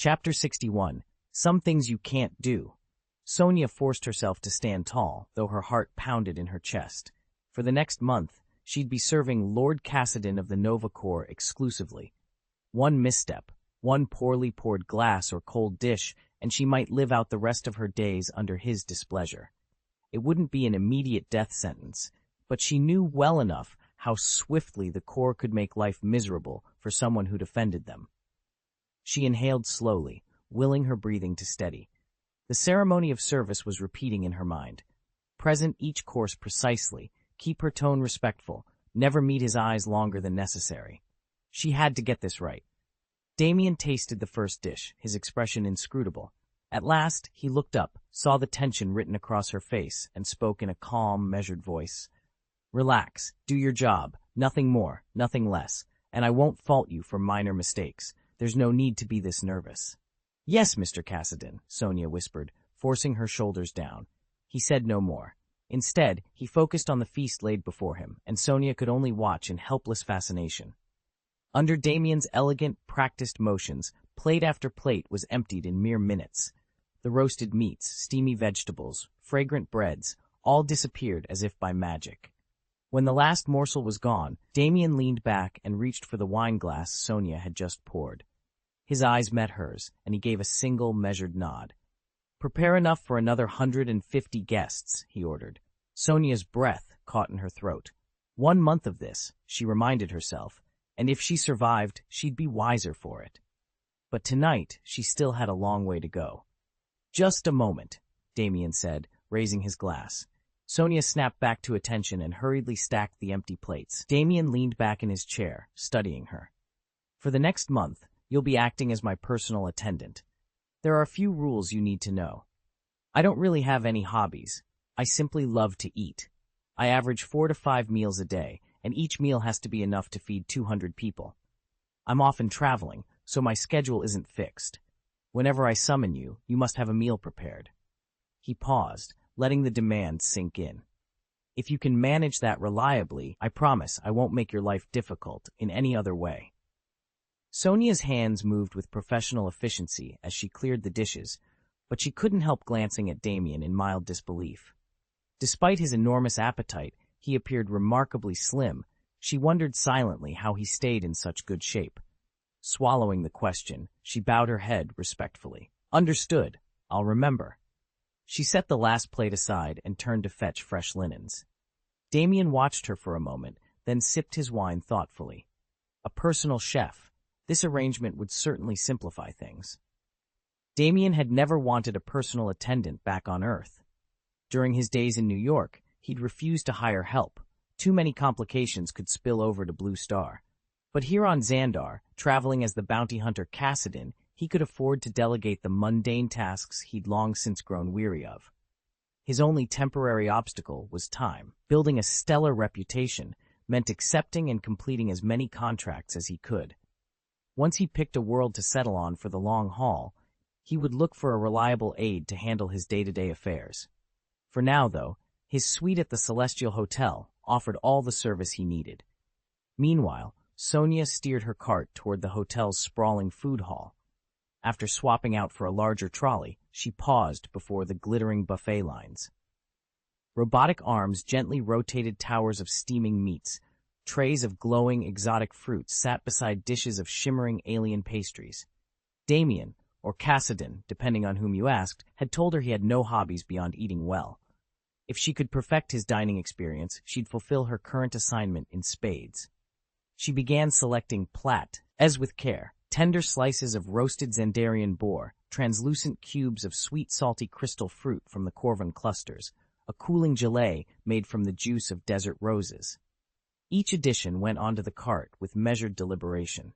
Chapter 61. Some Things You Can't Do. Sonia forced herself to stand tall, though her heart pounded in her chest. For the next month, she'd be serving Lord Cassidon of the Nova Corps exclusively. One misstep, one poorly poured glass or cold dish, and she might live out the rest of her days under his displeasure. It wouldn't be an immediate death sentence, but she knew well enough how swiftly the Corps could make life miserable for someone who defended them. She inhaled slowly, willing her breathing to steady. The ceremony of service was repeating in her mind. Present each course precisely, keep her tone respectful, never meet his eyes longer than necessary. She had to get this right. Damien tasted the first dish, his expression inscrutable. At last, he looked up, saw the tension written across her face, and spoke in a calm, measured voice. Relax, do your job, nothing more, nothing less, and I won't fault you for minor mistakes. There's no need to be this nervous. Yes, Mr. Cassidon, Sonia whispered, forcing her shoulders down. He said no more. Instead, he focused on the feast laid before him, and Sonia could only watch in helpless fascination. Under Damien's elegant, practiced motions, plate after plate was emptied in mere minutes. The roasted meats, steamy vegetables, fragrant breads, all disappeared as if by magic. When the last morsel was gone, Damien leaned back and reached for the wine glass Sonia had just poured. His eyes met hers, and he gave a single, measured nod. Prepare enough for another 150 guests, he ordered. Sonia's breath caught in her throat. 1 month of this, she reminded herself, and if she survived, she'd be wiser for it. But tonight, she still had a long way to go. Just a moment, Damien said, raising his glass. Sonia snapped back to attention and hurriedly stacked the empty plates. Damien leaned back in his chair, studying her. For the next month, you'll be acting as my personal attendant. There are a few rules you need to know. I don't really have any hobbies. I simply love to eat. I average 4 to 5 meals a day, and each meal has to be enough to feed 200 people. I'm often traveling, so my schedule isn't fixed. Whenever I summon you, you must have a meal prepared. He paused, letting the demand sink in. If you can manage that reliably, I promise I won't make your life difficult in any other way. Sonia's hands moved with professional efficiency as she cleared the dishes, but she couldn't help glancing at Damien in mild disbelief. Despite his enormous appetite, he appeared remarkably slim. She wondered silently how he stayed in such good shape. Swallowing the question, she bowed her head respectfully. Understood. I'll remember. She set the last plate aside and turned to fetch fresh linens. Damien watched her for a moment, then sipped his wine thoughtfully. A personal chef. This arrangement would certainly simplify things. Damien had never wanted a personal attendant back on Earth. During his days in New York, he'd refused to hire help. Too many complications could spill over to Blue Star. But here on Xandar, traveling as the bounty hunter Cassidon, he could afford to delegate the mundane tasks he'd long since grown weary of. His only temporary obstacle was time. Building a stellar reputation meant accepting and completing as many contracts as he could. Once he picked a world to settle on for the long haul, he would look for a reliable aide to handle his day-to-day affairs. For now, though, his suite at the Celestial Hotel offered all the service he needed. Meanwhile, Sonia steered her cart toward the hotel's sprawling food hall. After swapping out for a larger trolley, she paused before the glittering buffet lines. Robotic arms gently rotated towers of steaming meats. Trays of glowing exotic fruits sat beside dishes of shimmering alien pastries. Damien, or Cassidon, depending on whom you asked, had told her he had no hobbies beyond eating well. If she could perfect his dining experience, she'd fulfill her current assignment in spades. She began selecting plat, as with care. Tender slices of roasted Xandarian boar, translucent cubes of sweet salty crystal fruit from the Corvan clusters, a cooling gelée made from the juice of desert roses. Each addition went onto the cart with measured deliberation.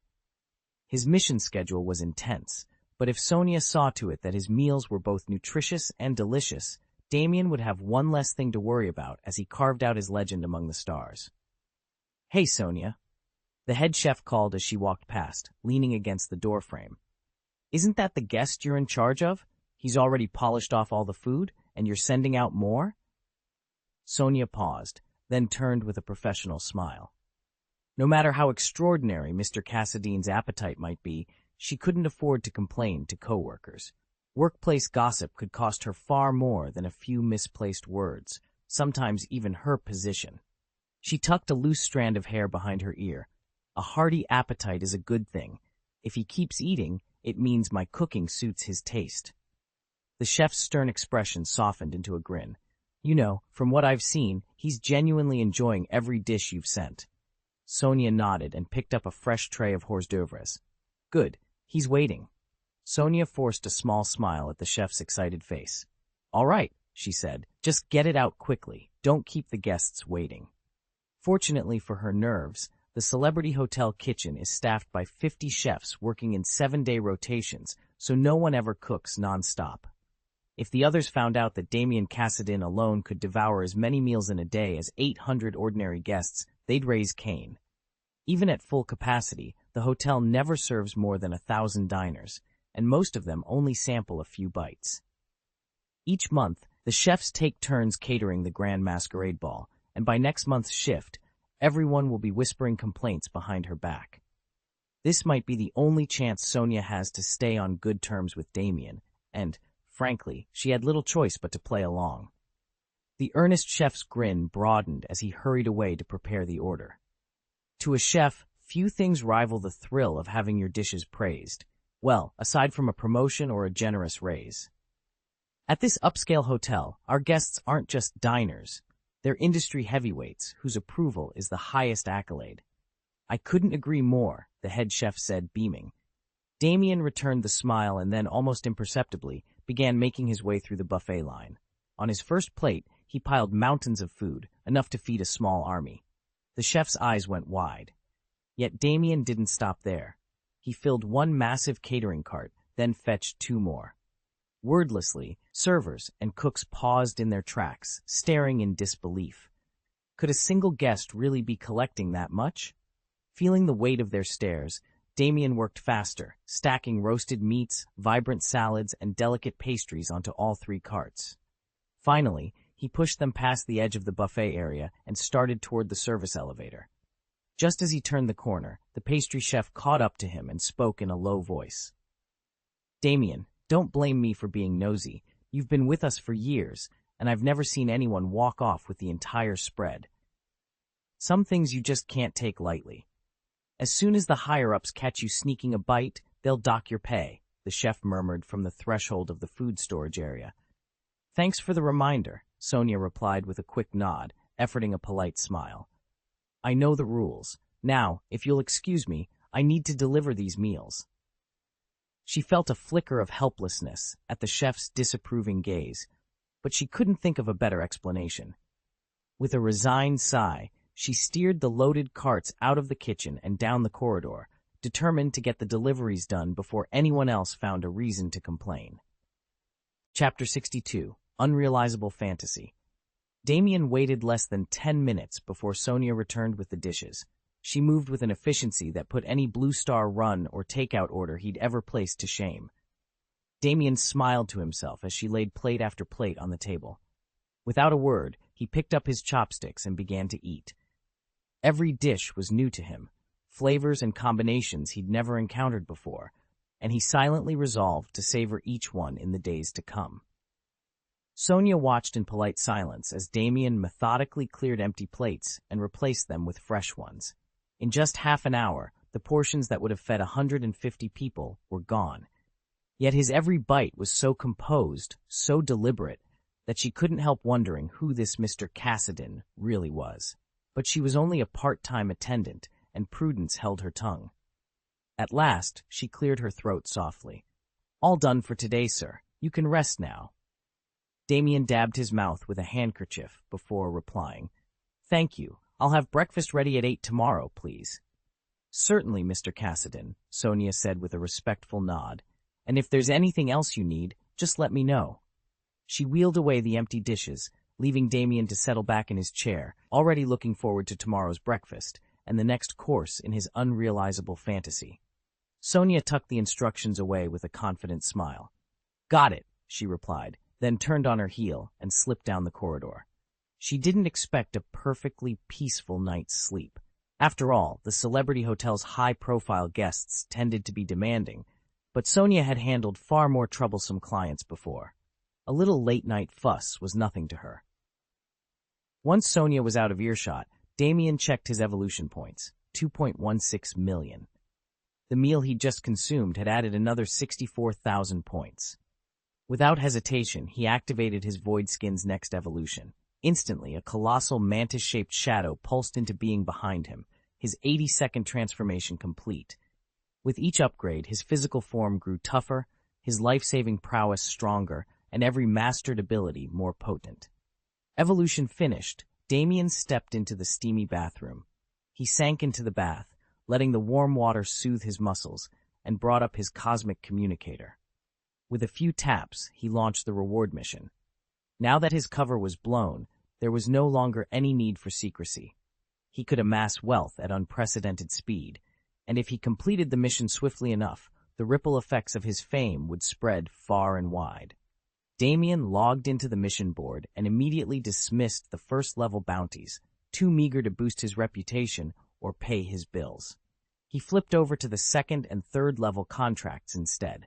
His mission schedule was intense, but if Sonia saw to it that his meals were both nutritious and delicious, Damien would have one less thing to worry about as he carved out his legend among the stars. Hey, Sonia. The head chef called as she walked past, leaning against the doorframe. Isn't that the guest you're in charge of? He's already polished off all the food, and you're sending out more? Sonia paused, then turned with a professional smile. No matter how extraordinary Mr. Cassidon's appetite might be, she couldn't afford to complain to coworkers. Workplace gossip could cost her far more than a few misplaced words, sometimes even her position. She tucked a loose strand of hair behind her ear. A hearty appetite is a good thing. If he keeps eating, it means my cooking suits his taste. The chef's stern expression softened into a grin. You know, from what I've seen, he's genuinely enjoying every dish you've sent. Sonia nodded and picked up a fresh tray of hors d'oeuvres. Good, he's waiting. Sonia forced a small smile at the chef's excited face. All right, she said, just get it out quickly. Don't keep the guests waiting. Fortunately for her nerves, the celebrity hotel kitchen is staffed by 50 chefs working in 7-day rotations, so no one ever cooks non-stop. If the others found out that Damien Cassadin alone could devour as many meals in a day as 800 ordinary guests, they'd raise Cain. Even at full capacity, the hotel never serves more than 1,000 diners, and most of them only sample a few bites. Each month, the chefs take turns catering the Grand Masquerade Ball, and by next month's shift, everyone will be whispering complaints behind her back. This might be the only chance Sonia has to stay on good terms with Damien, and, frankly, she had little choice but to play along. The earnest chef's grin broadened as he hurried away to prepare the order. To a chef, few things rival the thrill of having your dishes praised. Well, aside from a promotion or a generous raise. At this upscale hotel, our guests aren't just diners. They're industry heavyweights whose approval is the highest accolade. I couldn't agree more, the head chef said, beaming. Damien returned the smile and then, almost imperceptibly, began making his way through the buffet line. On his first plate, he piled mountains of food, enough to feed a small army. The chef's eyes went wide. Yet Damien didn't stop there. He filled one massive catering cart, then fetched 2 more. Wordlessly, servers and cooks paused in their tracks, staring in disbelief. Could a single guest really be collecting that much? Feeling the weight of their stares, Damien worked faster, stacking roasted meats, vibrant salads, and delicate pastries onto all 3 carts. Finally, he pushed them past the edge of the buffet area and started toward the service elevator. Just as he turned the corner, the pastry chef caught up to him and spoke in a low voice. Damien, don't blame me for being nosy. You've been with us for years, and I've never seen anyone walk off with the entire spread. Some things you just can't take lightly. As soon as the higher-ups catch you sneaking a bite, they'll dock your pay, the chef murmured from the threshold of the food storage area. Thanks for the reminder, Sonia replied with a quick nod, efforting a polite smile. I know the rules. Now, if you'll excuse me, I need to deliver these meals. She felt a flicker of helplessness at the chef's disapproving gaze, but she couldn't think of a better explanation. With a resigned sigh, she steered the loaded carts out of the kitchen and down the corridor, determined to get the deliveries done before anyone else found a reason to complain. Chapter 62, Unrealizable Fantasy. Damien waited less than 10 minutes before Sonia returned with the dishes. She moved with an efficiency that put any Blue Star run or takeout order he'd ever placed to shame. Damien smiled to himself as she laid plate after plate on the table. Without a word, he picked up his chopsticks and began to eat. Every dish was new to him, flavors and combinations he'd never encountered before, and he silently resolved to savor each one in the days to come. Sonia watched in polite silence as Damien methodically cleared empty plates and replaced them with fresh ones. In just half an hour, the portions that would have fed 150 people were gone. Yet his every bite was so composed, so deliberate, that she couldn't help wondering who this Mr. Cassadin really was. But she was only a part-time attendant, and prudence held her tongue. At last, she cleared her throat softly. All done for today, sir. You can rest now. Damien dabbed his mouth with a handkerchief before replying. Thank you. I'll have breakfast ready at 8 tomorrow, please. Certainly, Mr. Cassadin, Sonia said with a respectful nod. And if there's anything else you need, just let me know. She wheeled away the empty dishes, leaving Damien to settle back in his chair, already looking forward to tomorrow's breakfast and the next course in his unrealizable fantasy. Sonia tucked the instructions away with a confident smile. Got it, she replied, then turned on her heel and slipped down the corridor. She didn't expect a perfectly peaceful night's sleep. After all, the celebrity hotel's high-profile guests tended to be demanding, but Sonia had handled far more troublesome clients before. A little late-night fuss was nothing to her. Once Sonia was out of earshot, Damien checked his evolution points, 2.16 million. The meal he'd just consumed had added another 64,000 points. Without hesitation, he activated his Void Skin's next evolution. Instantly, a colossal mantis-shaped shadow pulsed into being behind him, his 80-second transformation complete. With each upgrade, his physical form grew tougher, his life-saving prowess stronger, and every mastered ability more potent. Evolution finished, Damien stepped into the steamy bathroom. He sank into the bath, letting the warm water soothe his muscles, and brought up his cosmic communicator. With a few taps, he launched the reward mission. Now that his cover was blown, there was no longer any need for secrecy. He could amass wealth at unprecedented speed, and if he completed the mission swiftly enough, the ripple effects of his fame would spread far and wide. Damien logged into the mission board and immediately dismissed the first-level bounties, too meager to boost his reputation or pay his bills. He flipped over to the second and third-level contracts instead.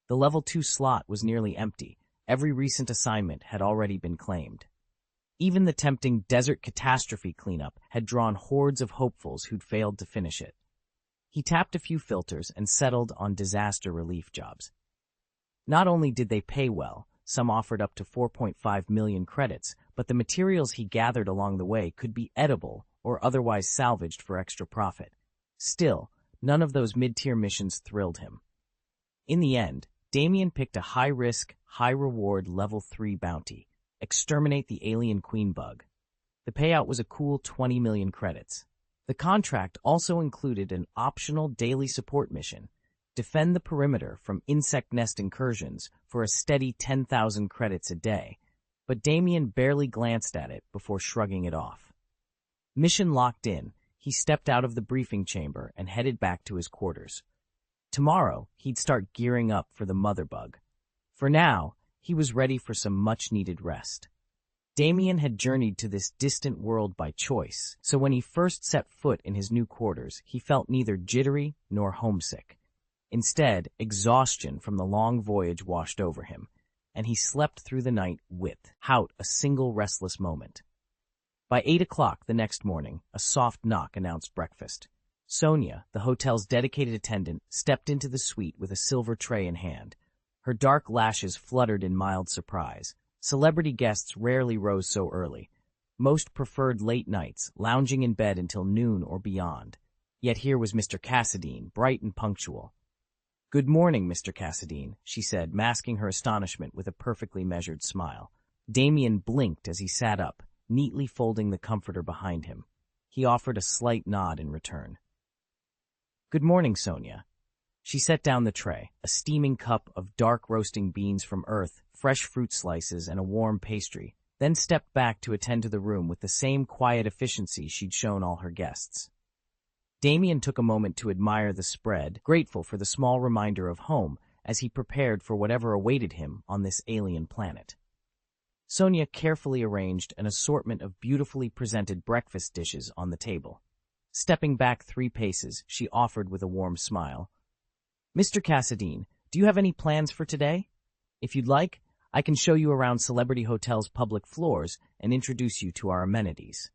The level 2 slot was nearly empty. Every recent assignment had already been claimed. Even the tempting desert catastrophe cleanup had drawn hordes of hopefuls who'd failed to finish it. He tapped a few filters and settled on disaster relief jobs. Not only did they pay well, some offered up to 4.5 million credits, but the materials he gathered along the way could be edible or otherwise salvaged for extra profit. Still, none of those mid-tier missions thrilled him. In the end, Damien picked a high-risk, high-reward level 3 bounty, exterminate the alien queen bug. The payout was a cool 20 million credits. The contract also included an optional daily support mission, defend the perimeter from insect nest incursions for a steady 10,000 credits a day, but Damien barely glanced at it before shrugging it off. Mission locked in, he stepped out of the briefing chamber and headed back to his quarters. Tomorrow, he'd start gearing up for the mother bug. For now, he was ready for some much-needed rest. Damien had journeyed to this distant world by choice, so when he first set foot in his new quarters, he felt neither jittery nor homesick. Instead, exhaustion from the long voyage washed over him, and he slept through the night without a single restless moment. By 8 o'clock the next morning, a soft knock announced breakfast. Sonia, the hotel's dedicated attendant, stepped into the suite with a silver tray in hand. Her dark lashes fluttered in mild surprise. Celebrity guests rarely rose so early. Most preferred late nights, lounging in bed until noon or beyond. Yet here was Mr. Cassadine, bright and punctual. "Good morning, Mr. Cassadine," she said, masking her astonishment with a perfectly measured smile. Damien blinked as he sat up, neatly folding the comforter behind him. He offered a slight nod in return. "Good morning, Sonia." She set down the tray, a steaming cup of dark roasting beans from Earth, fresh fruit slices, and a warm pastry, then stepped back to attend to the room with the same quiet efficiency she'd shown all her guests. Damien took a moment to admire the spread, grateful for the small reminder of home as he prepared for whatever awaited him on this alien planet. Sonia carefully arranged an assortment of beautifully presented breakfast dishes on the table. Stepping back 3 paces, she offered with a warm smile, "Mr. Cassadine, do you have any plans for today? If you'd like, I can show you around Celebrity Hotel's public floors and introduce you to our amenities."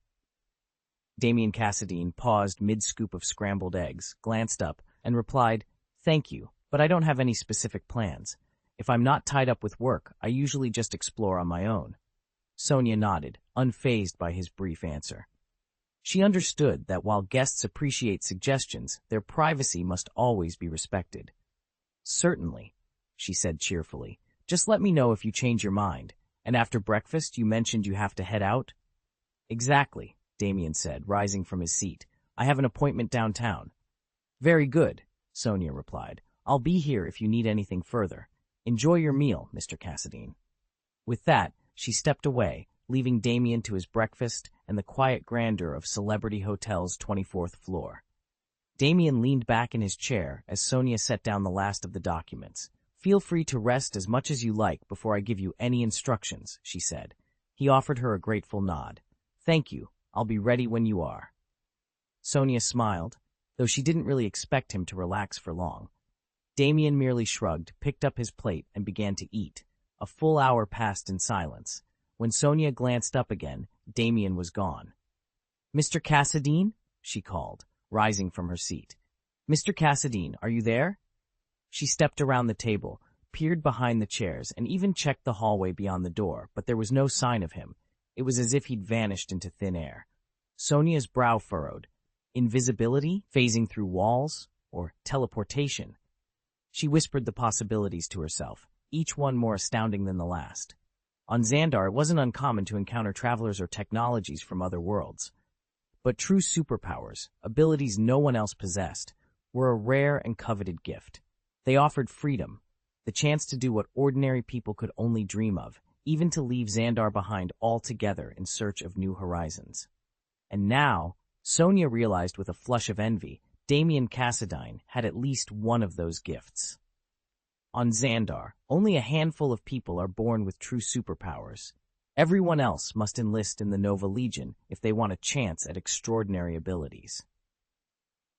Damien Cassadine paused mid-scoop of scrambled eggs, glanced up, and replied, "Thank you, but I don't have any specific plans. If I'm not tied up with work, I usually just explore on my own." Sonia nodded, unfazed by his brief answer. She understood that while guests appreciate suggestions, their privacy must always be respected. "Certainly," she said cheerfully. "Just let me know if you change your mind. And after breakfast, you mentioned you have to head out?" "Exactly," Damien said, rising from his seat. "I have an appointment downtown." "Very good," Sonia replied. "I'll be here if you need anything further. Enjoy your meal, Mr. Cassadine." With that, she stepped away, leaving Damien to his breakfast and the quiet grandeur of Celebrity Hotel's 24th floor. Damien leaned back in his chair as Sonia set down the last of the documents. "Feel free to rest as much as you like before I give you any instructions," she said. He offered her a grateful nod. "Thank you. I'll be ready when you are." Sonia smiled, though she didn't really expect him to relax for long. Damien merely shrugged, picked up his plate, and began to eat. A full hour passed in silence. When Sonia glanced up again, Damien was gone. "Mr. Cassadine?" she called, rising from her seat. "Mr. Cassadine, are you there?" She stepped around the table, peered behind the chairs, and even checked the hallway beyond the door, but there was no sign of him. It was as if he'd vanished into thin air. Sonia's brow furrowed. Invisibility? Phasing through walls? Or teleportation? She whispered the possibilities to herself, each one more astounding than the last. On Xandar, it wasn't uncommon to encounter travelers or technologies from other worlds. But true superpowers, abilities no one else possessed, were a rare and coveted gift. They offered freedom, the chance to do what ordinary people could only dream of, even to leave Xandar behind altogether in search of new horizons. And now, Sonia realized with a flush of envy, Damien Cassadine had at least one of those gifts. On Xandar, only a handful of people are born with true superpowers. Everyone else must enlist in the Nova Legion if they want a chance at extraordinary abilities.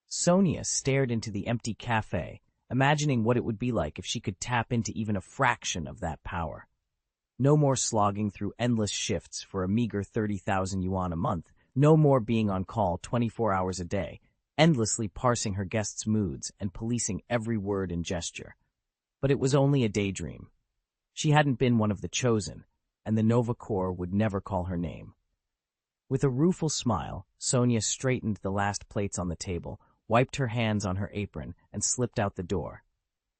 Sonia stared into the empty cafe, imagining what it would be like if she could tap into even a fraction of that power. No more slogging through endless shifts for a meager 30,000 yuan a month, no more being on call 24 hours a day, endlessly parsing her guests' moods and policing every word and gesture. But it was only a daydream. She hadn't been one of the chosen, and the Nova Corps would never call her name. With a rueful smile, Sonia straightened the last plates on the table, wiped her hands on her apron, and slipped out the door.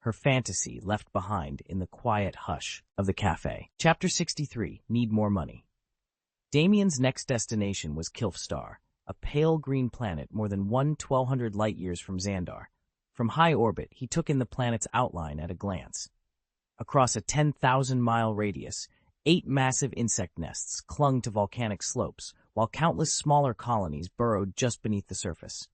Her fantasy left behind in the quiet hush of the cafe. Chapter 63, Need More Money. Damien's next destination was Kilfstar, a pale green planet more than 1,200 light-years from Xandar. From high orbit, he took in the planet's outline at a glance. Across a 10,000-mile radius, 8 massive insect nests clung to volcanic slopes, while countless smaller colonies burrowed just beneath the surface.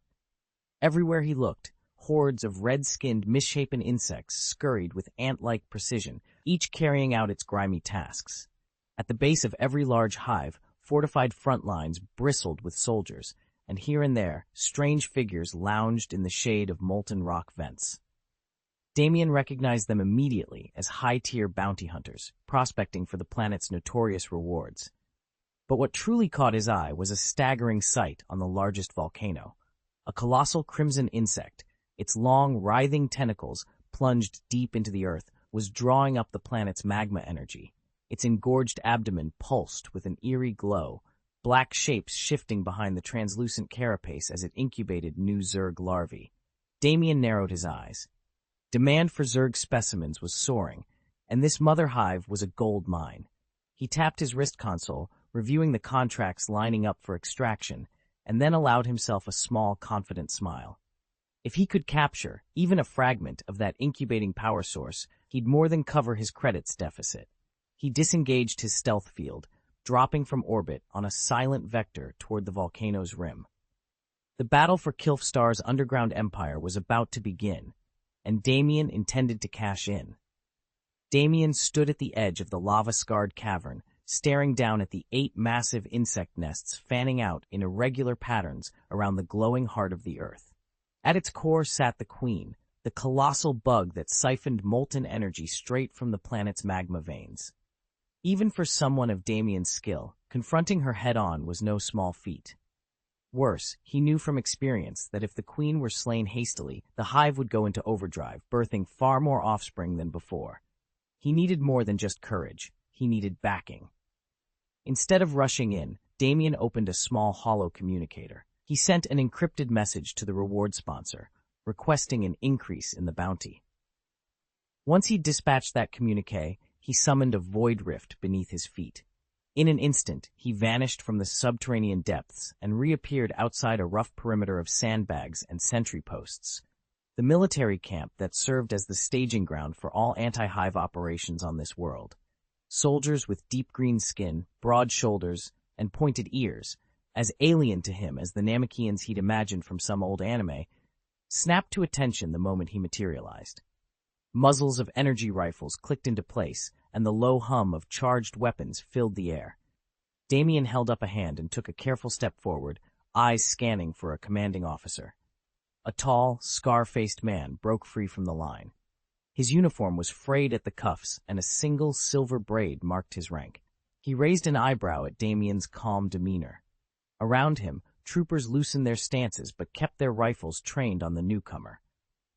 Everywhere he looked, hordes of red-skinned, misshapen insects scurried with ant-like precision, each carrying out its grimy tasks. At the base of every large hive, fortified front lines bristled with soldiers, and here and there, strange figures lounged in the shade of molten rock vents. Damien recognized them immediately as high-tier bounty hunters, prospecting for the planet's notorious rewards. But what truly caught his eye was a staggering sight on the largest volcano. A colossal crimson insect, its long, writhing tentacles plunged deep into the earth, was drawing up the planet's magma energy. Its engorged abdomen pulsed with an eerie glow, black shapes shifting behind the translucent carapace as it incubated new Zerg larvae. Damien narrowed his eyes. Demand for Zerg specimens was soaring, and this mother hive was a gold mine. He tapped his wrist console, reviewing the contracts lining up for extraction, and then allowed himself a small, confident smile. If he could capture even a fragment of that incubating power source, he'd more than cover his credits deficit. He disengaged his stealth field, dropping from orbit on a silent vector toward the volcano's rim. The battle for Kilfstar's underground empire was about to begin, and Damien intended to cash in. Damien stood at the edge of the lava-scarred cavern, staring down at the 8 massive insect nests fanning out in irregular patterns around the glowing heart of the earth. At its core sat the Queen, the colossal bug that siphoned molten energy straight from the planet's magma veins. Even for someone of Damien's skill, confronting her head-on was no small feat. Worse, he knew from experience that if the Queen were slain hastily, the hive would go into overdrive, birthing far more offspring than before. He needed more than just courage. He needed backing. Instead of rushing in, Damien opened a small hollow communicator. He sent an encrypted message to the reward sponsor, requesting an increase in the bounty. Once he'd dispatched that communique, he summoned a void rift beneath his feet. In an instant, he vanished from the subterranean depths and reappeared outside a rough perimeter of sandbags and sentry posts, the military camp that served as the staging ground for all anti-hive operations on this world. Soldiers with deep green skin, broad shoulders, and pointed ears, as alien to him as the Namekians he'd imagined from some old anime, snapped to attention the moment he materialized. Muzzles of energy rifles clicked into place, and the low hum of charged weapons filled the air. Damien held up a hand and took a careful step forward, eyes scanning for a commanding officer. A tall, scar-faced man broke free from the line. His uniform was frayed at the cuffs, and a single silver braid marked his rank. He raised an eyebrow at Damien's calm demeanor. Around him, troopers loosened their stances but kept their rifles trained on the newcomer.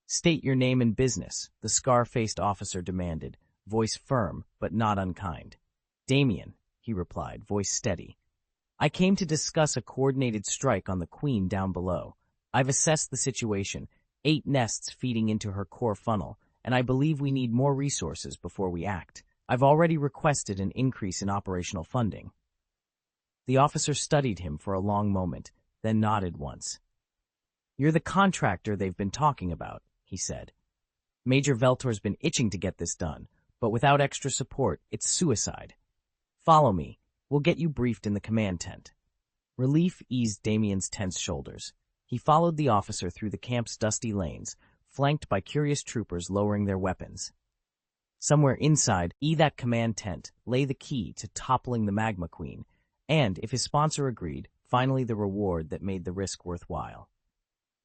"State your name and business," the scar-faced officer demanded, voice firm but not unkind. "Damien," he replied, voice steady. "I came to discuss a coordinated strike on the Queen down below. I've assessed the situation, 8 nests feeding into her core funnel, and I believe we need more resources before we act. I've already requested an increase in operational funding." The officer studied him for a long moment, then nodded once. "You're the contractor they've been talking about," he said. "Major Veltor's been itching to get this done, but without extra support, it's suicide. Follow me. We'll get you briefed in the command tent." Relief eased Damien's tense shoulders. He followed the officer through the camp's dusty lanes, flanked by curious troopers lowering their weapons. Somewhere inside that command tent lay the key to toppling the Magma Queen, and, if his sponsor agreed, finally the reward that made the risk worthwhile.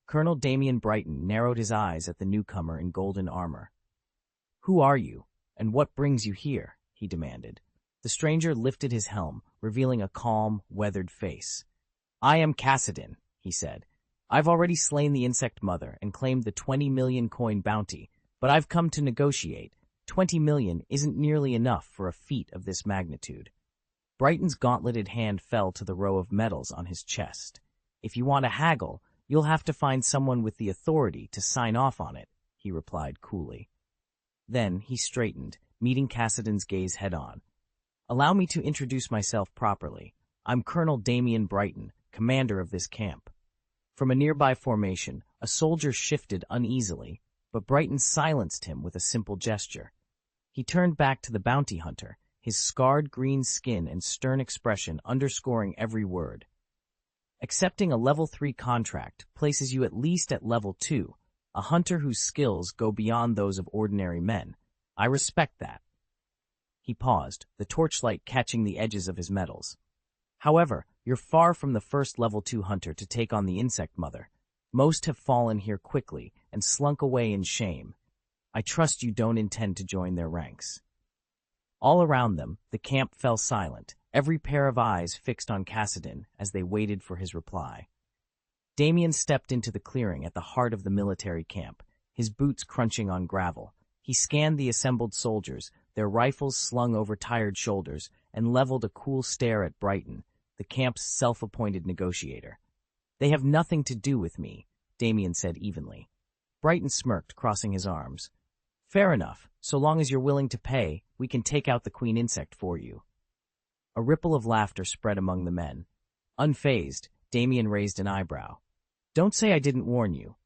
Colonel Damien Brighton narrowed his eyes at the newcomer in golden armor. "Who are you, and what brings you here?" he demanded. The stranger lifted his helm, revealing a calm, weathered face. "I am Cassidon," he said. "I've already slain the insect mother and claimed the 20 million coin bounty, but I've come to negotiate. 20 million isn't nearly enough for a feat of this magnitude." Brighton's gauntleted hand fell to the row of medals on his chest. "If you want to haggle, you'll have to find someone with the authority to sign off on it," he replied coolly. Then he straightened, meeting Cassidon's gaze head-on. "Allow me to introduce myself properly. I'm Colonel Damien Brighton, commander of this camp." From a nearby formation, a soldier shifted uneasily, but Brighton silenced him with a simple gesture. He turned back to the bounty hunter, his scarred green skin and stern expression underscoring every word. "Accepting a level 3 contract places you at least at level 2, a hunter whose skills go beyond those of ordinary men. I respect that." He paused, the torchlight catching the edges of his medals. "However, you're far from the first level 2 hunter to take on the insect mother. Most have fallen here quickly and slunk away in shame. I trust you don't intend to join their ranks." All around them, the camp fell silent, every pair of eyes fixed on Cassidon as they waited for his reply. Damien stepped into the clearing at the heart of the military camp, his boots crunching on gravel. He scanned the assembled soldiers, their rifles slung over tired shoulders, and leveled a cool stare at Brighton, the camp's self-appointed negotiator. "They have nothing to do with me," Damien said evenly. Brighton smirked, crossing his arms. "Fair enough. So long as you're willing to pay, we can take out the queen insect for you." A ripple of laughter spread among the men. Unfazed, Damien raised an eyebrow. "Don't say I didn't warn you."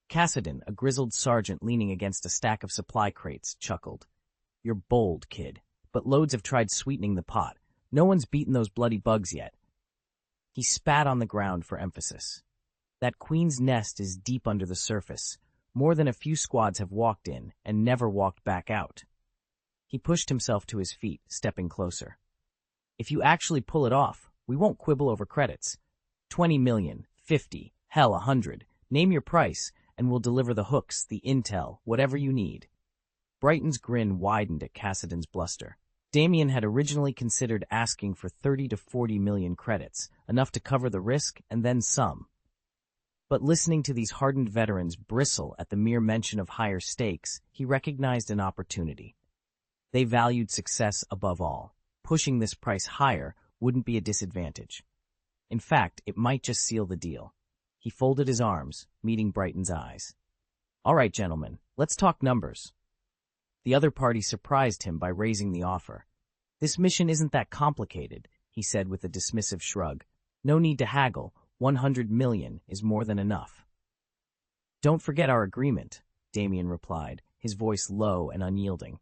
Cassidon, a grizzled sergeant leaning against a stack of supply crates, chuckled. "You're bold, kid, but loads have tried sweetening the pot. No one's beaten those bloody bugs yet." He spat on the ground for emphasis. "That queen's nest is deep under the surface. More than a few squads have walked in and never walked back out." He pushed himself to his feet, stepping closer. "If you actually pull it off, we won't quibble over credits. 20 million, 50, hell 100. Name your price, and we'll deliver the hooks, the intel, whatever you need." Brighton's grin widened at Cassidon's bluster. Damien had originally considered asking for 30 to 40 million credits, enough to cover the risk and then some. But listening to these hardened veterans bristle at the mere mention of higher stakes, he recognized an opportunity. They valued success above all. Pushing this price higher wouldn't be a disadvantage. In fact, it might just seal the deal. He folded his arms, meeting Brighton's eyes. "All right, gentlemen, let's talk numbers." The other party surprised him by raising the offer. "This mission isn't that complicated," he said with a dismissive shrug. "No need to haggle. 100 million is more than enough." "Don't forget our agreement," Damien replied, his voice low and unyielding.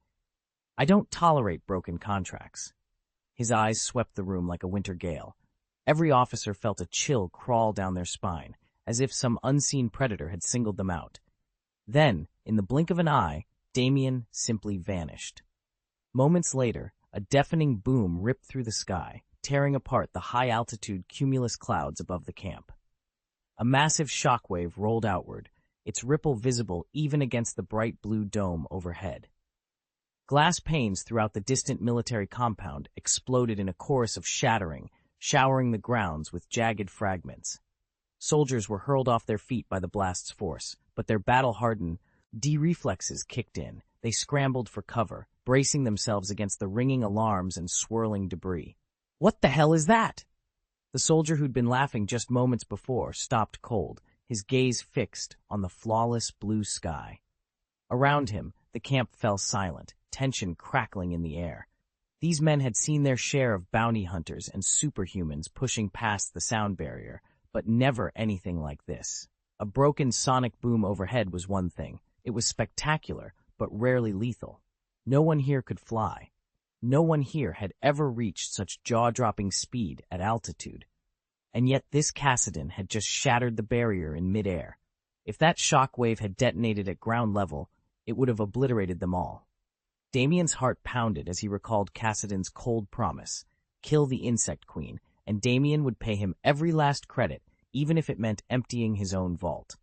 "I don't tolerate broken contracts." His eyes swept the room like a winter gale. Every officer felt a chill crawl down their spine, as if some unseen predator had singled them out. Then, in the blink of an eye, Damien simply vanished. Moments later, a deafening boom ripped through the sky, tearing apart the high-altitude cumulus clouds above the camp. A massive shockwave rolled outward, its ripple visible even against the bright blue dome overhead. Glass panes throughout the distant military compound exploded in a chorus of shattering, showering the grounds with jagged fragments. Soldiers were hurled off their feet by the blast's force, but their battle-hardened reflexes kicked in. They scrambled for cover, bracing themselves against the ringing alarms and swirling debris. "What the hell is that?" The soldier who'd been laughing just moments before stopped cold, his gaze fixed on the flawless blue sky. Around him, the camp fell silent, tension crackling in the air. These men had seen their share of bounty hunters and superhumans pushing past the sound barrier, but never anything like this. A broken sonic boom overhead was one thing. It was spectacular, but rarely lethal. No one here could fly. No one here had ever reached such jaw-dropping speed at altitude. And yet this Kassadin had just shattered the barrier in midair. If that shock wave had detonated at ground level, it would have obliterated them all. Damien's heart pounded as he recalled Kassadin's cold promise: kill the Insect Queen, and Damien would pay him every last credit, even if it meant emptying his own vault.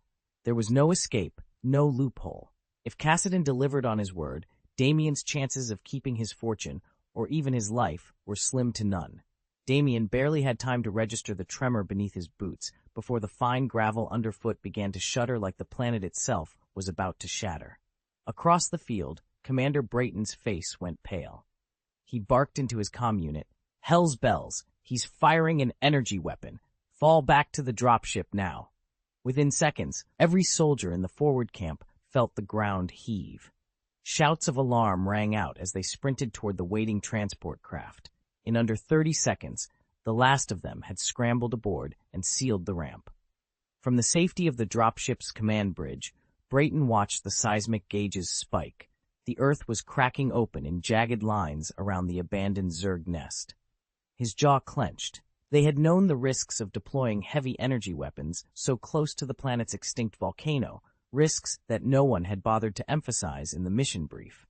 There was no escape, no loophole. If Kassadin delivered on his word, Damien's chances of keeping his fortune, or even his life, were slim to none. Damien barely had time to register the tremor beneath his boots before the fine gravel underfoot began to shudder like the planet itself was about to shatter. Across the field, Commander Brayton's face went pale. He barked into his comm unit, "Hell's bells! He's firing an energy weapon! Fall back to the dropship now!" Within seconds, every soldier in the forward camp felt the ground heave. Shouts of alarm rang out as they sprinted toward the waiting transport craft. In under 30 seconds, the last of them had scrambled aboard and sealed the ramp. From the safety of the dropship's command bridge, Brayton watched the seismic gauges spike. The earth was cracking open in jagged lines around the abandoned Zerg nest. His jaw clenched. They had known the risks of deploying heavy energy weapons so close to the planet's extinct volcano, risks that no one had bothered to emphasize in the mission brief.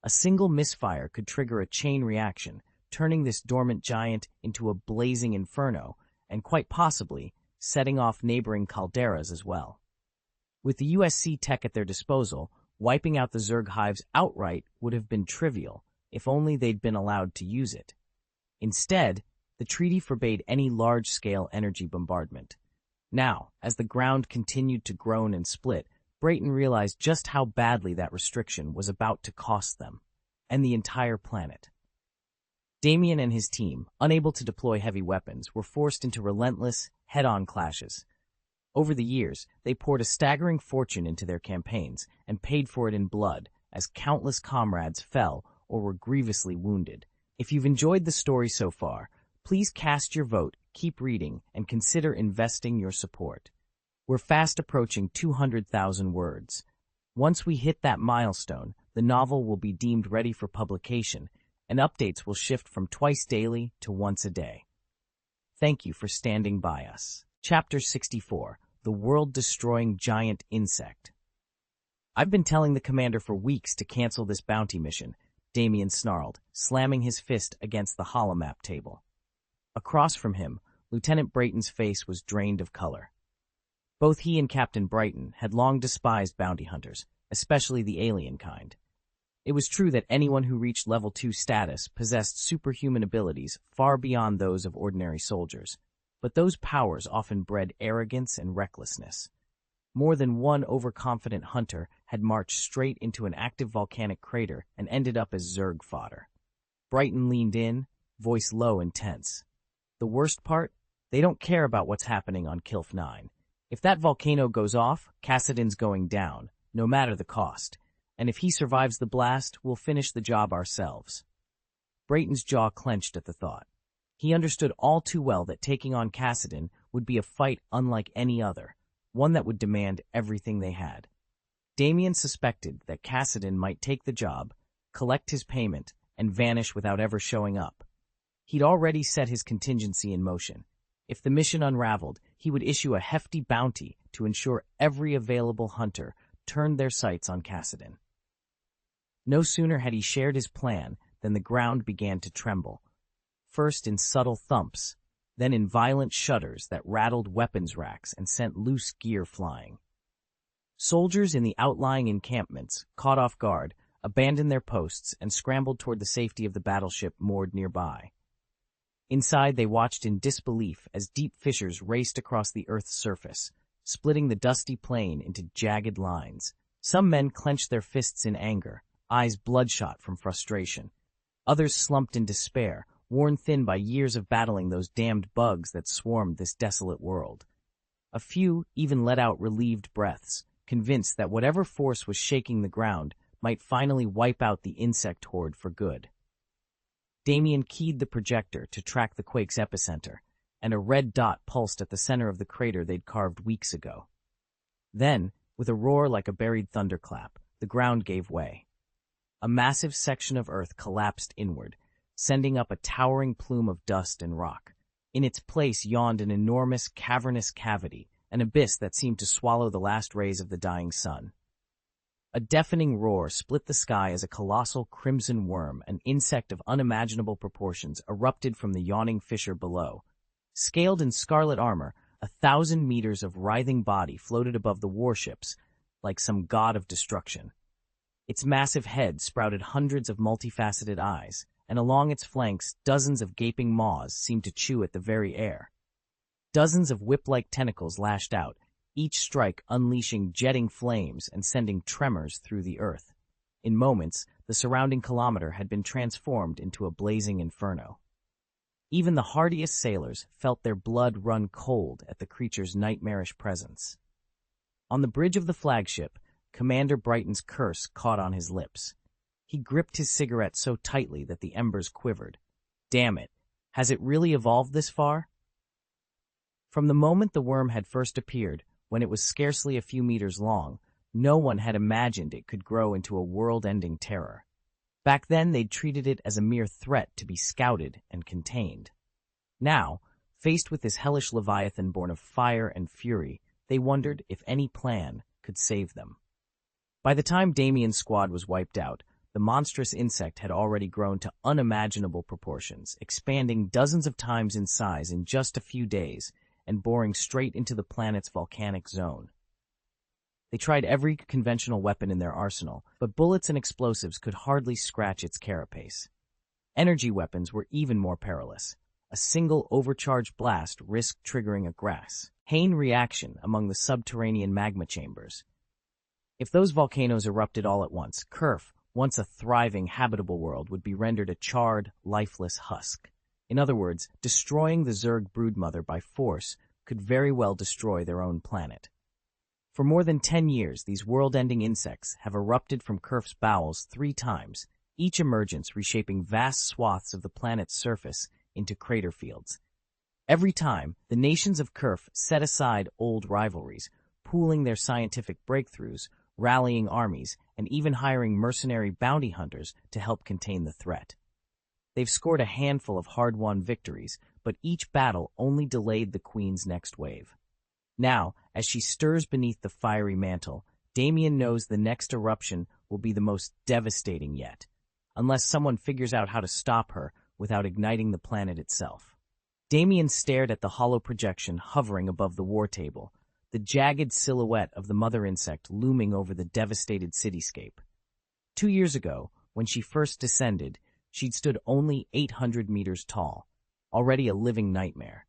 A single misfire could trigger a chain reaction, turning this dormant giant into a blazing inferno, and quite possibly setting off neighboring calderas as well. With the USC tech at their disposal, wiping out the Zerg hives outright would have been trivial, if only they'd been allowed to use it. Instead, the treaty forbade any large-scale energy bombardment. Now, as the ground continued to groan and split, Brayton realized just how badly that restriction was about to cost them, and the entire planet. Damien and his team, unable to deploy heavy weapons, were forced into relentless, head-on clashes. Over the years, they poured a staggering fortune into their campaigns and paid for it in blood as countless comrades fell or were grievously wounded. If you've enjoyed the story so far, please cast your vote, keep reading, and consider investing your support. We're fast approaching 200,000 words. Once we hit that milestone, the novel will be deemed ready for publication, and updates will shift from twice daily to once a day. Thank you for standing by us. Chapter 64, The World-Destroying Giant Insect. I've been telling the commander for weeks to cancel this bounty mission, Damien snarled, slamming his fist against the holomap table. Across from him, Lieutenant Brayton's face was drained of color. Both he and Captain Brighton had long despised bounty hunters, especially the alien kind. It was true that anyone who reached level 2 status possessed superhuman abilities far beyond those of ordinary soldiers, but those powers often bred arrogance and recklessness. More than one overconfident hunter had marched straight into an active volcanic crater and ended up as Zerg fodder. Brighton leaned in, voice low and tense. The worst part? They don't care about what's happening on Kilf 9. If that volcano goes off, Kassadin's going down, no matter the cost. And if he survives the blast, we'll finish the job ourselves. Brayton's jaw clenched at the thought. He understood all too well that taking on Kassadin would be a fight unlike any other, one that would demand everything they had. Damien suspected that Kassadin might take the job, collect his payment, and vanish without ever showing up. He'd already set his contingency in motion. If the mission unraveled, he would issue a hefty bounty to ensure every available hunter turned their sights on Kassadin. No sooner had he shared his plan than the ground began to tremble. first in subtle thumps, then in violent shudders that rattled weapons racks and sent loose gear flying. Soldiers in the outlying encampments, caught off guard, abandoned their posts and scrambled toward the safety of the battleship moored nearby. Inside, they watched in disbelief as deep fissures raced across the Earth's surface, splitting the dusty plain into jagged lines. Some men clenched their fists in anger, eyes bloodshot from frustration. Others slumped in despair, worn thin by years of battling those damned bugs that swarmed this desolate world. A few even let out relieved breaths, convinced that whatever force was shaking the ground might finally wipe out the insect horde for good. Damien keyed the projector to track the quake's epicenter, and a red dot pulsed at the center of the crater they'd carved weeks ago. Then, with a roar like a buried thunderclap, the ground gave way. A massive section of Earth collapsed inward, sending up a towering plume of dust and rock. In its place yawned an enormous, cavernous cavity, an abyss that seemed to swallow the last rays of the dying sun. A deafening roar split the sky as a colossal crimson worm, an insect of unimaginable proportions, erupted from the yawning fissure below. Scaled in scarlet armor, 1,000 meters of writhing body floated above the warships like some god of destruction. Its massive head sprouted hundreds of multifaceted eyes, and along its flanks dozens of gaping maws seemed to chew at the very air. Dozens of whip-like tentacles lashed out, each strike unleashing jetting flames and sending tremors through the earth. In moments, the surrounding kilometer had been transformed into a blazing inferno. Even the hardiest sailors felt their blood run cold at the creature's nightmarish presence. On the bridge of the flagship, Commander Brighton's curse caught on his lips. He gripped his cigarette so tightly that the embers quivered. Damn it, has it really evolved this far? From the moment the worm had first appeared, when it was scarcely a few meters long, no one had imagined it could grow into a world-ending terror. Back then, they'd treated it as a mere threat to be scouted and contained. Now, faced with this hellish leviathan born of fire and fury, they wondered if any plan could save them. By the time Damien's squad was wiped out, the monstrous insect had already grown to unimaginable proportions, expanding dozens of times in size in just a few days and boring straight into the planet's volcanic zone. They tried every conventional weapon in their arsenal, but bullets and explosives could hardly scratch its carapace. Energy weapons were even more perilous. A single overcharged blast risked triggering a chain reaction among the subterranean magma chambers. If those volcanoes erupted all at once, Kerf, once a thriving, habitable world, would be rendered a charred, lifeless husk. In other words, destroying the Zerg broodmother by force could very well destroy their own planet. For more than 10 years, these world-ending insects have erupted from Kerf's bowels 3 times, each emergence reshaping vast swaths of the planet's surface into crater fields. Every time, the nations of Kerf set aside old rivalries, pooling their scientific breakthroughs, rallying armies, and even hiring mercenary bounty hunters to help contain the threat. They've scored a handful of hard-won victories, but each battle only delayed the Queen's next wave. Now, as she stirs beneath the fiery mantle, Damien knows the next eruption will be the most devastating yet, unless someone figures out how to stop her without igniting the planet itself. Damien stared at the hollow projection hovering above the war table, the jagged silhouette of the mother insect looming over the devastated cityscape. 2 years ago, when she first descended, she'd stood only 800 meters tall, already a living nightmare.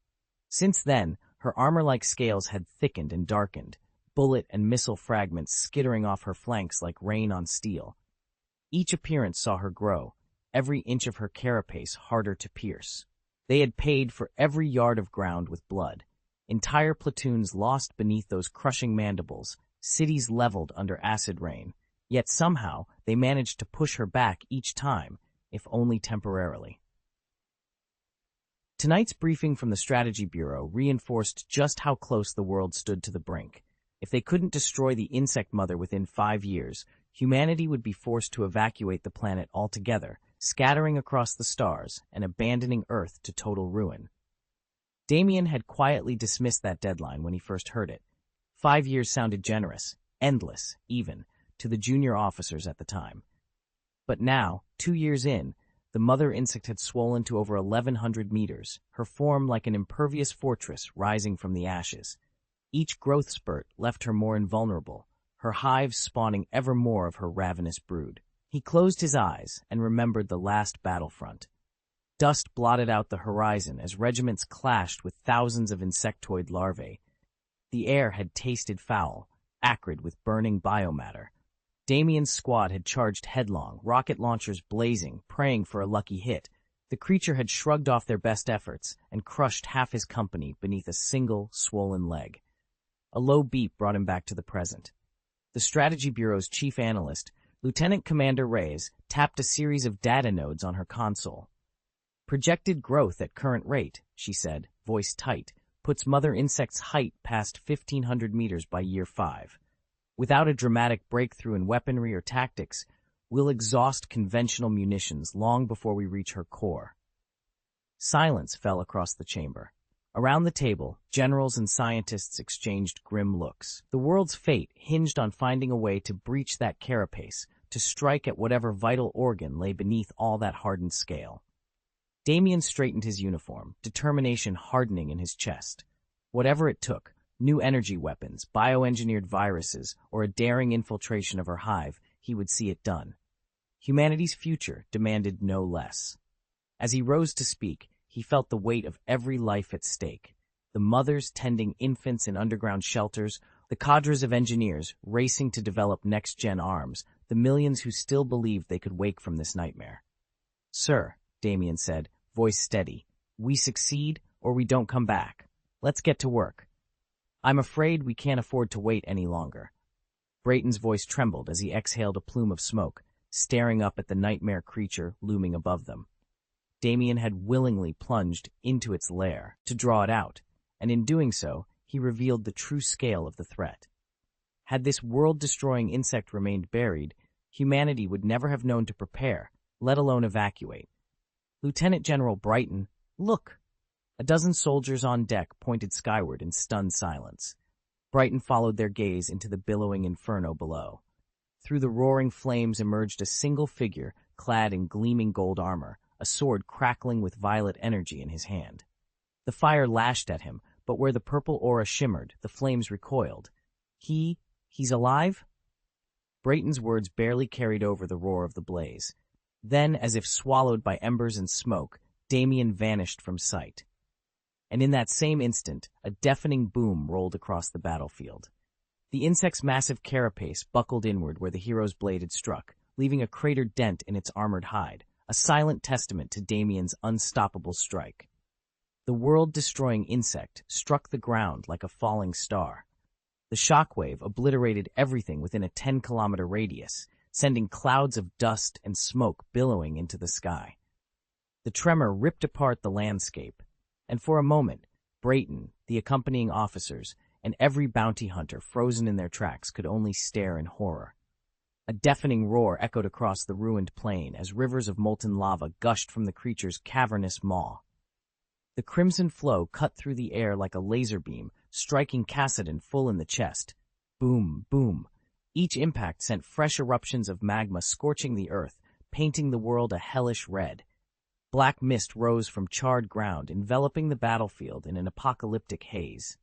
Since then, her armor-like scales had thickened and darkened, bullet and missile fragments skittering off her flanks like rain on steel. Each appearance saw her grow, every inch of her carapace harder to pierce. They had paid for every yard of ground with blood. Entire platoons lost beneath those crushing mandibles, cities leveled under acid rain. Yet somehow, they managed to push her back each time, if only temporarily. Tonight's briefing from the Strategy Bureau reinforced just how close the world stood to the brink. If they couldn't destroy the insect mother within 5 years, humanity would be forced to evacuate the planet altogether, scattering across the stars and abandoning Earth to total ruin. Damien had quietly dismissed that deadline when he first heard it. 5 years sounded generous, endless, even, to the junior officers at the time. But now, 2 years in, The mother insect had swollen to over 1,100 meters, her form like an impervious fortress rising from the ashes. Each growth spurt left her more invulnerable, her hives spawning ever more of her ravenous brood. He closed his eyes and remembered the last battlefront. Dust blotted out the horizon as regiments clashed with thousands of insectoid larvae. The air had tasted foul, acrid with burning biomatter. Damien's squad had charged headlong, rocket launchers blazing, praying for a lucky hit. The creature had shrugged off their best efforts and crushed half his company beneath a single, swollen leg. A low beep brought him back to the present. The Strategy Bureau's chief analyst, Lieutenant Commander Reyes, tapped a series of data nodes on her console. Projected growth at current rate, she said, voice tight, puts mother insect's height past 1,500 meters by year 5. Without a dramatic breakthrough in weaponry or tactics, we'll exhaust conventional munitions long before we reach her core. Silence fell across the chamber. Around the table, generals and scientists exchanged grim looks. The world's fate hinged on finding a way to breach that carapace, to strike at whatever vital organ lay beneath all that hardened scale. Damien straightened his uniform, determination hardening in his chest. Whatever it took, new energy weapons, bioengineered viruses, or a daring infiltration of her hive, he would see it done. Humanity's future demanded no less. As he rose to speak, he felt the weight of every life at stake. The mothers tending infants in underground shelters, the cadres of engineers racing to develop next-gen arms, the millions who still believed they could wake from this nightmare. "Sir," Damien said, voice steady, "we succeed or we don't come back. Let's get to work. I'm afraid we can't afford to wait any longer." Brayton's voice trembled as he exhaled a plume of smoke, staring up at the nightmare creature looming above them. Damien had willingly plunged into its lair to draw it out, and in doing so, he revealed the true scale of the threat. Had this world-destroying insect remained buried, humanity would never have known to prepare, let alone evacuate. "Lieutenant General Brighton, look!" A dozen soldiers on deck pointed skyward in stunned silence. Brighton followed their gaze into the billowing inferno below. Through the roaring flames emerged a single figure clad in gleaming gold armor, a sword crackling with violet energy in his hand. The fire lashed at him, but where the purple aura shimmered, the flames recoiled. He's alive?" Brayton's words barely carried over the roar of the blaze. Then, as if swallowed by embers and smoke, Damien vanished from sight. And in that same instant, a deafening boom rolled across the battlefield. The insect's massive carapace buckled inward where the hero's blade had struck, leaving a cratered dent in its armored hide, a silent testament to Damien's unstoppable strike. The world-destroying insect struck the ground like a falling star. The shockwave obliterated everything within a 10-kilometer radius, sending clouds of dust and smoke billowing into the sky. The tremor ripped apart the landscape, and for a moment, Brayton, the accompanying officers, and every bounty hunter frozen in their tracks could only stare in horror. A deafening roar echoed across the ruined plain as rivers of molten lava gushed from the creature's cavernous maw. The crimson flow cut through the air like a laser beam, striking Cassidon full in the chest. Boom, boom. Each impact sent fresh eruptions of magma scorching the earth, painting the world a hellish red. Black mist rose from charred ground, enveloping the battlefield in an apocalyptic haze.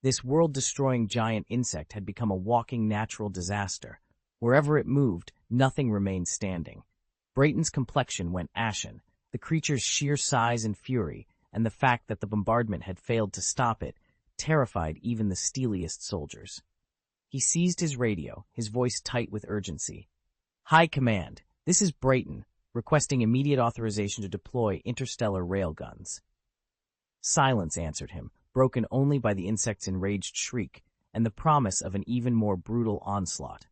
This world-destroying giant insect had become a walking natural disaster. Wherever it moved, nothing remained standing. Brayton's complexion went ashen, the creature's sheer size and fury, and the fact that the bombardment had failed to stop it, terrified even the steeliest soldiers. He seized his radio, his voice tight with urgency. "High Command, this is Brayton, requesting immediate authorization to deploy interstellar railguns." Silence answered him, broken only by the insect's enraged shriek and the promise of an even more brutal onslaught.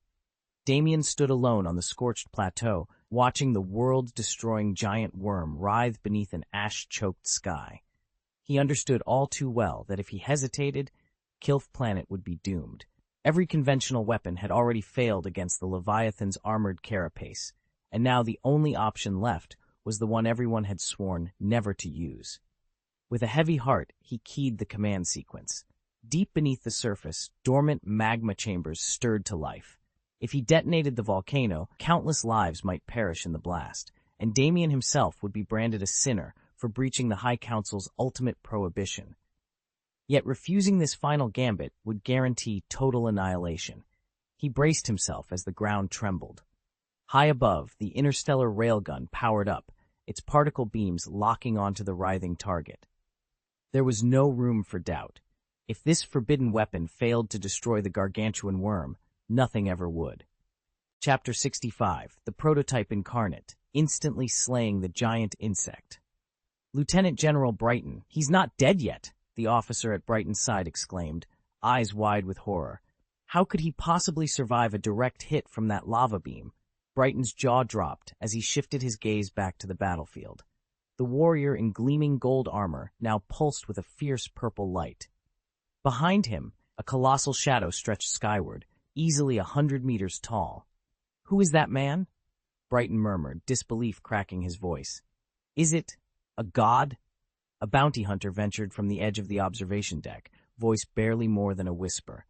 Damien stood alone on the scorched plateau, watching the world-destroying giant worm writhe beneath an ash-choked sky. He understood all too well that if he hesitated, Kilf Planet would be doomed. Every conventional weapon had already failed against the Leviathan's armored carapace, and now the only option left was the one everyone had sworn never to use. With a heavy heart, he keyed the command sequence. Deep beneath the surface, dormant magma chambers stirred to life. If he detonated the volcano, countless lives might perish in the blast, and Damien himself would be branded a sinner for breaching the High Council's ultimate prohibition. Yet refusing this final gambit would guarantee total annihilation. He braced himself as the ground trembled. High above, the interstellar railgun powered up, its particle beams locking onto the writhing target. There was no room for doubt. If this forbidden weapon failed to destroy the gargantuan worm, nothing ever would. Chapter 65, The Prototype Incarnate, instantly slaying the giant insect. Lieutenant General Brighton, he's not dead yet, the officer at Brighton's side exclaimed, eyes wide with horror. How could he possibly survive a direct hit from that lava beam? Brighton's jaw dropped as he shifted his gaze back to the battlefield. The warrior in gleaming gold armor now pulsed with a fierce purple light. Behind him, a colossal shadow stretched skyward, easily 100 meters tall. Who is that man? Brighton murmured, disbelief cracking his voice. Is it a god? A bounty hunter ventured from the edge of the observation deck, voice barely more than a whisper.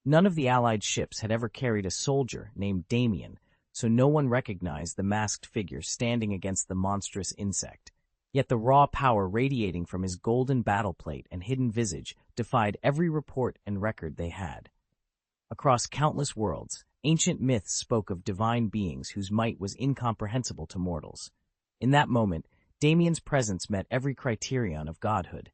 None of the Allied ships had ever carried a soldier named Damien, so no one recognized the masked figure standing against the monstrous insect. Yet the raw power radiating from his golden battle plate and hidden visage defied every report and record they had. Across countless worlds, ancient myths spoke of divine beings whose might was incomprehensible to mortals. In that moment, Damien's presence met every criterion of godhood.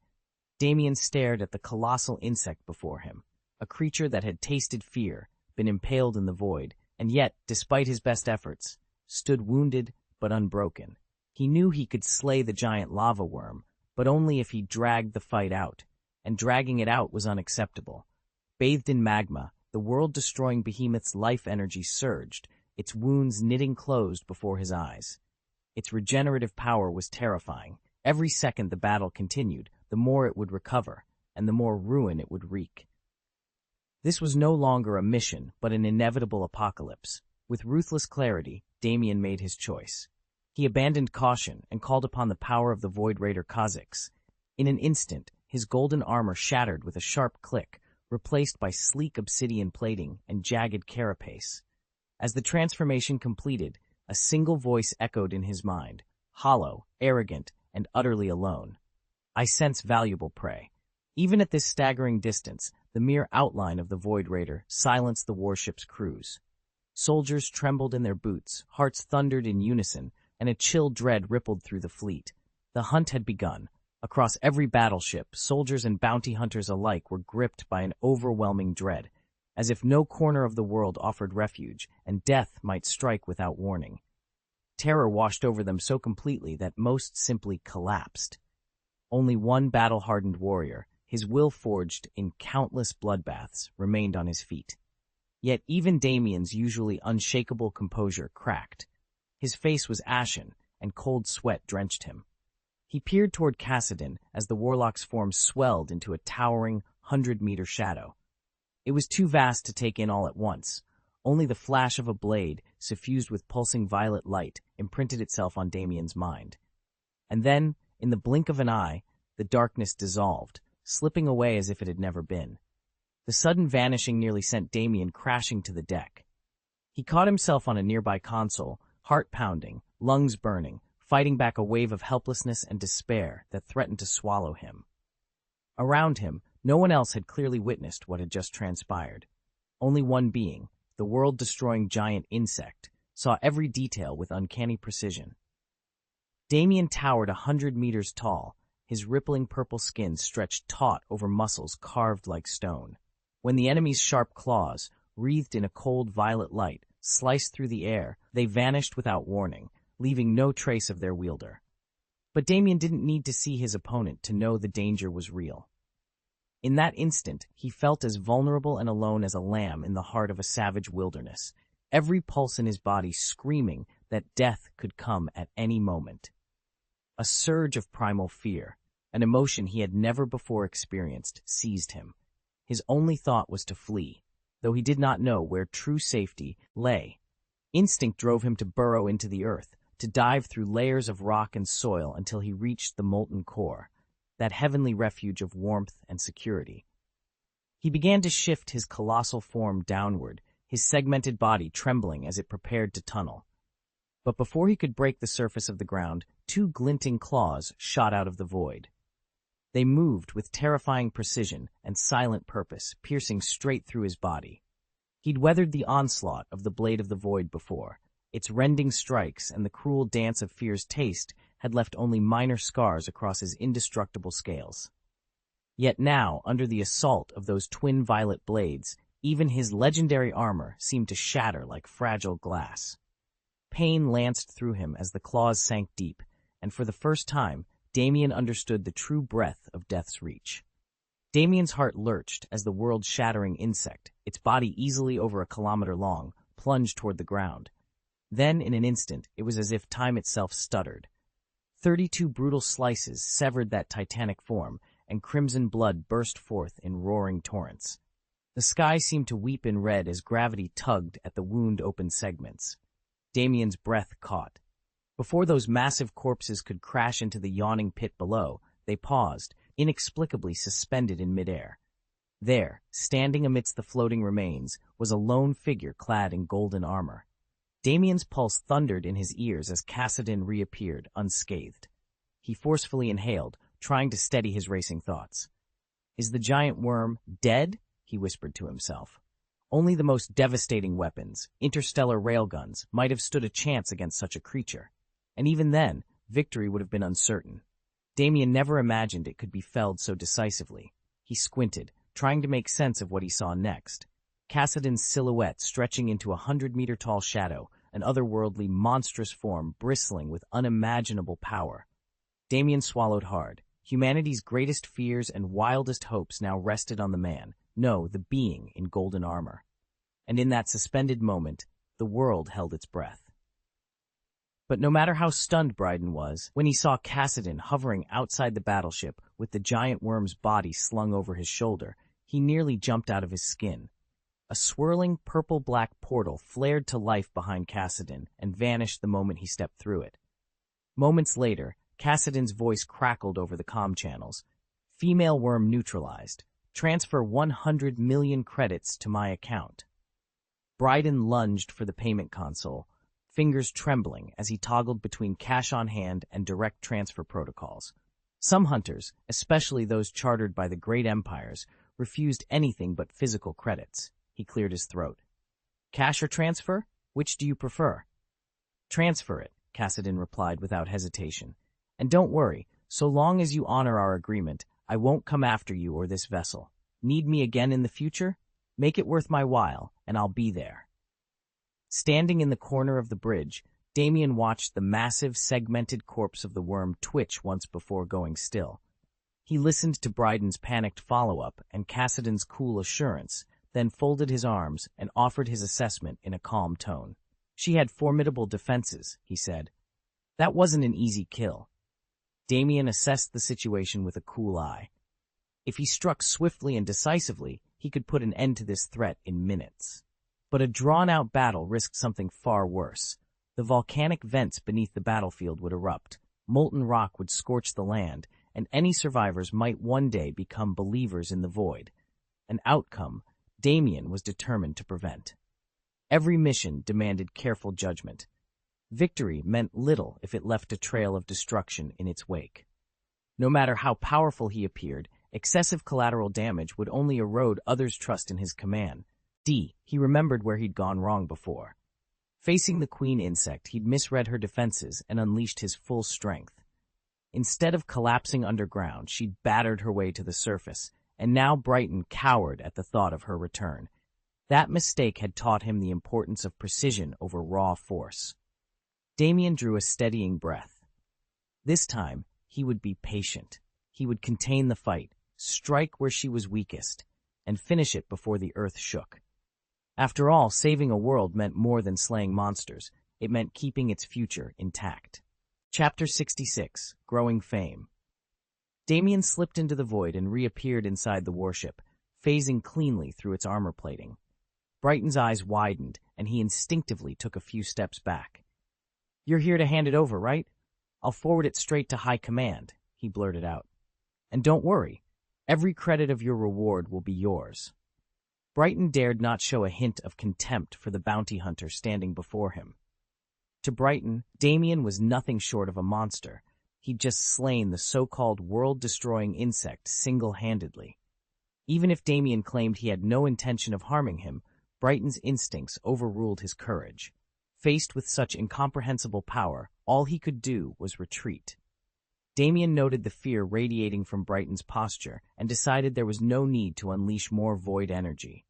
Damien stared at the colossal insect before him, a creature that had tasted fear, been impaled in the void, and yet, despite his best efforts, stood wounded but unbroken. He knew he could slay the giant lava worm, but only if he dragged the fight out, and dragging it out was unacceptable. Bathed in magma, the world-destroying behemoth's life energy surged, its wounds knitting closed before his eyes. Its regenerative power was terrifying. Every second the battle continued, the more it would recover, and the more ruin it would wreak. This was no longer a mission, but an inevitable apocalypse. With ruthless clarity, Damien made his choice. He abandoned caution and called upon the power of the Void Raider Kha'Zix. In an instant, his golden armor shattered with a sharp click, replaced by sleek obsidian plating and jagged carapace. As the transformation completed, a single voice echoed in his mind, hollow, arrogant, and utterly alone. I sense valuable prey. Even at this staggering distance, the mere outline of the Void Raider silenced the warship's crews. Soldiers trembled in their boots, hearts thundered in unison, and a chill dread rippled through the fleet. The hunt had begun. Across every battleship, soldiers and bounty hunters alike were gripped by an overwhelming dread, as if no corner of the world offered refuge, and death might strike without warning. Terror washed over them so completely that most simply collapsed. Only one battle-hardened warrior, his will forged in countless bloodbaths, remained on his feet. Yet even Damien's usually unshakable composure cracked. His face was ashen, and cold sweat drenched him. He peered toward Kassadin as the warlock's form swelled into a towering 100-meter shadow. It was too vast to take in all at once. Only the flash of a blade, suffused with pulsing violet light, imprinted itself on Damien's mind. And then, in the blink of an eye, the darkness dissolved, slipping away as if it had never been. The sudden vanishing nearly sent Damien crashing to the deck. He caught himself on a nearby console, heart pounding, lungs burning, fighting back a wave of helplessness and despair that threatened to swallow him. Around him, no one else had clearly witnessed what had just transpired. Only one being, the world-destroying giant insect, saw every detail with uncanny precision. Damien towered 100 meters tall, his rippling purple skin stretched taut over muscles carved like stone. When the enemy's sharp claws, wreathed in a cold violet light, sliced through the air, they vanished without warning, leaving no trace of their wielder. But Damien didn't need to see his opponent to know the danger was real. In that instant, he felt as vulnerable and alone as a lamb in the heart of a savage wilderness, every pulse in his body screaming that death could come at any moment. A surge of primal fear, an emotion he had never before experienced, seized him. His only thought was to flee, though he did not know where true safety lay. Instinct drove him to burrow into the earth, to dive through layers of rock and soil until he reached the molten core, that heavenly refuge of warmth and security. He began to shift his colossal form downward, his segmented body trembling as it prepared to tunnel. But before he could break the surface of the ground, two glinting claws shot out of the void. They moved with terrifying precision and silent purpose, piercing straight through his body. He'd weathered the onslaught of the blade of the void before. Its rending strikes and the cruel dance of fear's taste had left only minor scars across his indestructible scales. Yet now, under the assault of those twin violet blades, even his legendary armor seemed to shatter like fragile glass. Pain lanced through him as the claws sank deep, and for the first time, Damien understood the true breadth of death's reach. Damien's heart lurched as the world-shattering insect, its body easily over a kilometer long, plunged toward the ground. Then, in an instant, it was as if time itself stuttered. 32 brutal slices severed that titanic form, and crimson blood burst forth in roaring torrents. The sky seemed to weep in red as gravity tugged at the wound-open segments. Damien's breath caught. Before those massive corpses could crash into the yawning pit below, they paused, inexplicably suspended in midair. There, standing amidst the floating remains, was a lone figure clad in golden armor. Damien's pulse thundered in his ears as Cassidon reappeared, unscathed. He forcefully inhaled, trying to steady his racing thoughts. "Is the giant worm dead?" he whispered to himself. Only the most devastating weapons, interstellar railguns, might have stood a chance against such a creature. And even then, victory would have been uncertain. Damien never imagined it could be felled so decisively. He squinted, trying to make sense of what he saw next. Cassidon's silhouette stretching into 100-meter-tall shadow, an otherworldly, monstrous form bristling with unimaginable power. Damien swallowed hard. Humanity's greatest fears and wildest hopes now rested on the man, no, the being in golden armor. And in that suspended moment, the world held its breath. But no matter how stunned Bryden was, when he saw Cassidon hovering outside the battleship with the giant worm's body slung over his shoulder, he nearly jumped out of his skin. A swirling purple-black portal flared to life behind Cassidon and vanished the moment he stepped through it. Moments later, Cassidon's voice crackled over the comm channels. "Female worm neutralized. Transfer 100 million credits to my account." Bryden lunged for the payment console, fingers trembling as he toggled between cash on hand and direct transfer protocols. Some hunters, especially those chartered by the great empires, refused anything but physical credits. He cleared his throat. "Cash or transfer? Which do you prefer?" "Transfer it," Cassidon replied without hesitation. "And don't worry, so long as you honor our agreement, I won't come after you or this vessel. Need me again in the future? Make it worth my while, and I'll be there." Standing in the corner of the bridge, Damien watched the massive, segmented corpse of the worm twitch once before going still. He listened to Bryden's panicked follow-up and Cassidon's cool assurance, then folded his arms and offered his assessment in a calm tone. "She had formidable defenses," he said. "That wasn't an easy kill." Damien assessed the situation with a cool eye. If he struck swiftly and decisively, he could put an end to this threat in minutes. But a drawn-out battle risked something far worse. The volcanic vents beneath the battlefield would erupt, molten rock would scorch the land, and any survivors might one day become believers in the void. An outcome Damien was determined to prevent. Every mission demanded careful judgment. Victory meant little if it left a trail of destruction in its wake. No matter how powerful he appeared, excessive collateral damage would only erode others' trust in his command. He remembered where he'd gone wrong before. Facing the queen insect, he'd misread her defenses and unleashed his full strength. Instead of collapsing underground, she'd battered her way to the surface, and now Brighton cowered at the thought of her return. That mistake had taught him the importance of precision over raw force. Damien drew a steadying breath. This time, he would be patient. He would contain the fight, strike where she was weakest, and finish it before the earth shook. After all, saving a world meant more than slaying monsters. It meant keeping its future intact. Chapter 66, Growing Fame. Damien slipped into the void and reappeared inside the warship, phasing cleanly through its armor plating. Brighton's eyes widened, and he instinctively took a few steps back. "You're here to hand it over, right? I'll forward it straight to High Command," he blurted out. "And don't worry, every credit of your reward will be yours." Brighton dared not show a hint of contempt for the bounty hunter standing before him. To Brighton, Damien was nothing short of a monster. He'd just slain the so-called world-destroying insect single-handedly. Even if Damien claimed he had no intention of harming him, Brighton's instincts overruled his courage. Faced with such incomprehensible power, all he could do was retreat. Damien noted the fear radiating from Brighton's posture and decided there was no need to unleash more void energy.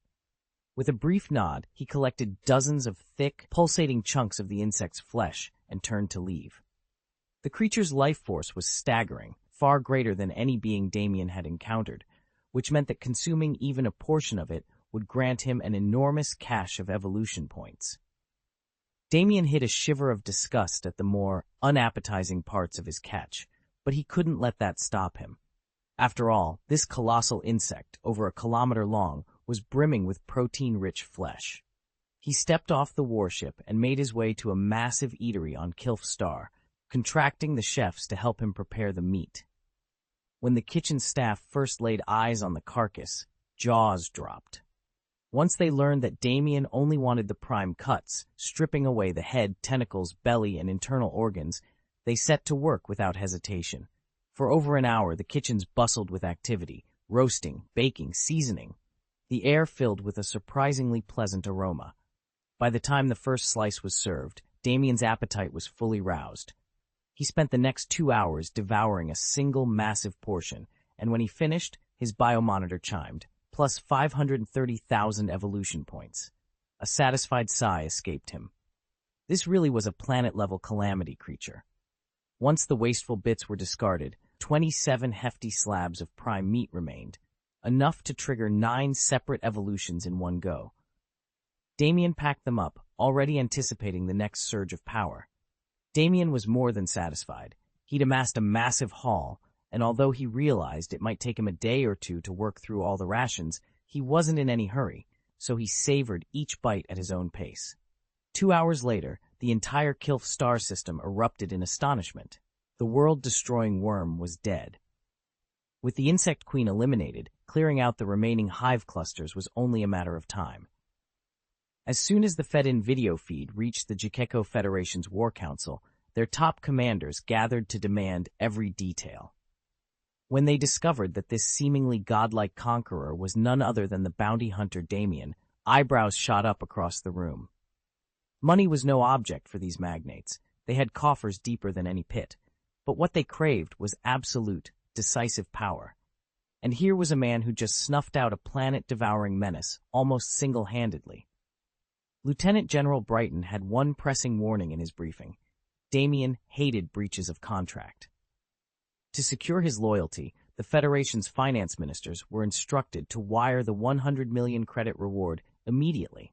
With a brief nod, he collected dozens of thick, pulsating chunks of the insect's flesh and turned to leave. The creature's life force was staggering, far greater than any being Damien had encountered, which meant that consuming even a portion of it would grant him an enormous cache of evolution points. Damien hid a shiver of disgust at the more unappetizing parts of his catch, but he couldn't let that stop him. After all, this colossal insect, over a kilometer long, was brimming with protein-rich flesh. He stepped off the warship and made his way to a massive eatery on Kilf Star, contracting the chefs to help him prepare the meat. When the kitchen staff first laid eyes on the carcass, jaws dropped. Once they learned that Damien only wanted the prime cuts, stripping away the head, tentacles, belly, and internal organs, they set to work without hesitation. For over an hour, the kitchens bustled with activity, roasting, baking, seasoning. The air filled with a surprisingly pleasant aroma. By the time the first slice was served, Damien's appetite was fully roused. He spent the next 2 hours devouring a single massive portion, and when he finished, his biomonitor chimed, plus 530,000 evolution points. A satisfied sigh escaped him. This really was a planet-level calamity creature. Once the wasteful bits were discarded, 27 hefty slabs of prime meat remained, enough to trigger 9 separate evolutions in one go. Damien packed them up, already anticipating the next surge of power. Damien was more than satisfied. He'd amassed a massive haul, and although he realized it might take him a day or two to work through all the rations, he wasn't in any hurry, so he savored each bite at his own pace. 2 hours later, the entire Kilf star system erupted in astonishment. The world-destroying worm was dead. With the insect queen eliminated, clearing out the remaining hive clusters was only a matter of time. As soon as the fed-in video feed reached the Jikeko Federation's War Council, their top commanders gathered to demand every detail. When they discovered that this seemingly godlike conqueror was none other than the bounty hunter Damien, eyebrows shot up across the room. Money was no object for these magnates. They had coffers deeper than any pit. But what they craved was absolute, decisive power. And here was a man who just snuffed out a planet-devouring menace, almost single-handedly. Lieutenant General Brighton had one pressing warning in his briefing. Damien hated breaches of contract. To secure his loyalty, the Federation's finance ministers were instructed to wire the 100 million credit reward immediately.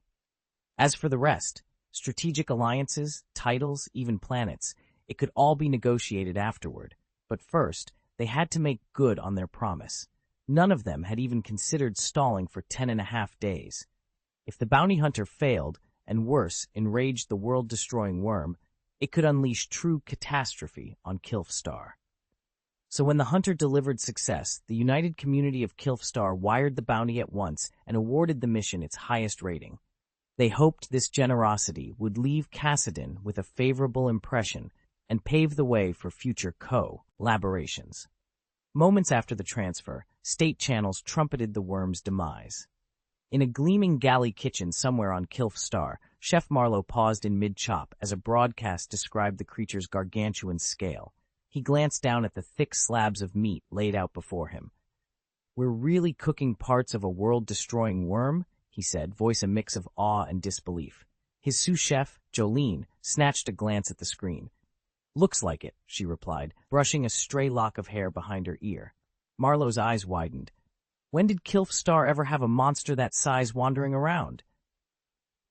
As for the rest, strategic alliances, titles, even planets, it could all be negotiated afterward. But first, they had to make good on their promise. None of them had even considered stalling for 10.5 days. If the bounty hunter failed, and worse, enraged the world-destroying worm, it could unleash true catastrophe on Kilf Star. So when the hunter delivered success, the united community of Kilf Star wired the bounty at once and awarded the mission its highest rating. They hoped this generosity would leave Kassadin with a favorable impression and pave the way for future collaborations. Moments after the transfer, state channels trumpeted the worm's demise. In a gleaming galley kitchen somewhere on Kilf Star, Chef Marlowe paused in mid-chop as a broadcast described the creature's gargantuan scale. He glanced down at the thick slabs of meat laid out before him. "We're really cooking parts of a world-destroying worm?" he said, voice a mix of awe and disbelief. His sous chef, Jolene, snatched a glance at the screen. "Looks like it," she replied, brushing a stray lock of hair behind her ear. Marlowe's eyes widened. "When did Kilf Star ever have a monster that size wandering around?"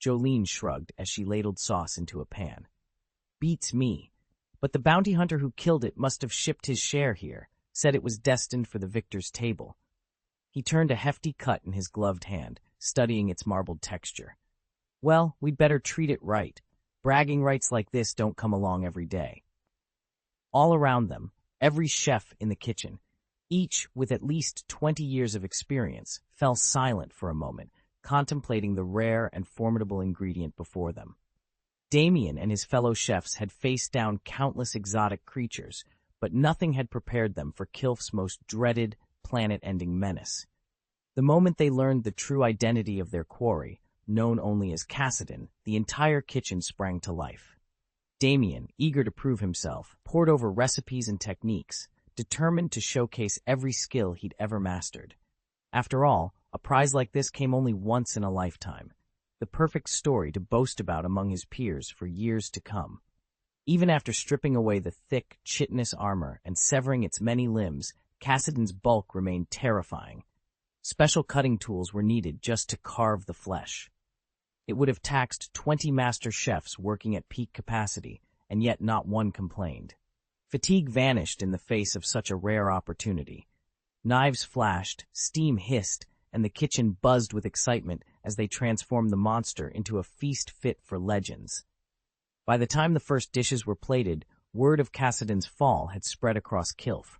Jolene shrugged as she ladled sauce into a pan. "Beats me. But the bounty hunter who killed it must have shipped his share here, said it was destined for the victor's table." He turned a hefty cut in his gloved hand, studying its marbled texture. "Well, we'd better treat it right. Bragging rights like this don't come along every day." All around them, every chef in the kitchen, each with at least 20 years of experience, fell silent for a moment, contemplating the rare and formidable ingredient before them. Damien and his fellow chefs had faced down countless exotic creatures, but nothing had prepared them for Kilf's most dreaded, planet-ending menace. The moment they learned the true identity of their quarry, known only as Cassidon, the entire kitchen sprang to life. Damien, eager to prove himself, pored over recipes and techniques, determined to showcase every skill he'd ever mastered. After all, a prize like this came only once in a lifetime, the perfect story to boast about among his peers for years to come. Even after stripping away the thick, chitinous armor and severing its many limbs, Cassidon's bulk remained terrifying. Special cutting tools were needed just to carve the flesh. It would have taxed 20 master chefs working at peak capacity, and yet not one complained. Fatigue vanished in the face of such a rare opportunity. Knives flashed, steam hissed, and the kitchen buzzed with excitement as they transformed the monster into a feast fit for legends. By the time the first dishes were plated, word of Cassidon's fall had spread across Kilf.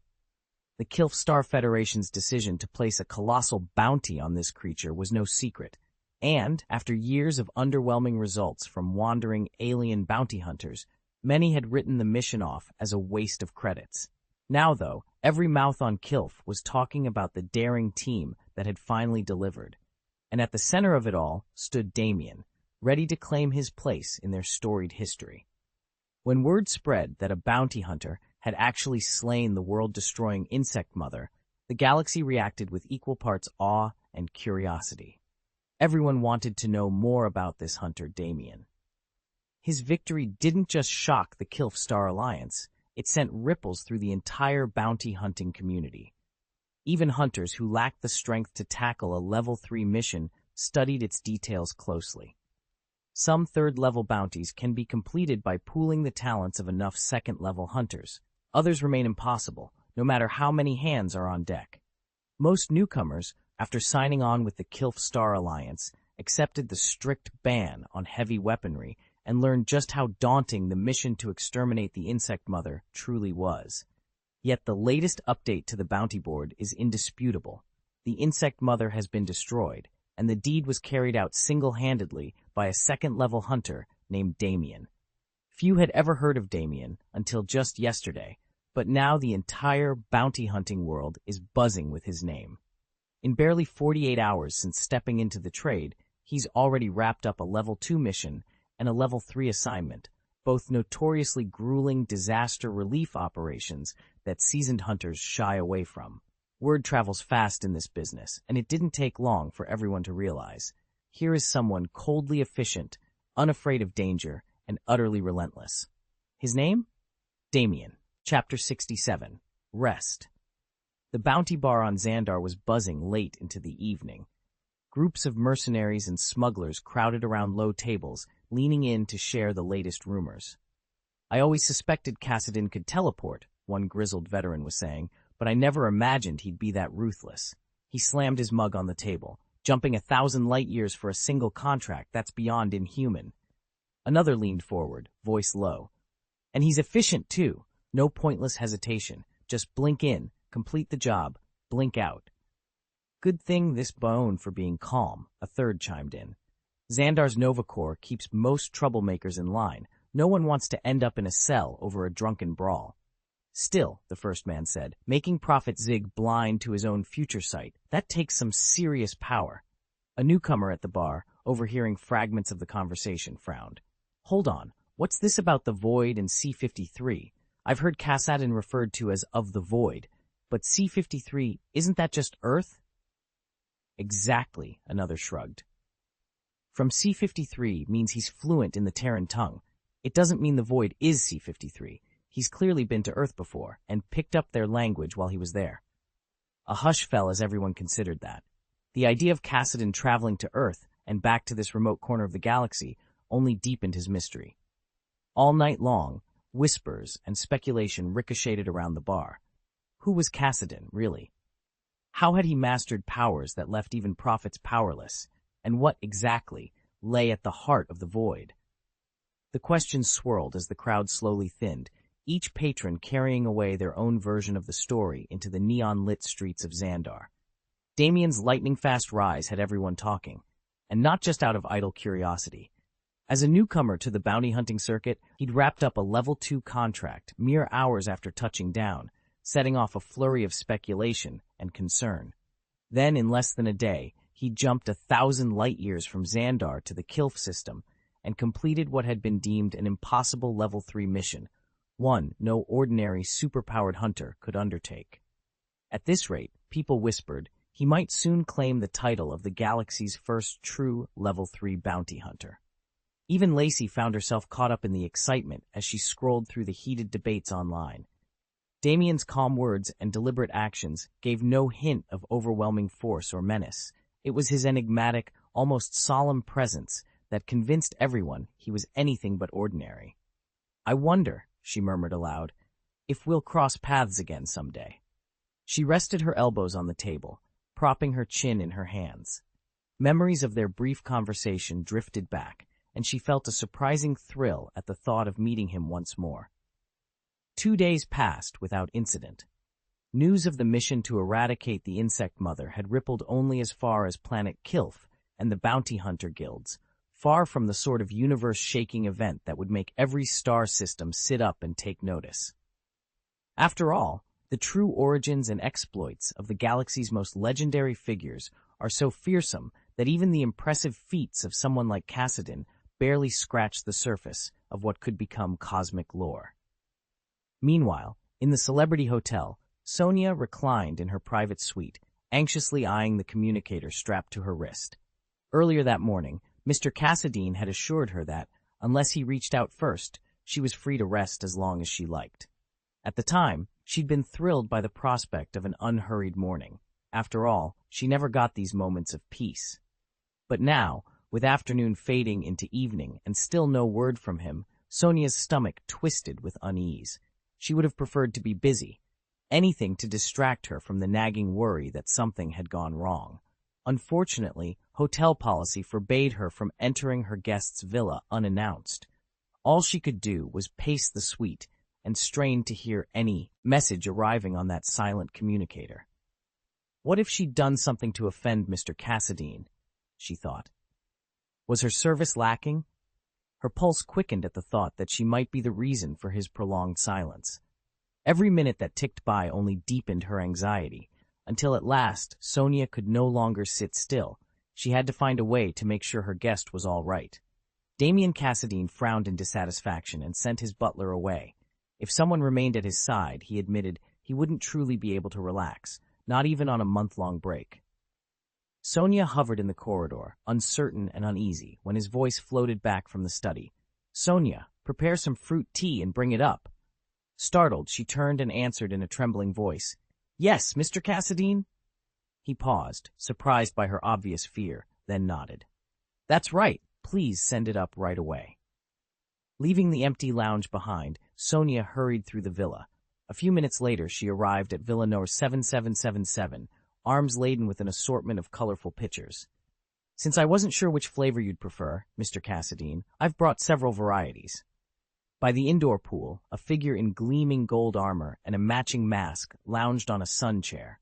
The Kilf Star Federation's decision to place a colossal bounty on this creature was no secret, and, after years of underwhelming results from wandering alien bounty hunters, many had written the mission off as a waste of credits. Now, though, every mouth on Kilf was talking about the daring team that had finally delivered, and at the center of it all stood Damien, ready to claim his place in their storied history. When word spread that a bounty hunter had actually slain the world-destroying insect mother, the galaxy reacted with equal parts awe and curiosity. Everyone wanted to know more about this hunter, Damien. His victory didn't just shock the Kilf Star Alliance, it sent ripples through the entire bounty hunting community. Even hunters who lacked the strength to tackle a Level 3 mission studied its details closely. Some third-level bounties can be completed by pooling the talents of enough second-level hunters. Others remain impossible, no matter how many hands are on deck. Most newcomers, after signing on with the Kilf Star Alliance, accepted the strict ban on heavy weaponry and learned just how daunting the mission to exterminate the insect mother truly was. Yet the latest update to the bounty board is indisputable. The insect mother has been destroyed, and the deed was carried out single-handedly by a second-level hunter named Damien. Few had ever heard of Damien until just yesterday, but now the entire bounty hunting world is buzzing with his name. In barely 48 hours since stepping into the trade, he's already wrapped up a Level 2 mission and a Level 3 assignment, both notoriously grueling disaster relief operations that seasoned hunters shy away from. Word travels fast in this business, and it didn't take long for everyone to realize. Here is someone coldly efficient, unafraid of danger, and utterly relentless. His name? Damien. Chapter 67. Rest. The bounty bar on Xandar was buzzing late into the evening. Groups of mercenaries and smugglers crowded around low tables, leaning in to share the latest rumors. I always suspected Cassidon could teleport, one grizzled veteran was saying, but I never imagined he'd be that ruthless. He slammed his mug on the table, jumping 1,000 light-years for a single contract that's beyond inhuman. Another leaned forward, voice low. And he's efficient, too. No pointless hesitation. Just blink in, complete the job, blink out. Good thing this bone for being calm, a third chimed in. Xandar's Nova Corps keeps most troublemakers in line. No one wants to end up in a cell over a drunken brawl. Still, the first man said, making Prophet Zig blind to his own future sight, that takes some serious power. A newcomer at the bar, overhearing fragments of the conversation, frowned. Hold on, what's this about the Void and C-53? I've heard Cassadin referred to as of the Void, but C-53, isn't that just Earth? Exactly, another shrugged. From C-53 means he's fluent in the Terran tongue. It doesn't mean the Void is C-53. He's clearly been to Earth before, and picked up their language while he was there. A hush fell as everyone considered that. The idea of Cassidon traveling to Earth and back to this remote corner of the galaxy only deepened his mystery. All night long, whispers and speculation ricocheted around the bar. Who was Cassidon, really? How had he mastered powers that left even prophets powerless? And what, exactly, lay at the heart of the Void? The questions swirled as the crowd slowly thinned, each patron carrying away their own version of the story into the neon-lit streets of Xandar. Damien's lightning-fast rise had everyone talking, and not just out of idle curiosity. As a newcomer to the bounty hunting circuit, he'd wrapped up a level 2 contract mere hours after touching down, setting off a flurry of speculation and concern. Then, in less than a day, he jumped 1,000 light-years from Xandar to the Kilf system and completed what had been deemed an impossible level 3 mission, one no ordinary superpowered hunter could undertake. At this rate, people whispered, he might soon claim the title of the galaxy's first true level 3 bounty hunter. Even Lacey found herself caught up in the excitement as she scrolled through the heated debates online. Damien's calm words and deliberate actions gave no hint of overwhelming force or menace. It was his enigmatic, almost solemn presence that convinced everyone he was anything but ordinary. "I wonder," she murmured aloud, "if we'll cross paths again someday." She rested her elbows on the table, propping her chin in her hands. Memories of their brief conversation drifted back, and she felt a surprising thrill at the thought of meeting him once more. 2 days passed without incident. News of the mission to eradicate the insect mother had rippled only as far as planet Kilf and the bounty hunter guilds, far from the sort of universe-shaking event that would make every star system sit up and take notice. After all, the true origins and exploits of the galaxy's most legendary figures are so fearsome that even the impressive feats of someone like Cassidon barely scratch the surface of what could become cosmic lore. Meanwhile, in the celebrity hotel, Sonia reclined in her private suite, anxiously eyeing the communicator strapped to her wrist. Earlier that morning, Mr. Cassidine had assured her that, unless he reached out first, she was free to rest as long as she liked. At the time, she'd been thrilled by the prospect of an unhurried morning. After all, she never got these moments of peace. But now, with afternoon fading into evening and still no word from him, Sonia's stomach twisted with unease. She would have preferred to be busy, anything to distract her from the nagging worry that something had gone wrong. Unfortunately, hotel policy forbade her from entering her guest's villa unannounced. All she could do was pace the suite and strain to hear any message arriving on that silent communicator. What if she'd done something to offend Mr. Cassidine? She thought. Was her service lacking? Her pulse quickened at the thought that she might be the reason for his prolonged silence. Every minute that ticked by only deepened her anxiety, until at last Sonia could no longer sit still. She had to find a way to make sure her guest was all right. Damien Cassidine frowned in dissatisfaction and sent his butler away. If someone remained at his side, he admitted, he wouldn't truly be able to relax, not even on a month-long break. Sonia hovered in the corridor, uncertain and uneasy, when his voice floated back from the study. "Sonia, prepare some fruit tea and bring it up." Startled, she turned and answered in a trembling voice, "Yes, Mr. Cassidine?" He paused, surprised by her obvious fear, then nodded. "That's right. Please send it up right away." Leaving the empty lounge behind, Sonia hurried through the villa. A few minutes later, she arrived at Villa No. 7777, arms laden with an assortment of colorful pitchers. "Since I wasn't sure which flavor you'd prefer, Mr. Cassidine, I've brought several varieties." By the indoor pool, a figure in gleaming gold armor and a matching mask lounged on a sun chair.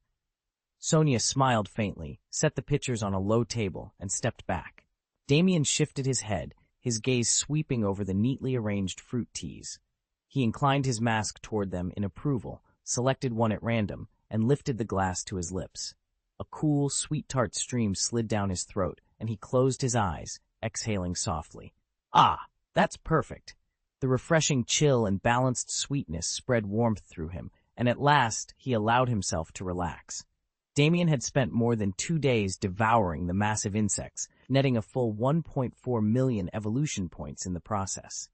Sonia smiled faintly, set the pitchers on a low table, and stepped back. Damien shifted his head, his gaze sweeping over the neatly arranged fruit teas. He inclined his mask toward them in approval, selected one at random, and lifted the glass to his lips. A cool, sweet-tart stream slid down his throat, and he closed his eyes, exhaling softly. "Ah, that's perfect." The refreshing chill and balanced sweetness spread warmth through him, and at last he allowed himself to relax. Damien had spent more than 2 days devouring the massive insects, netting a full 1.4 million evolution points in the process.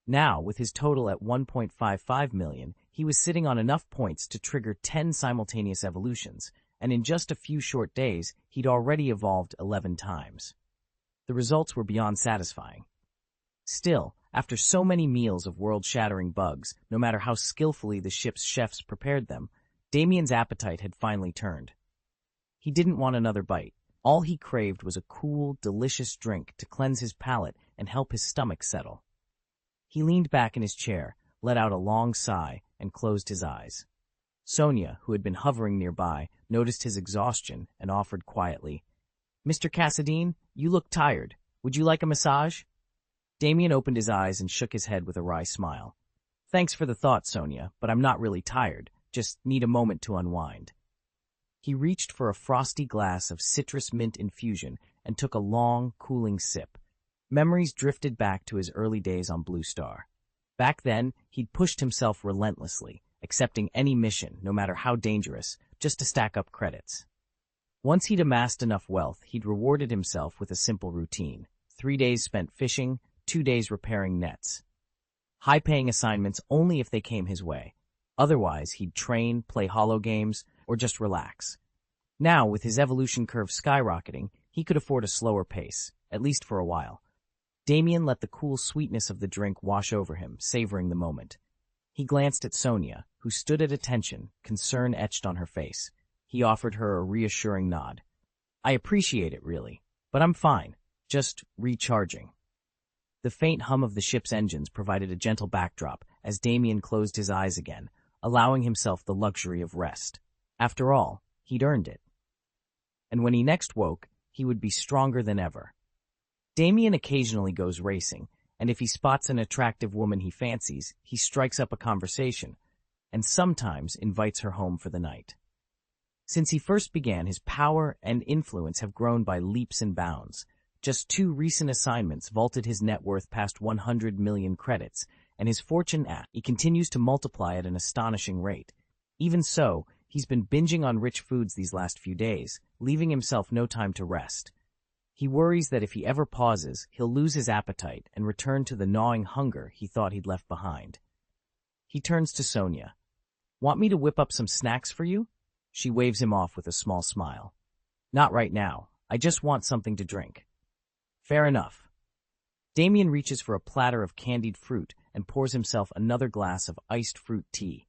Now, with his total at 1.55 million, he was sitting on enough points to trigger 10 simultaneous evolutions, and in just a few short days, he'd already evolved 11 times. The results were beyond satisfying. Still, after so many meals of world-shattering bugs, no matter how skillfully the ship's chefs prepared them, Damien's appetite had finally turned. He didn't want another bite. All he craved was a cool, delicious drink to cleanse his palate and help his stomach settle. He leaned back in his chair, let out a long sigh, and closed his eyes. Sonia, who had been hovering nearby, noticed his exhaustion and offered quietly, "Mr. Cassidine, you look tired. Would you like a massage?" Damien opened his eyes and shook his head with a wry smile. Thanks for the thought, Sonia, but I'm not really tired. Just need a moment to unwind. He reached for a frosty glass of citrus mint infusion and took a long, cooling sip. Memories drifted back to his early days on Blue Star. Back then, he'd pushed himself relentlessly, accepting any mission, no matter how dangerous, just to stack up credits. Once he'd amassed enough wealth, he'd rewarded himself with a simple routine. 3 days spent fishing, 2 days repairing nets. High-paying assignments only if they came his way. Otherwise, he'd train, play holo games, or just relax. Now, with his evolution curve skyrocketing, he could afford a slower pace, at least for a while. Damien let the cool sweetness of the drink wash over him, savoring the moment. He glanced at Sonia, who stood at attention, concern etched on her face. He offered her a reassuring nod. I appreciate it, really, but I'm fine, just recharging. The faint hum of the ship's engines provided a gentle backdrop as Damien closed his eyes again, allowing himself the luxury of rest. After all, he'd earned it. And when he next woke, he would be stronger than ever. Damien occasionally goes racing, and if he spots an attractive woman he fancies, he strikes up a conversation, and sometimes invites her home for the night. Since he first began, his power and influence have grown by leaps and bounds. Just 2 recent assignments vaulted his net worth past 100 million credits, and his fortune he continues to multiply at an astonishing rate. Even so, he's been binging on rich foods these last few days, leaving himself no time to rest. He worries that if he ever pauses, he'll lose his appetite and return to the gnawing hunger he thought he'd left behind. He turns to Sonia. Want me to whip up some snacks for you? She waves him off with a small smile. Not right now. I just want something to drink. Fair enough. Damien reaches for a platter of candied fruit and pours himself another glass of iced fruit tea.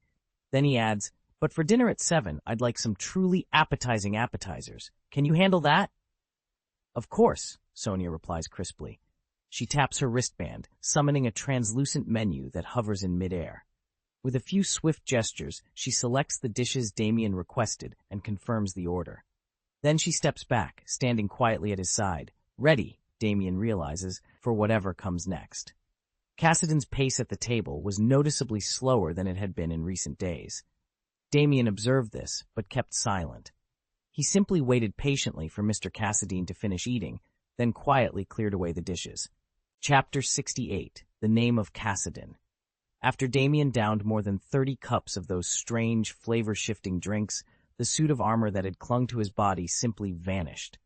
Then he adds, but for dinner at 7, I'd like some truly appetizing appetizers. Can you handle that? Of course, Sonia replies crisply. She taps her wristband, summoning a translucent menu that hovers in midair. With a few swift gestures, she selects the dishes Damien requested and confirms the order. Then she steps back, standing quietly at his side, ready, Damien realizes, for whatever comes next. Cassidon's pace at the table was noticeably slower than it had been in recent days. Damien observed this, but kept silent. He simply waited patiently for Mr. Cassidine to finish eating, then quietly cleared away the dishes. Chapter 68, The Name of Cassidon. After Damien downed more than 30 cups of those strange, flavor-shifting drinks, the suit of armor that had clung to his body simply vanished.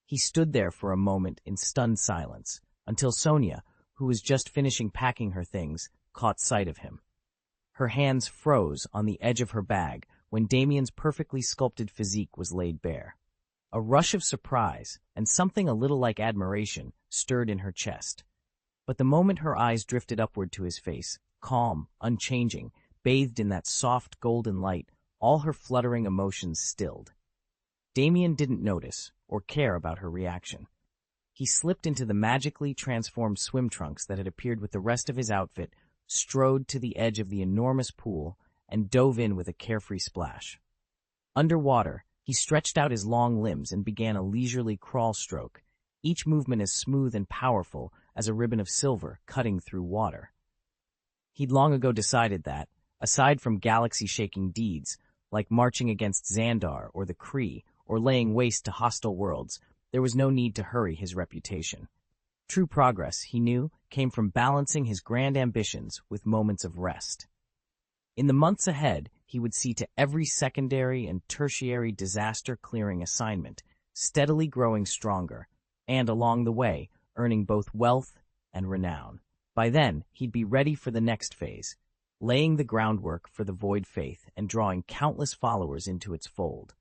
He stood there for a moment in stunned silence, until Sonia, who was just finishing packing her things, caught sight of him. Her hands froze on the edge of her bag when Damien's perfectly sculpted physique was laid bare. A rush of surprise, and something a little like admiration, stirred in her chest. But the moment her eyes drifted upward to his face, calm, unchanging, bathed in that soft golden light, all her fluttering emotions stilled. Damien didn't notice or care about her reaction. He slipped into the magically transformed swim trunks that had appeared with the rest of his outfit, strode to the edge of the enormous pool, and dove in with a carefree splash. Underwater, he stretched out his long limbs and began a leisurely crawl stroke, each movement as smooth and powerful as a ribbon of silver cutting through water. He'd long ago decided that, aside from galaxy-shaking deeds, like marching against Xandar or the Kree, or laying waste to hostile worlds, there was no need to hurry his reputation. True progress, he knew, came from balancing his grand ambitions with moments of rest. In the months ahead, he would see to every secondary and tertiary disaster-clearing assignment, steadily growing stronger, and along the way, earning both wealth and renown. By then, he'd be ready for the next phase, laying the groundwork for the Void Faith and drawing countless followers into its fold.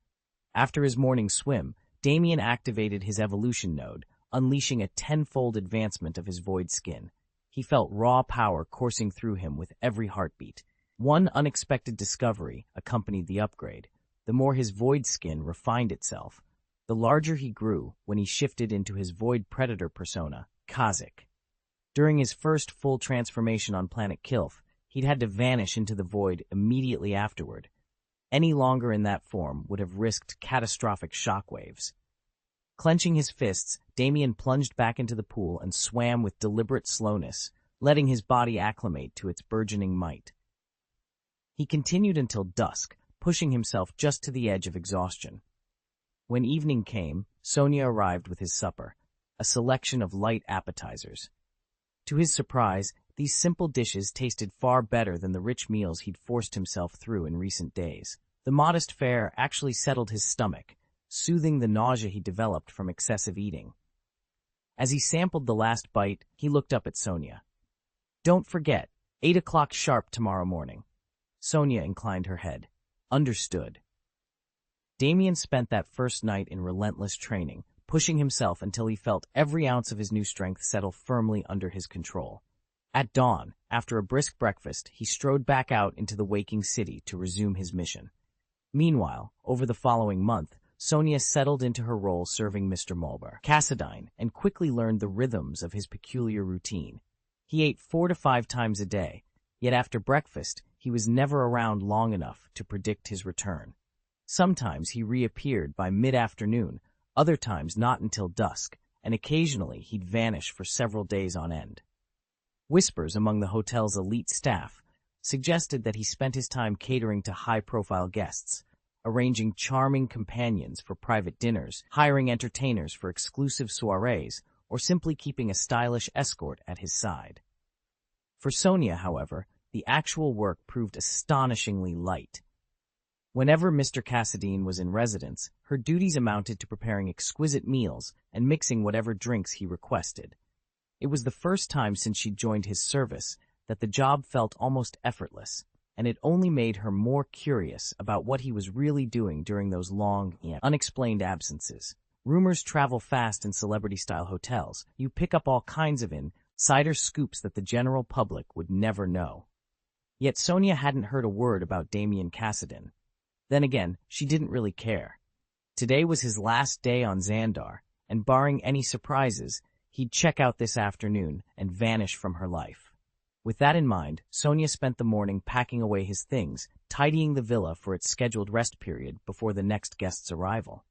After his morning swim, Damien activated his evolution node, unleashing a tenfold advancement of his void skin. He felt raw power coursing through him with every heartbeat. One unexpected discovery accompanied the upgrade. The more his void skin refined itself, the larger he grew when he shifted into his void predator persona, Kha'Zix. During his first full transformation on planet Kilf, he'd had to vanish into the void immediately afterward. Any longer in that form would have risked catastrophic shockwaves. Clenching his fists, Damien plunged back into the pool and swam with deliberate slowness, letting his body acclimate to its burgeoning might. He continued until dusk, pushing himself just to the edge of exhaustion. When evening came, Sonia arrived with his supper, a selection of light appetizers. To his surprise, these simple dishes tasted far better than the rich meals he'd forced himself through in recent days. The modest fare actually settled his stomach, soothing the nausea he developed from excessive eating. As he sampled the last bite, he looked up at Sonia. "Don't forget, 8 o'clock sharp tomorrow morning." Sonia inclined her head. "Understood." Damien spent that first night in relentless training, pushing himself until he felt every ounce of his new strength settle firmly under his control. At dawn, after a brisk breakfast, he strode back out into the waking city to resume his mission. Meanwhile, over the following month, Sonia settled into her role serving Mr. Mulber Cassadine and quickly learned the rhythms of his peculiar routine. He ate 4 to 5 times a day, yet after breakfast, he was never around long enough to predict his return. Sometimes he reappeared by mid-afternoon, other times not until dusk, and occasionally he'd vanish for several days on end. Whispers among the hotel's elite staff suggested that he spent his time catering to high-profile guests, arranging charming companions for private dinners, hiring entertainers for exclusive soirees, or simply keeping a stylish escort at his side. For Sonia, however, the actual work proved astonishingly light. Whenever Mr. Cassadine was in residence, her duties amounted to preparing exquisite meals and mixing whatever drinks he requested. It was the first time since she'd joined his service that the job felt almost effortless, and it only made her more curious about what he was really doing during those long, unexplained absences. Rumors travel fast in celebrity-style hotels. You pick up all kinds of insider scoops that the general public would never know. Yet Sonia hadn't heard a word about Damien Cassadine. Then again, she didn't really care. Today was his last day on Xandar, and barring any surprises, he'd check out this afternoon and vanish from her life. With that in mind, Sonia spent the morning packing away his things, tidying the villa for its scheduled rest period before the next guest's arrival.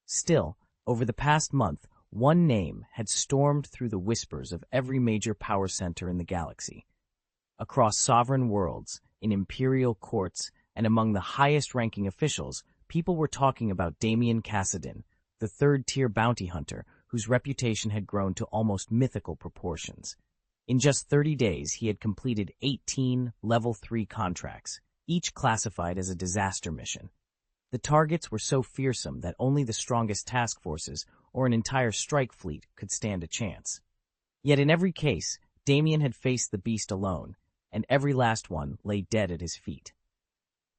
Still, over the past month, one name had stormed through the whispers of every major power center in the galaxy. Across sovereign worlds, in imperial courts, and among the highest-ranking officials, people were talking about Damien Cassadine, the third-tier bounty hunter whose reputation had grown to almost mythical proportions. In just 30 days, he had completed 18 Level 3 contracts, each classified as a disaster mission. The targets were so fearsome that only the strongest task forces or an entire strike fleet could stand a chance. Yet in every case, Damien had faced the beast alone, and every last one lay dead at his feet.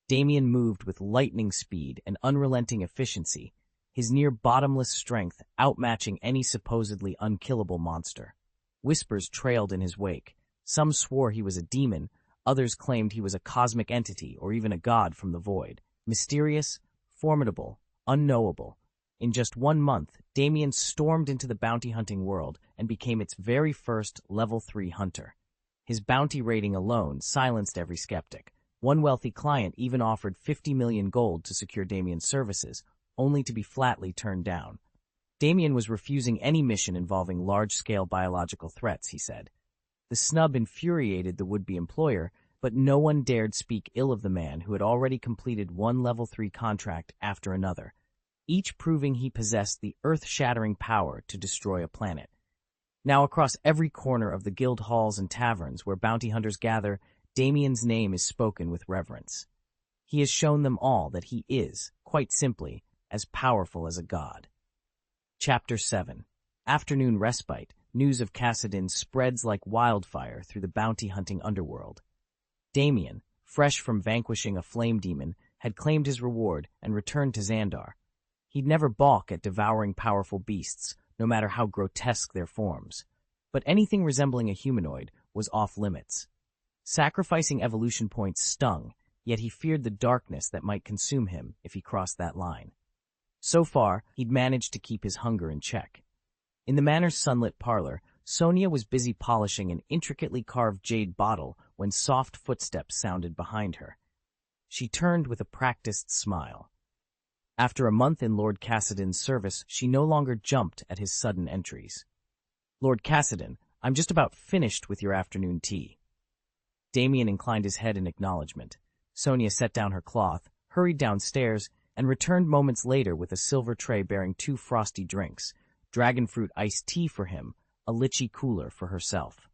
Damien moved with lightning speed and unrelenting efficiency, his near-bottomless strength outmatching any supposedly unkillable monster. Whispers trailed in his wake. Some swore he was a demon, others claimed he was a cosmic entity or even a god from the void. Mysterious, formidable, unknowable. In just 1 month, Damien stormed into the bounty-hunting world and became its very first Level 3 hunter. His bounty rating alone silenced every skeptic. One wealthy client even offered 50 million gold to secure Damien's services, only to be flatly turned down. Damien was refusing any mission involving large-scale biological threats, he said. The snub infuriated the would-be employer, but no one dared speak ill of the man who had already completed one Level 3 contract after another, each proving he possessed the earth-shattering power to destroy a planet. Now across every corner of the guild halls and taverns where bounty hunters gather, Damien's name is spoken with reverence. He has shown them all that he is, quite simply, as powerful as a god. Chapter 7. Afternoon Respite. News of Cassadine spreads like wildfire through the bounty-hunting underworld. Damien, fresh from vanquishing a flame demon, had claimed his reward and returned to Xandar. He'd never balk at devouring powerful beasts, no matter how grotesque their forms. But anything resembling a humanoid was off-limits. Sacrificing evolution points stung, yet he feared the darkness that might consume him if he crossed that line. So far, he'd managed to keep his hunger in check. In the manor's sunlit parlor, Sonia was busy polishing an intricately carved jade bottle when soft footsteps sounded behind her. She turned with a practiced smile. After a month in Lord Cassiden's service, she no longer jumped at his sudden entries. "Lord Cassiden, I'm just about finished with your afternoon tea." Damien inclined his head in acknowledgement. Sonia set down her cloth, hurried downstairs, and returned moments later with a silver tray bearing 2 frosty drinks, dragonfruit iced tea for him, a lychee cooler for herself.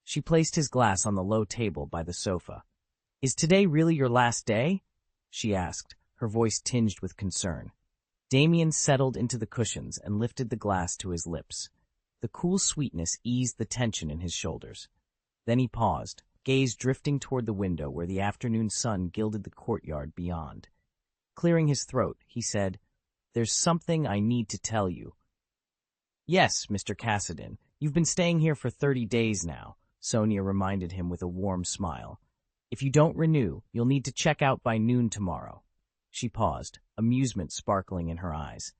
She placed his glass on the low table by the sofa. "Is today really your last day?" she asked, her voice tinged with concern. Damien settled into the cushions and lifted the glass to his lips. The cool sweetness eased the tension in his shoulders. Then he paused, gaze drifting toward the window where the afternoon sun gilded the courtyard beyond. Clearing his throat, he said, "There's something I need to tell you." "Yes, Mr. Cassiden, you've been staying here for 30 days now," Sonia reminded him with a warm smile. "If you don't renew, you'll need to check out by noon tomorrow." She paused, amusement sparkling in her eyes.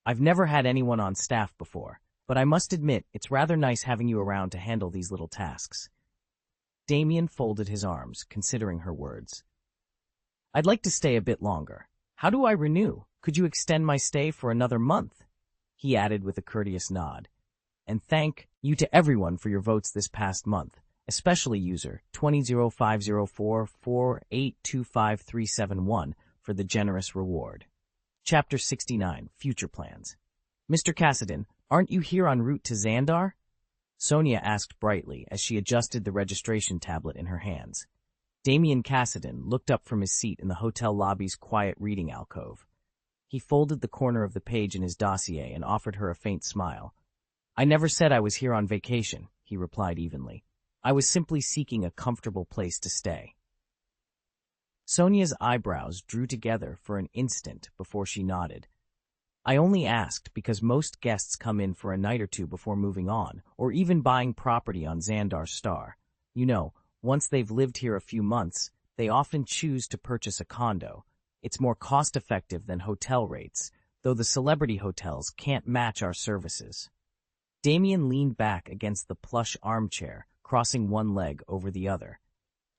"I've never had anyone on staff before, but I must admit it's rather nice having you around to handle these little tasks." Damien folded his arms, considering her words. "I'd like to stay a bit longer. How do I renew? Could you extend my stay for another month?" He added with a courteous nod. "And thank you to everyone for your votes this past month, especially user 205044825371 for the generous reward." Chapter 69, Future Plans. "Mr. Cassiden, aren't you here en route to Xandar?" Sonia asked brightly as she adjusted the registration tablet in her hands. Damien Cassiden looked up from his seat in the hotel lobby's quiet reading alcove. He folded the corner of the page in his dossier and offered her a faint smile. "I never said I was here on vacation," he replied evenly. "I was simply seeking a comfortable place to stay." Sonia's eyebrows drew together for an instant before she nodded. "I only asked because most guests come in for a night or two before moving on, or even buying property on Xandar Star. You know, once they've lived here a few months, they often choose to purchase a condo. It's more cost-effective than hotel rates, though the celebrity hotels can't match our services." Damien leaned back against the plush armchair, crossing one leg over the other.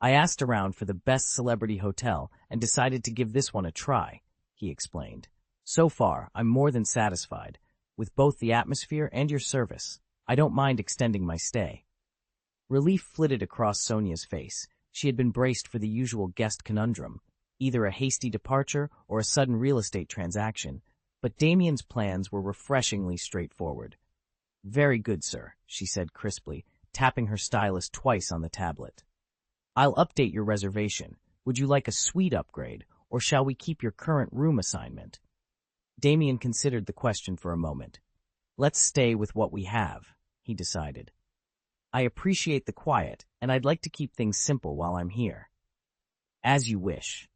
"I asked around for the best celebrity hotel and decided to give this one a try," he explained. "So far, I'm more than satisfied. With both the atmosphere and your service, I don't mind extending my stay." Relief flitted across Sonia's face. She had been braced for the usual guest conundrum, either a hasty departure or a sudden real estate transaction, but Damien's plans were refreshingly straightforward. "Very good, sir," she said crisply, tapping her stylus twice on the tablet. "I'll update your reservation. Would you like a suite upgrade, or shall we keep your current room assignment?" Damien considered the question for a moment. "Let's stay with what we have," he decided. "I appreciate the quiet, and I'd like to keep things simple while I'm here." "As you wish."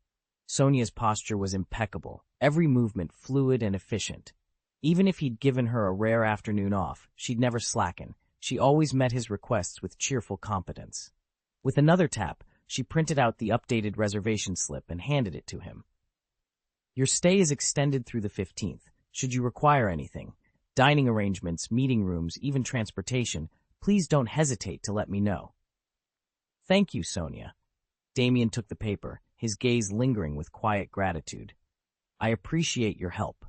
Sonia's posture was impeccable, every movement fluid and efficient. Even if he'd given her a rare afternoon off, she'd never slacken. She always met his requests with cheerful competence. With another tap, she printed out the updated reservation slip and handed it to him. "Your stay is extended through the 15th. Should you require anything, dining arrangements, meeting rooms, even transportation, please don't hesitate to let me know." "Thank you, Sonia." Damien took the paper, his gaze lingering with quiet gratitude. "I appreciate your help."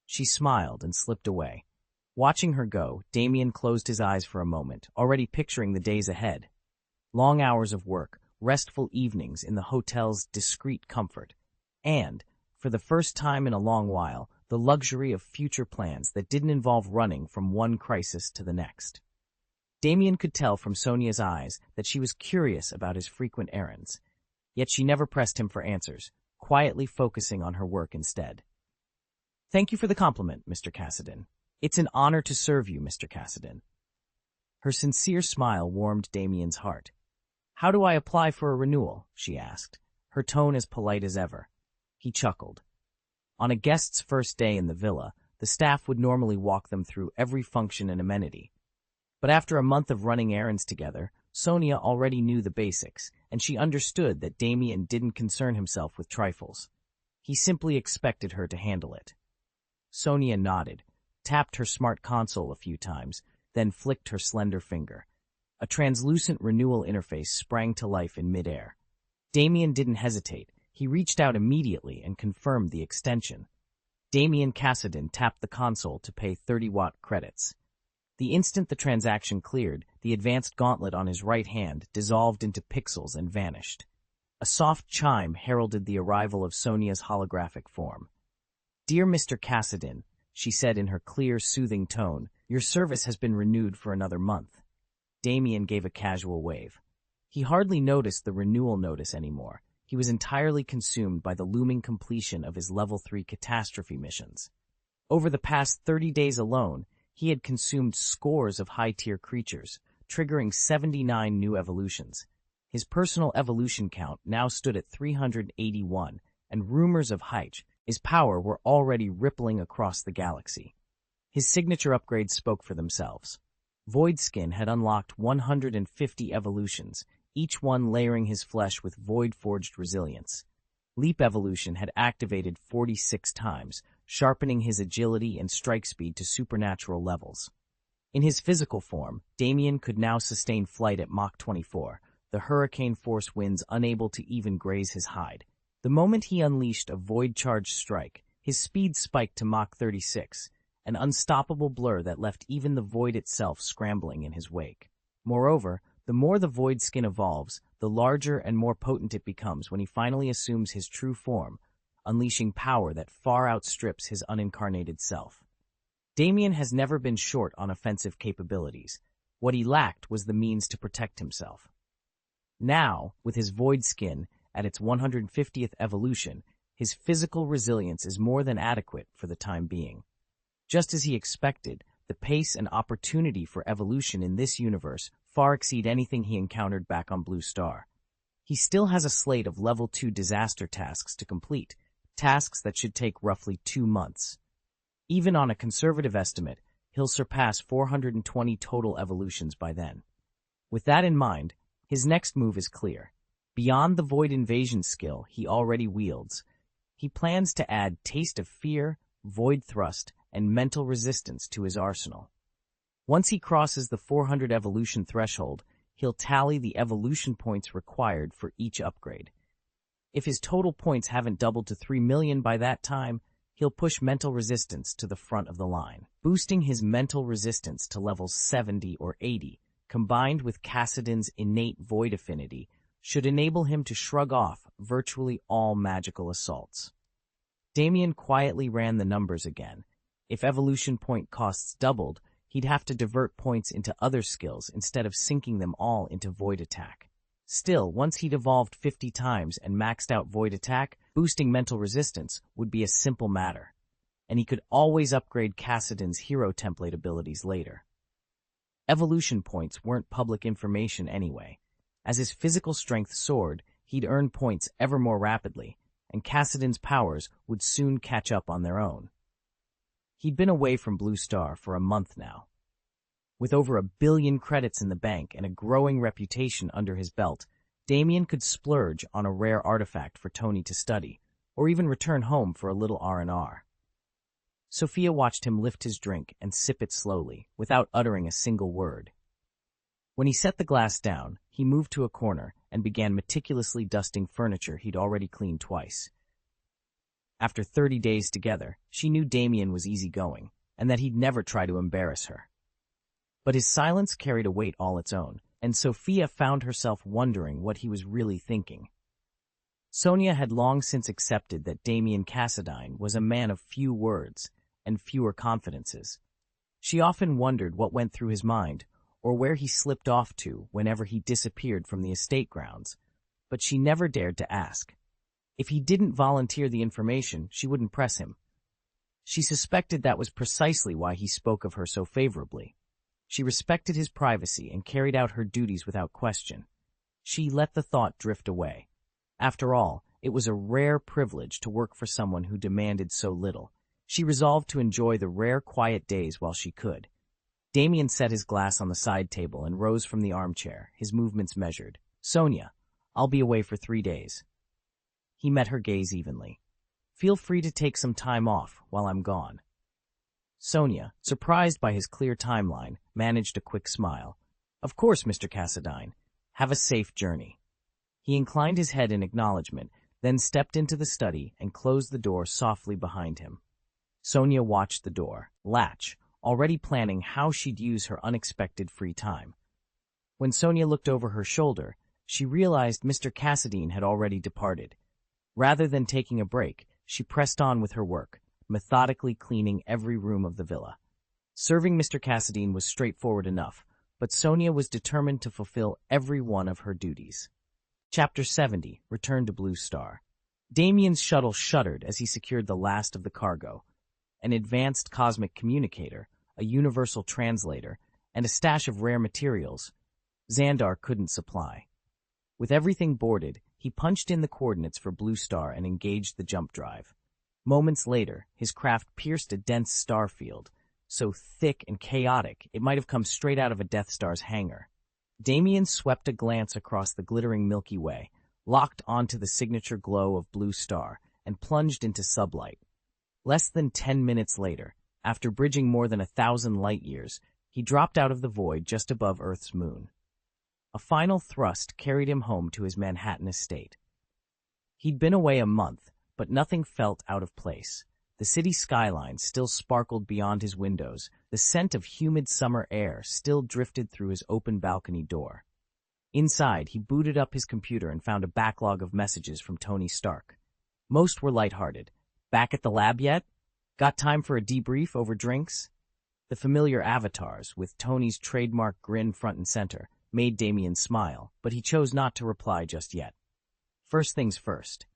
She smiled and slipped away. Watching her go, Damien closed his eyes for a moment, already picturing the days ahead. Long hours of work, restful evenings in the hotel's discreet comfort, and, for the first time in a long while, the luxury of future plans that didn't involve running from one crisis to the next. Damien could tell from Sonia's eyes that she was curious about his frequent errands, yet she never pressed him for answers, quietly focusing on her work instead. "Thank you for the compliment, Mr. Cassiden. It's an honor to serve you, Mr. Cassiden." Her sincere smile warmed Damien's heart. "How do I apply for a renewal?" she asked, her tone as polite as ever. He chuckled. On a guest's first day in the villa, the staff would normally walk them through every function and amenity. But after a month of running errands together, Sonia already knew the basics, and she understood that Damien didn't concern himself with trifles. He simply expected her to handle it. Sonia nodded, tapped her smart console a few times, then flicked her slender finger. A translucent renewal interface sprang to life in midair. Damien didn't hesitate. He reached out immediately and confirmed the extension. Damien Cassidon tapped the console to pay 30-watt credits. The instant the transaction cleared, the advanced gauntlet on his right hand dissolved into pixels and vanished. A soft chime heralded the arrival of Sonia's holographic form. "Dear Mr. Cassidon," she said in her clear, soothing tone, "your service has been renewed for another month." Damien gave a casual wave. He hardly noticed the renewal notice anymore. He was entirely consumed by the looming completion of his Level 3 catastrophe missions. Over the past 30 days alone, he had consumed scores of high-tier creatures, triggering 79 new evolutions. His personal evolution count now stood at 381, and rumors of his power were already rippling across the galaxy. His signature upgrades spoke for themselves. Voidskin had unlocked 150 evolutions, each one layering his flesh with void-forged resilience. Leap Evolution had activated 46 times, sharpening his agility and strike speed to supernatural levels. In his physical form, Damien could now sustain flight at Mach 24, the hurricane force winds unable to even graze his hide. The moment he unleashed a void-charged strike, his speed spiked to Mach 36, an unstoppable blur that left even the void itself scrambling in his wake. Moreover, the more the void skin evolves, the larger and more potent it becomes when he finally assumes his true form, unleashing power that far outstrips his unincarnated self. Damien has never been short on offensive capabilities. What he lacked was the means to protect himself. Now, with his void skin at its 150th evolution, his physical resilience is more than adequate for the time being. Just as he expected, the pace and opportunity for evolution in this universe far exceed anything he encountered back on Blue Star. He still has a slate of Level 2 disaster tasks to complete, tasks that should take roughly 2 months. Even on a conservative estimate, he'll surpass 420 total evolutions by then. With that in mind, his next move is clear. Beyond the Void Invasion skill he already wields, he plans to add Taste of Fear, Void Thrust, and Mental Resistance to his arsenal. Once he crosses the 400 evolution threshold, he'll tally the evolution points required for each upgrade. If his total points haven't doubled to 3 million by that time, he'll push Mental Resistance to the front of the line. Boosting his Mental Resistance to levels 70 or 80, combined with Cassidon's innate void affinity, should enable him to shrug off virtually all magical assaults. Damien quietly ran the numbers again. If evolution point costs doubled, he'd have to divert points into other skills instead of sinking them all into Void Attack. Still, once he'd evolved 50 times and maxed out Void Attack, boosting Mental Resistance would be a simple matter, and he could always upgrade Cassidon's hero template abilities later. Evolution points weren't public information anyway. As his physical strength soared, he'd earn points ever more rapidly, and Cassidon's powers would soon catch up on their own. He'd been away from Blue Star for a month now. With over 1 billion credits in the bank and a growing reputation under his belt, Damien could splurge on a rare artifact for Tony to study, or even return home for a little R&R. Sophia watched him lift his drink and sip it slowly, without uttering a single word. When he set the glass down, he moved to a corner and began meticulously dusting furniture he'd already cleaned twice. After 30 days together, she knew Damien was easygoing, and that he'd never try to embarrass her. But his silence carried a weight all its own, and Sophia found herself wondering what he was really thinking. Sonia had long since accepted that Damien Cassidine was a man of few words and fewer confidences. She often wondered what went through his mind, or where he slipped off to whenever he disappeared from the estate grounds, but she never dared to ask. If he didn't volunteer the information, she wouldn't press him. She suspected that was precisely why he spoke of her so favorably. She respected his privacy and carried out her duties without question. She let the thought drift away. After all, it was a rare privilege to work for someone who demanded so little. She resolved to enjoy the rare quiet days while she could. Damien set his glass on the side table and rose from the armchair, his movements measured. "Sonia, I'll be away for 3 days. He met her gaze evenly. "Feel free to take some time off while I'm gone." Sonia, surprised by his clear timeline, managed a quick smile. "Of course, Mr. Cassidine. Have a safe journey." He inclined his head in acknowledgement, then stepped into the study and closed the door softly behind him. Sonia watched the door latch, already planning how she'd use her unexpected free time. When Sonia looked over her shoulder, she realized Mr. Cassadine had already departed. Rather than taking a break, she pressed on with her work, methodically cleaning every room of the villa. Serving Mr. Cassadine was straightforward enough, but Sonia was determined to fulfill every one of her duties. Chapter 70, Return to Blue Star. Damien's shuttle shuddered as he secured the last of the cargo. An advanced cosmic communicator, a universal translator, and a stash of rare materials Xandar couldn't supply. With everything boarded, he punched in the coordinates for Blue Star and engaged the jump drive. Moments later, his craft pierced a dense star field, so thick and chaotic it might have come straight out of a Death Star's hangar. Damien swept a glance across the glittering Milky Way, locked onto the signature glow of Blue Star, and plunged into sublight. Less than 10 minutes later, after bridging more than 1,000 light-years, he dropped out of the void just above Earth's moon. A final thrust carried him home to his Manhattan estate. He'd been away a month, but nothing felt out of place. The city skyline still sparkled beyond his windows. The scent of humid summer air still drifted through his open balcony door. Inside, he booted up his computer and found a backlog of messages from Tony Stark. Most were lighthearted. Back at the lab yet? Got time for a debrief over drinks? The familiar avatars, with Tony's trademark grin front and center, made Damien smile, but he chose not to reply just yet. First things first.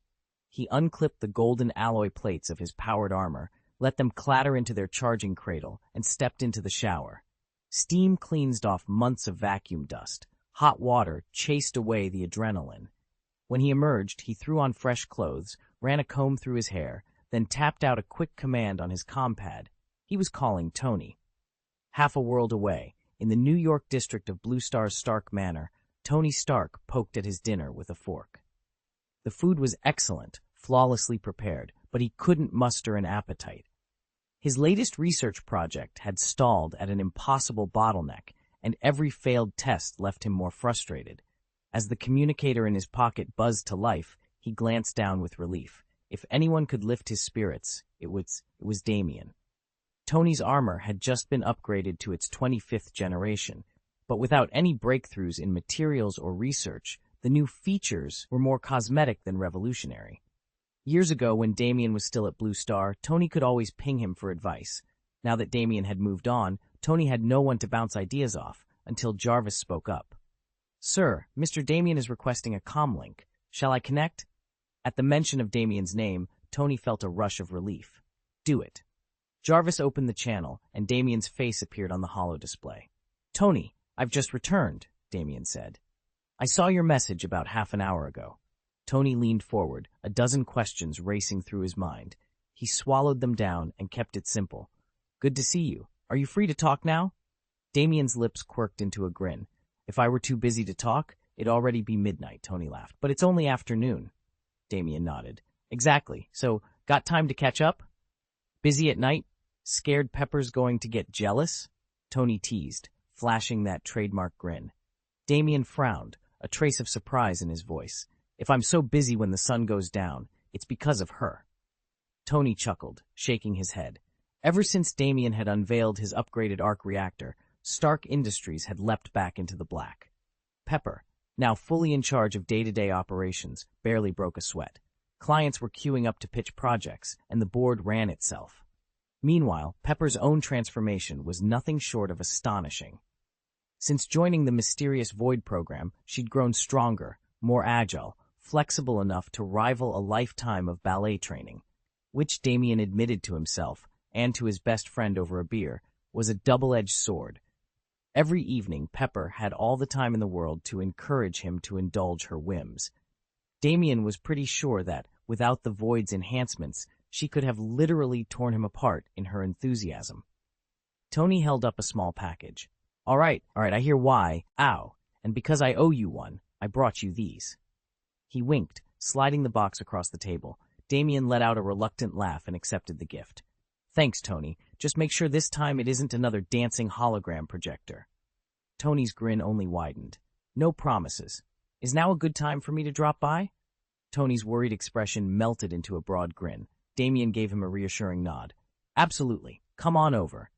He unclipped the golden alloy plates of his powered armor, let them clatter into their charging cradle, and stepped into the shower. Steam cleansed off months of vacuum dust. Hot water chased away the adrenaline. When he emerged, he threw on fresh clothes, ran a comb through his hair, then tapped out a quick command on his compad. He was calling Tony. Half a world away, in the New York district of Blue Star's Stark Manor, Tony Stark poked at his dinner with a fork. The food was excellent, flawlessly prepared, but he couldn't muster an appetite. His latest research project had stalled at an impossible bottleneck, and every failed test left him more frustrated. As the communicator in his pocket buzzed to life, he glanced down with relief. If anyone could lift his spirits, it was Damien. Tony's armor had just been upgraded to its 25th generation, but without any breakthroughs in materials or research, the new features were more cosmetic than revolutionary. Years ago, when Damien was still at Blue Star, Tony could always ping him for advice. Now that Damien had moved on, Tony had no one to bounce ideas off, until Jarvis spoke up. "Sir, Mr. Damien is requesting a comlink. Shall I connect?" At the mention of Damien's name, Tony felt a rush of relief. "Do it." Jarvis opened the channel, and Damien's face appeared on the holo display. "Tony, I've just returned," Damien said. "I saw your message about half an hour ago." Tony leaned forward, a dozen questions racing through his mind. He swallowed them down and kept it simple. "Good to see you. Are you free to talk now?" Damien's lips quirked into a grin. "If I were too busy to talk, it'd already be midnight," Tony laughed. "But it's only afternoon." Damien nodded. "Exactly. So, got time to catch up?" "Busy at night? Scared Pepper's going to get jealous?" Tony teased, flashing that trademark grin. Damien frowned, a trace of surprise in his voice. "If I'm so busy when the sun goes down, it's because of her." Tony chuckled, shaking his head. Ever since Damien had unveiled his upgraded arc reactor, Stark Industries had leapt back into the black. Pepper, now fully in charge of day-to-day operations, barely broke a sweat. Clients were queuing up to pitch projects, and the board ran itself. Meanwhile, Pepper's own transformation was nothing short of astonishing. Since joining the mysterious Void program, she'd grown stronger, more agile, flexible enough to rival a lifetime of ballet training, which Damien admitted to himself, and to his best friend over a beer, was a double-edged sword. Every evening, Pepper had all the time in the world to encourage him to indulge her whims. Damien was pretty sure that, without the Void's enhancements, she could have literally torn him apart in her enthusiasm. Tony held up a small package. All right, I hear why. Ow. And because I owe you one, I brought you these." He winked, sliding the box across the table. Damien let out a reluctant laugh and accepted the gift. "Thanks, Tony. Just make sure this time it isn't another dancing hologram projector." Tony's grin only widened. "No promises. Is now a good time for me to drop by?" Tony's worried expression melted into a broad grin. Damien gave him a reassuring nod. Absolutely. Come on over.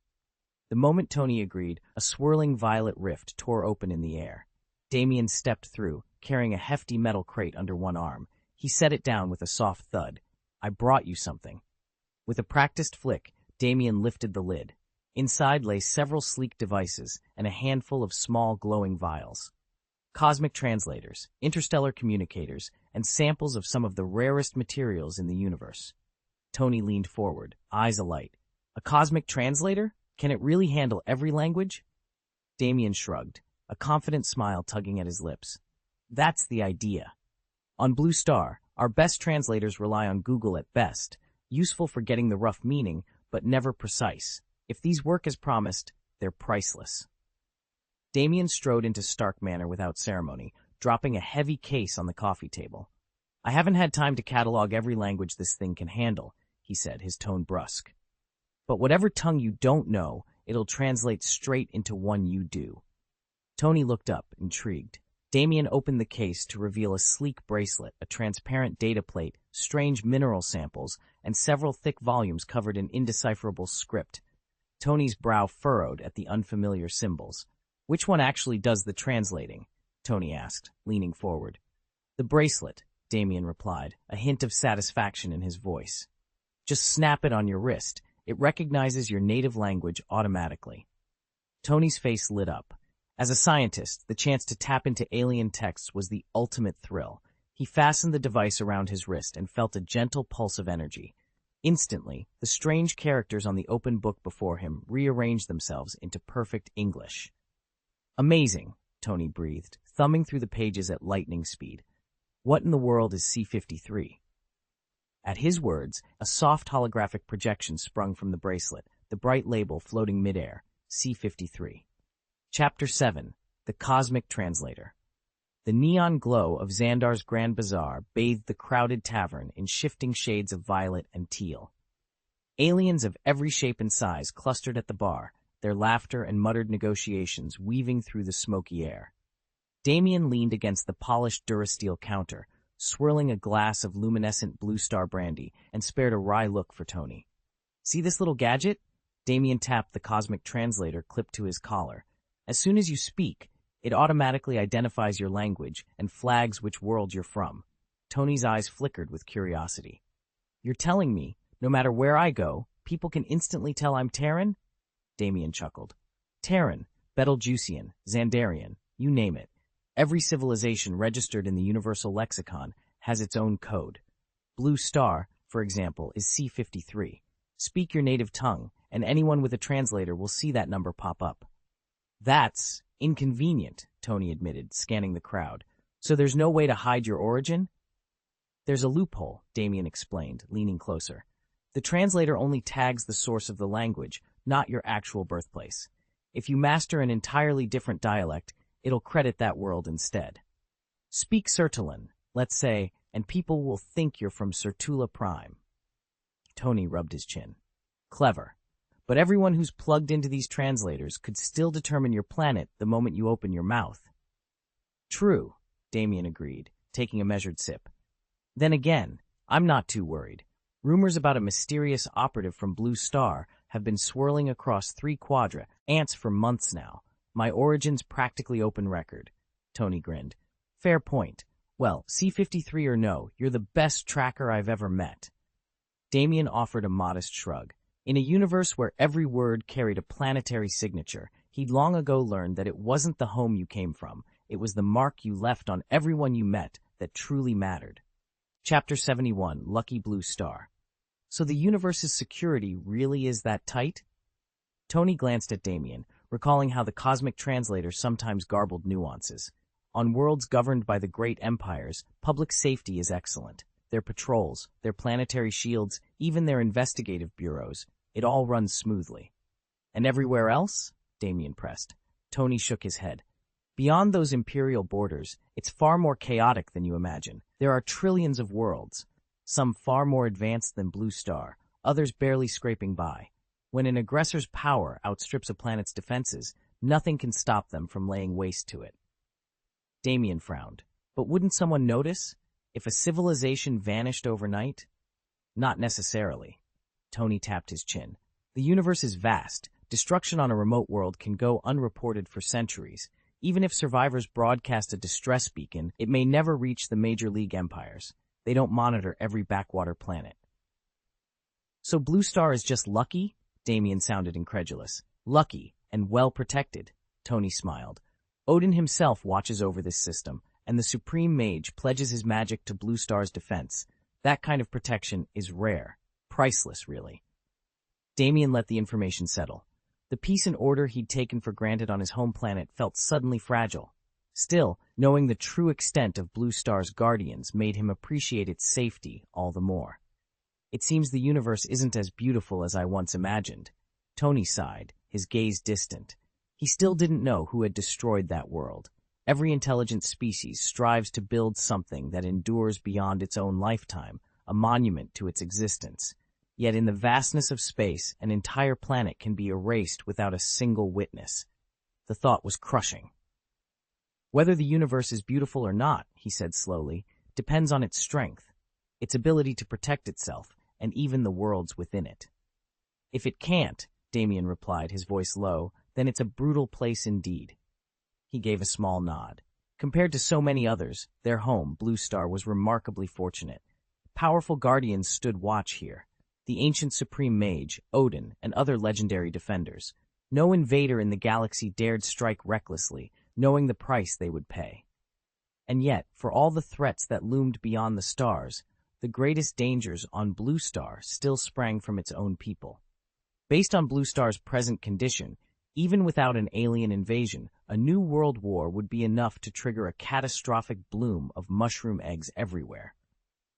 The moment Tony agreed, a swirling violet rift tore open in the air. Damien stepped through, carrying a hefty metal crate under one arm. He set it down with a soft thud. I brought you something. With a practiced flick, Damien lifted the lid. Inside lay several sleek devices and a handful of small glowing vials. Cosmic translators, interstellar communicators, and samples of some of the rarest materials in the universe. Tony leaned forward, eyes alight. A cosmic translator? Can it really handle every language? Damien shrugged, a confident smile tugging at his lips. That's the idea. On Blue Star, our best translators rely on Google at best, useful for getting the rough meaning, but never precise. If these work as promised, they're priceless. Damien strode into Stark Manor without ceremony, dropping a heavy case on the coffee table. I haven't had time to catalog every language this thing can handle, he said, his tone brusque. But whatever tongue you don't know, it'll translate straight into one you do. Tony looked up, intrigued. Damien opened the case to reveal a sleek bracelet, a transparent data plate, strange mineral samples, and several thick volumes covered in indecipherable script. Tony's brow furrowed at the unfamiliar symbols. Which one actually does the translating? Tony asked, leaning forward. The bracelet, Damien replied, a hint of satisfaction in his voice. Just snap it on your wrist. It recognizes your native language automatically. Tony's face lit up. As a scientist, the chance to tap into alien texts was the ultimate thrill. He fastened the device around his wrist and felt a gentle pulse of energy. Instantly, the strange characters on the open book before him rearranged themselves into perfect English. Amazing, Tony breathed, thumbing through the pages at lightning speed. What in the world is C-53? At his words, a soft holographic projection sprung from the bracelet, the bright label floating midair, C-53. Chapter 7, The Cosmic Translator. The neon glow of Xandar's Grand Bazaar bathed the crowded tavern in shifting shades of violet and teal. Aliens of every shape and size clustered at the bar, their laughter and muttered negotiations weaving through the smoky air. Damien leaned against the polished Durasteel counter, swirling a glass of luminescent Blue Star brandy, and spared a wry look for Tony. See this little gadget? Damien tapped the cosmic translator clipped to his collar. As soon as you speak, it automatically identifies your language and flags which world you're from. Tony's eyes flickered with curiosity. You're telling me, no matter where I go, people can instantly tell I'm Terran? Damien chuckled. Terran, Betelgeusian, Xandarian, you name it. Every civilization registered in the Universal Lexicon has its own code. Blue Star, for example, is C-53. Speak your native tongue, and anyone with a translator will see that number pop up. That's inconvenient, Tony admitted, scanning the crowd. So there's no way to hide your origin? There's a loophole, Damien explained, leaning closer. The translator only tags the source of the language, not your actual birthplace. If you master an entirely different dialect, it'll credit that world instead. Speak Sertulan, let's say, and people will think you're from Sertula Prime. Tony rubbed his chin. Clever. But everyone who's plugged into these translators could still determine your planet the moment you open your mouth. True, Damien agreed, taking a measured sip. Then again, I'm not too worried. Rumors about a mysterious operative from Blue Star have been swirling across 3 quadrants for months now. My origin's practically open record. Tony grinned. Fair point. Well, C-53 or no, you're the best tracker I've ever met. Damien offered a modest shrug. In a universe where every word carried a planetary signature, he'd long ago learned that it wasn't the home you came from, it was the mark you left on everyone you met that truly mattered. Chapter 71, Lucky Blue Star. So the universe's security really is that tight? Tony glanced at Damien, recalling how the cosmic translator sometimes garbled nuances. On worlds governed by the great empires, public safety is excellent. Their patrols, their planetary shields, even their investigative bureaus, it all runs smoothly. And everywhere else? Damien pressed. Tony shook his head. Beyond those imperial borders, it's far more chaotic than you imagine. There are trillions of worlds, some far more advanced than Blue Star, others barely scraping by. When an aggressor's power outstrips a planet's defenses, nothing can stop them from laying waste to it. Damien frowned. But wouldn't someone notice? If a civilization vanished overnight? Not necessarily. Tony tapped his chin. The universe is vast. Destruction on a remote world can go unreported for centuries. Even if survivors broadcast a distress beacon, it may never reach the major league empires. They don't monitor every backwater planet. So Blue Star is just lucky? Damien sounded incredulous. Lucky and well protected, Tony smiled. Odin himself watches over this system, and the Supreme Mage pledges his magic to Blue Star's defense. That kind of protection is rare. Priceless, really. Damien let the information settle. The peace and order he'd taken for granted on his home planet felt suddenly fragile. Still, knowing the true extent of Blue Star's guardians made him appreciate its safety all the more. It seems the universe isn't as beautiful as I once imagined. Tony sighed, his gaze distant. He still didn't know who had destroyed that world. Every intelligent species strives to build something that endures beyond its own lifetime, a monument to its existence. Yet in the vastness of space, an entire planet can be erased without a single witness. The thought was crushing. Whether the universe is beautiful or not, he said slowly, depends on its strength, its ability to protect itself, and even the worlds within it. If it can't, Damien replied, his voice low, then it's a brutal place indeed. He gave a small nod. Compared to so many others, their home, Blue Star, was remarkably fortunate. Powerful guardians stood watch here. The ancient supreme mage, Odin, and other legendary defenders. No invader in the galaxy dared strike recklessly, knowing the price they would pay. And yet, for all the threats that loomed beyond the stars, the greatest dangers on Blue Star still sprang from its own people. Based on Blue Star's present condition, even without an alien invasion, a new world war would be enough to trigger a catastrophic bloom of mushroom eggs everywhere.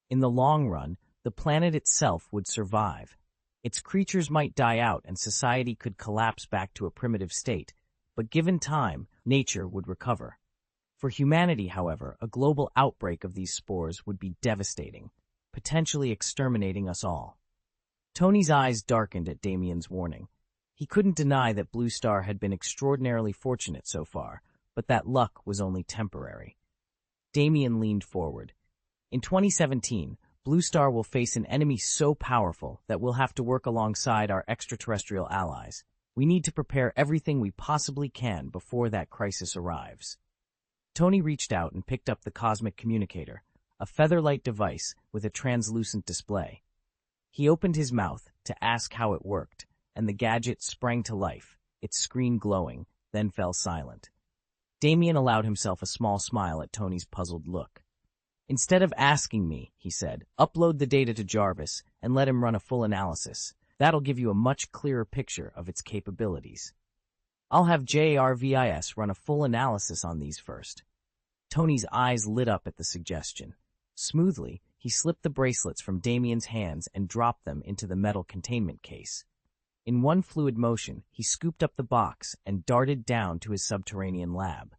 In the long run, the planet itself would survive. Its creatures might die out and society could collapse back to a primitive state, but given time, nature would recover. For humanity, however, a global outbreak of these spores would be devastating, potentially exterminating us all. Tony's eyes darkened at Damien's warning. He couldn't deny that Blue Star had been extraordinarily fortunate so far, but that luck was only temporary. Damien leaned forward. In 2017, Blue Star will face an enemy so powerful that we'll have to work alongside our extraterrestrial allies. We need to prepare everything we possibly can before that crisis arrives. Tony reached out and picked up the cosmic communicator, a featherlight device with a translucent display. He opened his mouth to ask how it worked, and the gadget sprang to life, its screen glowing, then fell silent. Damien allowed himself a small smile at Tony's puzzled look. Instead of asking me, he said, upload the data to Jarvis and let him run a full analysis. That'll give you a much clearer picture of its capabilities. I'll have JRVIS run a full analysis on these first. Tony's eyes lit up at the suggestion. Smoothly, he slipped the bracelets from Damien's hands and dropped them into the metal containment case. In one fluid motion, he scooped up the box and darted down to his subterranean lab.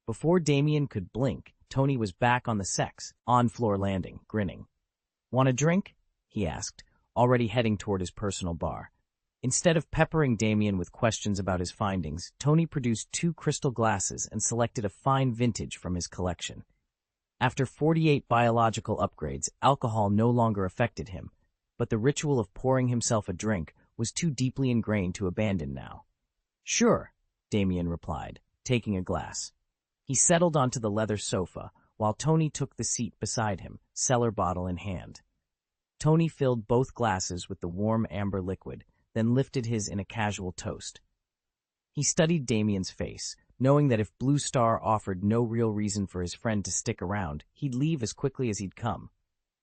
Before Damien could blink, Tony was back on the on-floor landing, grinning. Want a drink? He asked, already heading toward his personal bar. Instead of peppering Damien with questions about his findings, Tony produced 2 crystal glasses and selected a fine vintage from his collection. After 48 biological upgrades, alcohol no longer affected him, but the ritual of pouring himself a drink was too deeply ingrained to abandon now. Sure, Damien replied, taking a glass. He settled onto the leather sofa, while Tony took the seat beside him, cellar bottle in hand. Tony filled both glasses with the warm amber liquid, then lifted his in a casual toast. He studied Damien's face, knowing that if Blue Star offered no real reason for his friend to stick around, he'd leave as quickly as he'd come.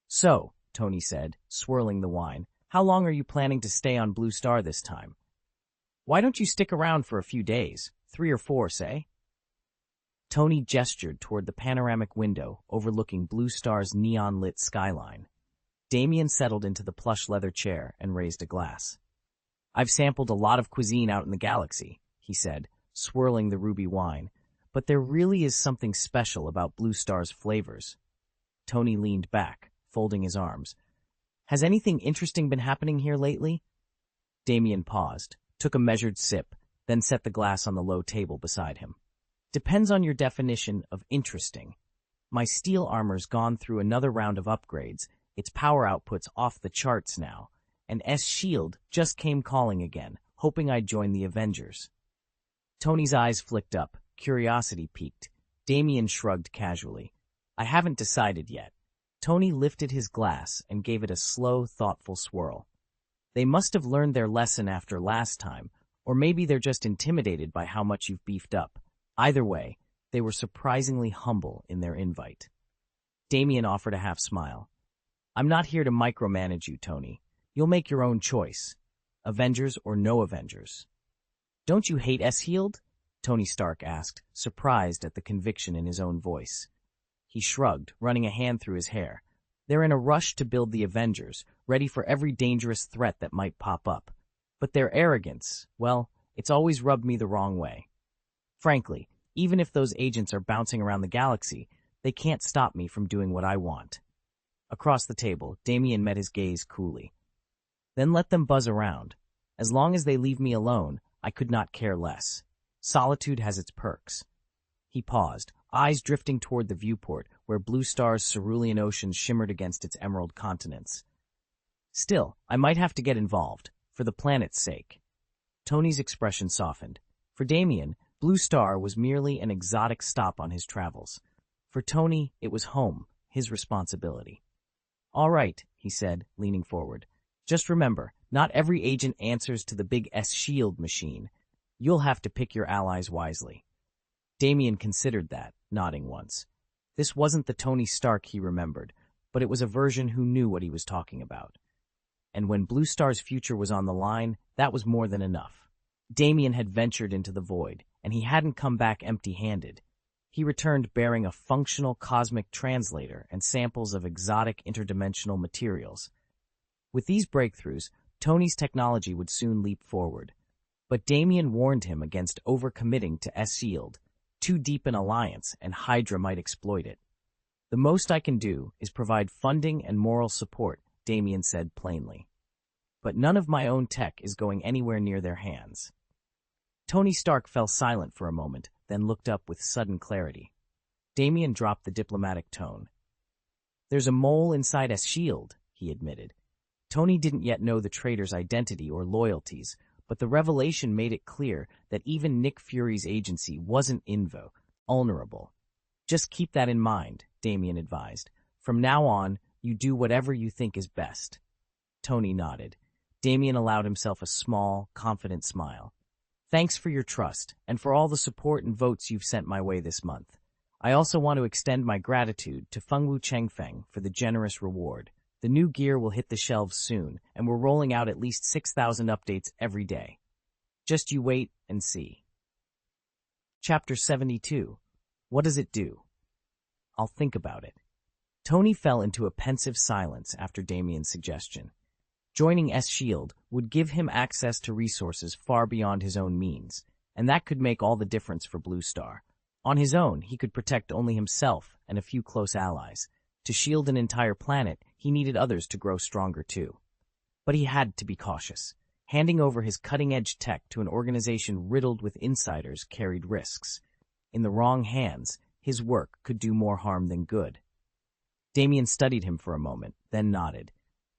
So, Tony said, swirling the wine, how long are you planning to stay on Blue Star this time? Why don't you stick around for a few days? 3 or 4, say? Tony gestured toward the panoramic window overlooking Blue Star's neon-lit skyline. Damien settled into the plush leather chair and raised a glass. I've sampled a lot of cuisine out in the galaxy, he said, swirling the ruby wine, but there really is something special about Blue Star's flavors. Tony leaned back, folding his arms. Has anything interesting been happening here lately? Damien paused, took a measured sip, then set the glass on the low table beside him. Depends on your definition of interesting. My steel armor's gone through another round of upgrades, its power output's off the charts now, and S.H.I.E.L.D. just came calling again, hoping I'd join the Avengers. Tony's eyes flicked up, curiosity piqued. Damien shrugged casually. I haven't decided yet. Tony lifted his glass and gave it a slow, thoughtful swirl. They must have learned their lesson after last time, or maybe they're just intimidated by how much you've beefed up. Either way, they were surprisingly humble in their invite. Damien offered a half smile. I'm not here to micromanage you, Tony. You'll make your own choice. Avengers or no Avengers. Don't you hate S.H.I.E.L.D.? Tony Stark asked, surprised at the conviction in his own voice. He shrugged, running a hand through his hair. They're in a rush to build the Avengers, ready for every dangerous threat that might pop up. But their arrogance, well, it's always rubbed me the wrong way. Frankly, even if those agents are bouncing around the galaxy, they can't stop me from doing what I want. Across the table, Damien met his gaze coolly. Then let them buzz around. As long as they leave me alone, I could not care less. Solitude has its perks. He paused, eyes drifting toward the viewport where Blue Star's cerulean ocean shimmered against its emerald continents. Still, I might have to get involved, for the planet's sake. Tony's expression softened. For Damien, Blue Star was merely an exotic stop on his travels. For Tony, it was home, his responsibility. All right, he said, leaning forward. Just remember, not every agent answers to the big S.H.I.E.L.D. machine. You'll have to pick your allies wisely. Damien considered that, nodding once. This wasn't the Tony Stark he remembered, but it was a version who knew what he was talking about. And when Blue Star's future was on the line, that was more than enough. Damien had ventured into the void, and he hadn't come back empty-handed. He returned bearing a functional cosmic translator and samples of exotic interdimensional materials. With these breakthroughs, Tony's technology would soon leap forward. But Damien warned him against overcommitting to S.H.I.E.L.D. Too deep an alliance, and Hydra might exploit it. The most I can do is provide funding and moral support, Damien said plainly. But none of my own tech is going anywhere near their hands. Tony Stark fell silent for a moment, then looked up with sudden clarity. Damien dropped the diplomatic tone. There's a mole inside S.H.I.E.L.D., he admitted. Tony didn't yet know the traitor's identity or loyalties, but the revelation made it clear that even Nick Fury's agency wasn't vulnerable. Just keep that in mind, Damien advised. From now on, you do whatever you think is best. Tony nodded. Damien allowed himself a small, confident smile. Thanks for your trust, and for all the support and votes you've sent my way this month. I also want to extend my gratitude to Fengwu Chengfeng for the generous reward. The new gear will hit the shelves soon, and we're rolling out at least 6,000 updates every day. Just you wait and see. Chapter 72. What does it do? I'll think about it. Tony fell into a pensive silence after Damien's suggestion. Joining S.H.I.E.L.D. would give him access to resources far beyond his own means, and that could make all the difference for Blue Star. On his own, he could protect only himself and a few close allies. To shield an entire planet, he needed others to grow stronger too. But he had to be cautious. Handing over his cutting-edge tech to an organization riddled with insiders carried risks. In the wrong hands, his work could do more harm than good. Damien studied him for a moment, then nodded.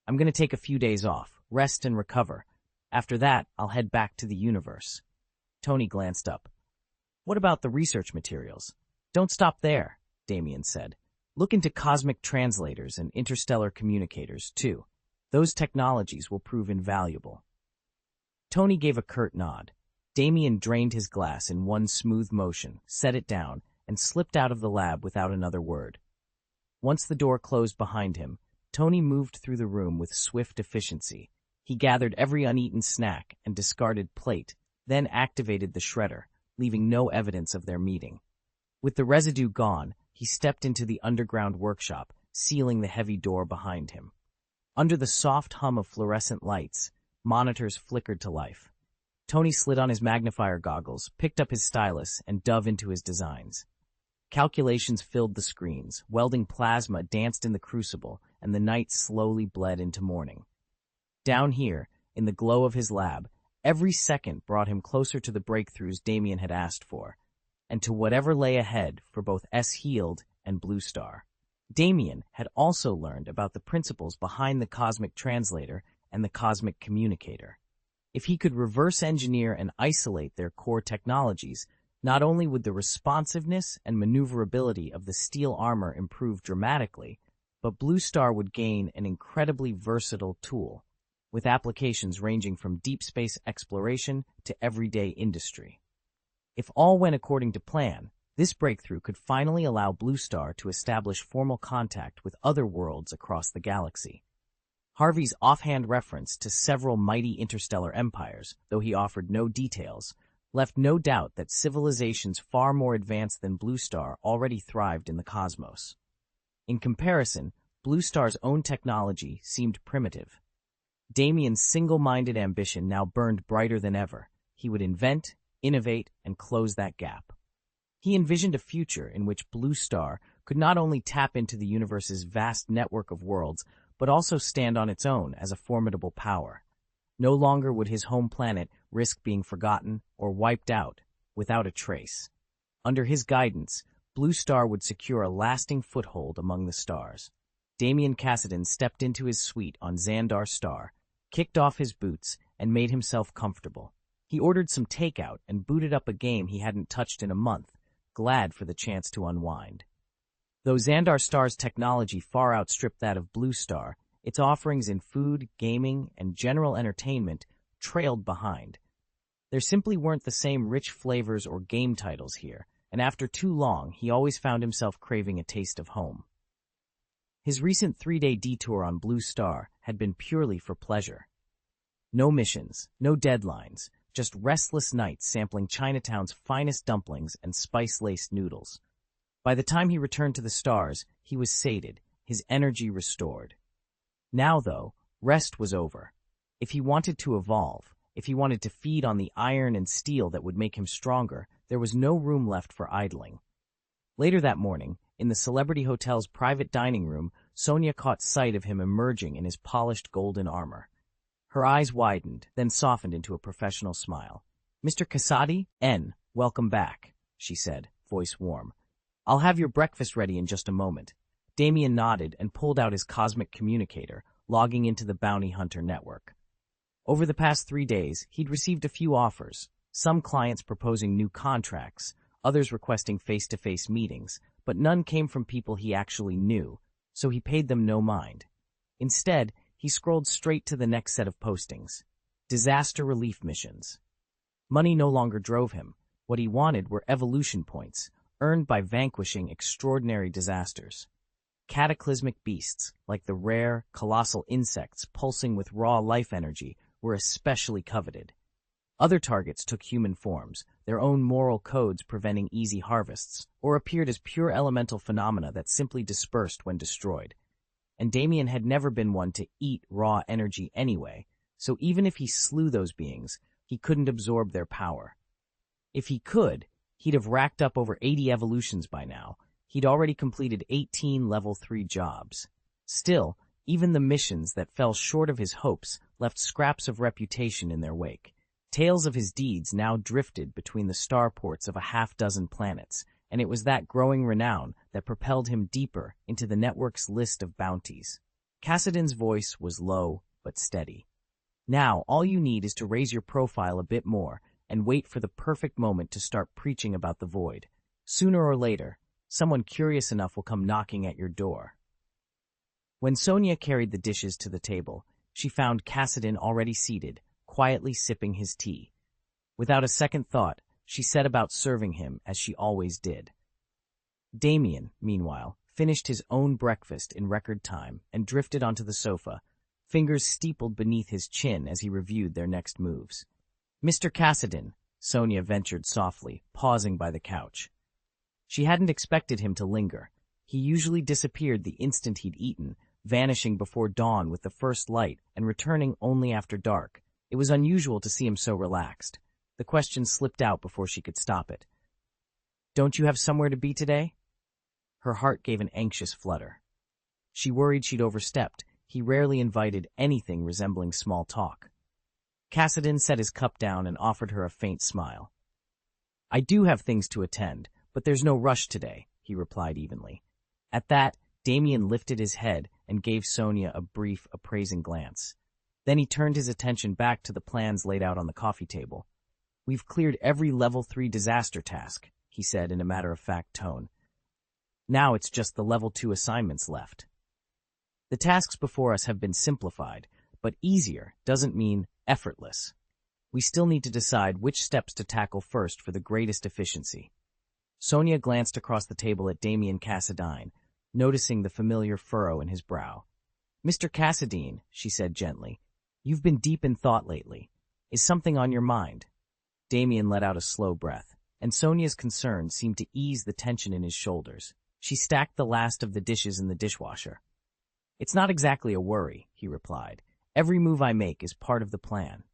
I'm going to take a few days off, rest and recover. After that, I'll head back to the universe. Tony glanced up. What about the research materials? Don't stop there, Damien said. Look into cosmic translators and interstellar communicators, too. Those technologies will prove invaluable. Tony gave a curt nod. Damien drained his glass in one smooth motion, set it down, and slipped out of the lab without another word. Once the door closed behind him, Tony moved through the room with swift efficiency. He gathered every uneaten snack and discarded plate, then activated the shredder, leaving no evidence of their meeting. With the residue gone, he stepped into the underground workshop, sealing the heavy door behind him. Under the soft hum of fluorescent lights, monitors flickered to life. Tony slid on his magnifier goggles, picked up his stylus, and dove into his designs. Calculations filled the screens, welding plasma danced in the crucible, and the night slowly bled into morning. Down here, in the glow of his lab, every second brought him closer to the breakthroughs Damien had asked for, and to whatever lay ahead for both S.H.I.E.L.D. and Blue Star. Damien had also learned about the principles behind the cosmic translator and the cosmic communicator. If he could reverse engineer and isolate their core technologies, not only would the responsiveness and maneuverability of the steel armor improve dramatically, but Blue Star would gain an incredibly versatile tool, with applications ranging from deep space exploration to everyday industry. If all went according to plan, this breakthrough could finally allow Blue Star to establish formal contact with other worlds across the galaxy. Harvey's offhand reference to several mighty interstellar empires, though he offered no details, left no doubt that civilizations far more advanced than Blue Star already thrived in the cosmos. In comparison, Blue Star's own technology seemed primitive. Damien's single-minded ambition now burned brighter than ever. He would invent, innovate, and close that gap. He envisioned a future in which Blue Star could not only tap into the universe's vast network of worlds, but also stand on its own as a formidable power. No longer would his home planet risk being forgotten or wiped out without a trace. Under his guidance, Blue Star would secure a lasting foothold among the stars. Damien Cassidon stepped into his suite on Xandar Star, kicked off his boots, and made himself comfortable. He ordered some takeout and booted up a game he hadn't touched in a month, glad for the chance to unwind. Though Xandar Star's technology far outstripped that of Blue Star, its offerings in food, gaming, and general entertainment trailed behind. There simply weren't the same rich flavors or game titles here, and after too long, he always found himself craving a taste of home. His recent 3-day detour on Blue Star had been purely for pleasure. No missions, no deadlines, just restless nights sampling Chinatown's finest dumplings and spice-laced noodles. By the time he returned to the stars, he was sated, his energy restored. Now, though, rest was over. If he wanted to evolve, if he wanted to feed on the iron and steel that would make him stronger, there was no room left for idling. Later that morning, in the Celebrity Hotel's private dining room, Sonia caught sight of him emerging in his polished golden armor. Her eyes widened, then softened into a professional smile. "Mr. Casati? Welcome back," she said, voice warm. "I'll have your breakfast ready in just a moment." Damien nodded and pulled out his cosmic communicator, logging into the bounty hunter network. Over the past 3 days, he'd received a few offers, some clients proposing new contracts, others requesting face-to-face meetings, but none came from people he actually knew, so he paid them no mind. Instead, he scrolled straight to the next set of postings. Disaster relief missions. Money no longer drove him. What he wanted were evolution points, earned by vanquishing extraordinary disasters. Cataclysmic beasts, like the rare, colossal insects pulsing with raw life energy, were especially coveted. Other targets took human forms, their own moral codes preventing easy harvests, or appeared as pure elemental phenomena that simply dispersed when destroyed. And Damien had never been one to eat raw energy anyway, so even if he slew those beings, he couldn't absorb their power. If he could, he'd have racked up over 80 evolutions by now. He'd already completed 18 level 3 jobs. Still, even the missions that fell short of his hopes left scraps of reputation in their wake. Tales of his deeds now drifted between the starports of a half-dozen planets, and it was that growing renown that propelled him deeper into the network's list of bounties. Cassidon's voice was low but steady. Now, all you need is to raise your profile a bit more and wait for the perfect moment to start preaching about the void. Sooner or later, someone curious enough will come knocking at your door. When Sonia carried the dishes to the table, she found Cassidon already seated, quietly sipping his tea. Without a second thought, she set about serving him as she always did. Damien, meanwhile, finished his own breakfast in record time and drifted onto the sofa, fingers steepled beneath his chin as he reviewed their next moves. "Mr. Cassidon," Sonia ventured softly, pausing by the couch. She hadn't expected him to linger. He usually disappeared the instant he'd eaten, vanishing before dawn with the first light and returning only after dark. It was unusual to see him so relaxed. The question slipped out before she could stop it. "Don't you have somewhere to be today?" Her heart gave an anxious flutter. She worried she'd overstepped. He rarely invited anything resembling small talk. Cassidon set his cup down and offered her a faint smile. "I do have things to attend, but there's no rush today," he replied evenly. At that, Damien lifted his head and gave Sonia a brief, appraising glance. Then he turned his attention back to the plans laid out on the coffee table. "We've cleared every level 3 disaster task," he said in a matter-of-fact tone. "Now it's just the level 2 assignments left. The tasks before us have been simplified, but easier doesn't mean effortless. We still need to decide which steps to tackle first for the greatest efficiency." Sonia glanced across the table at Damien Cassadine, noticing the familiar furrow in his brow. "Mr. Cassadine," she said gently, "you've been deep in thought lately. Is something on your mind?" Damien let out a slow breath, and Sonia's concern seemed to ease the tension in his shoulders. She stacked the last of the dishes in the dishwasher. "It's not exactly a worry," he replied. "Every move I make is part of the plan."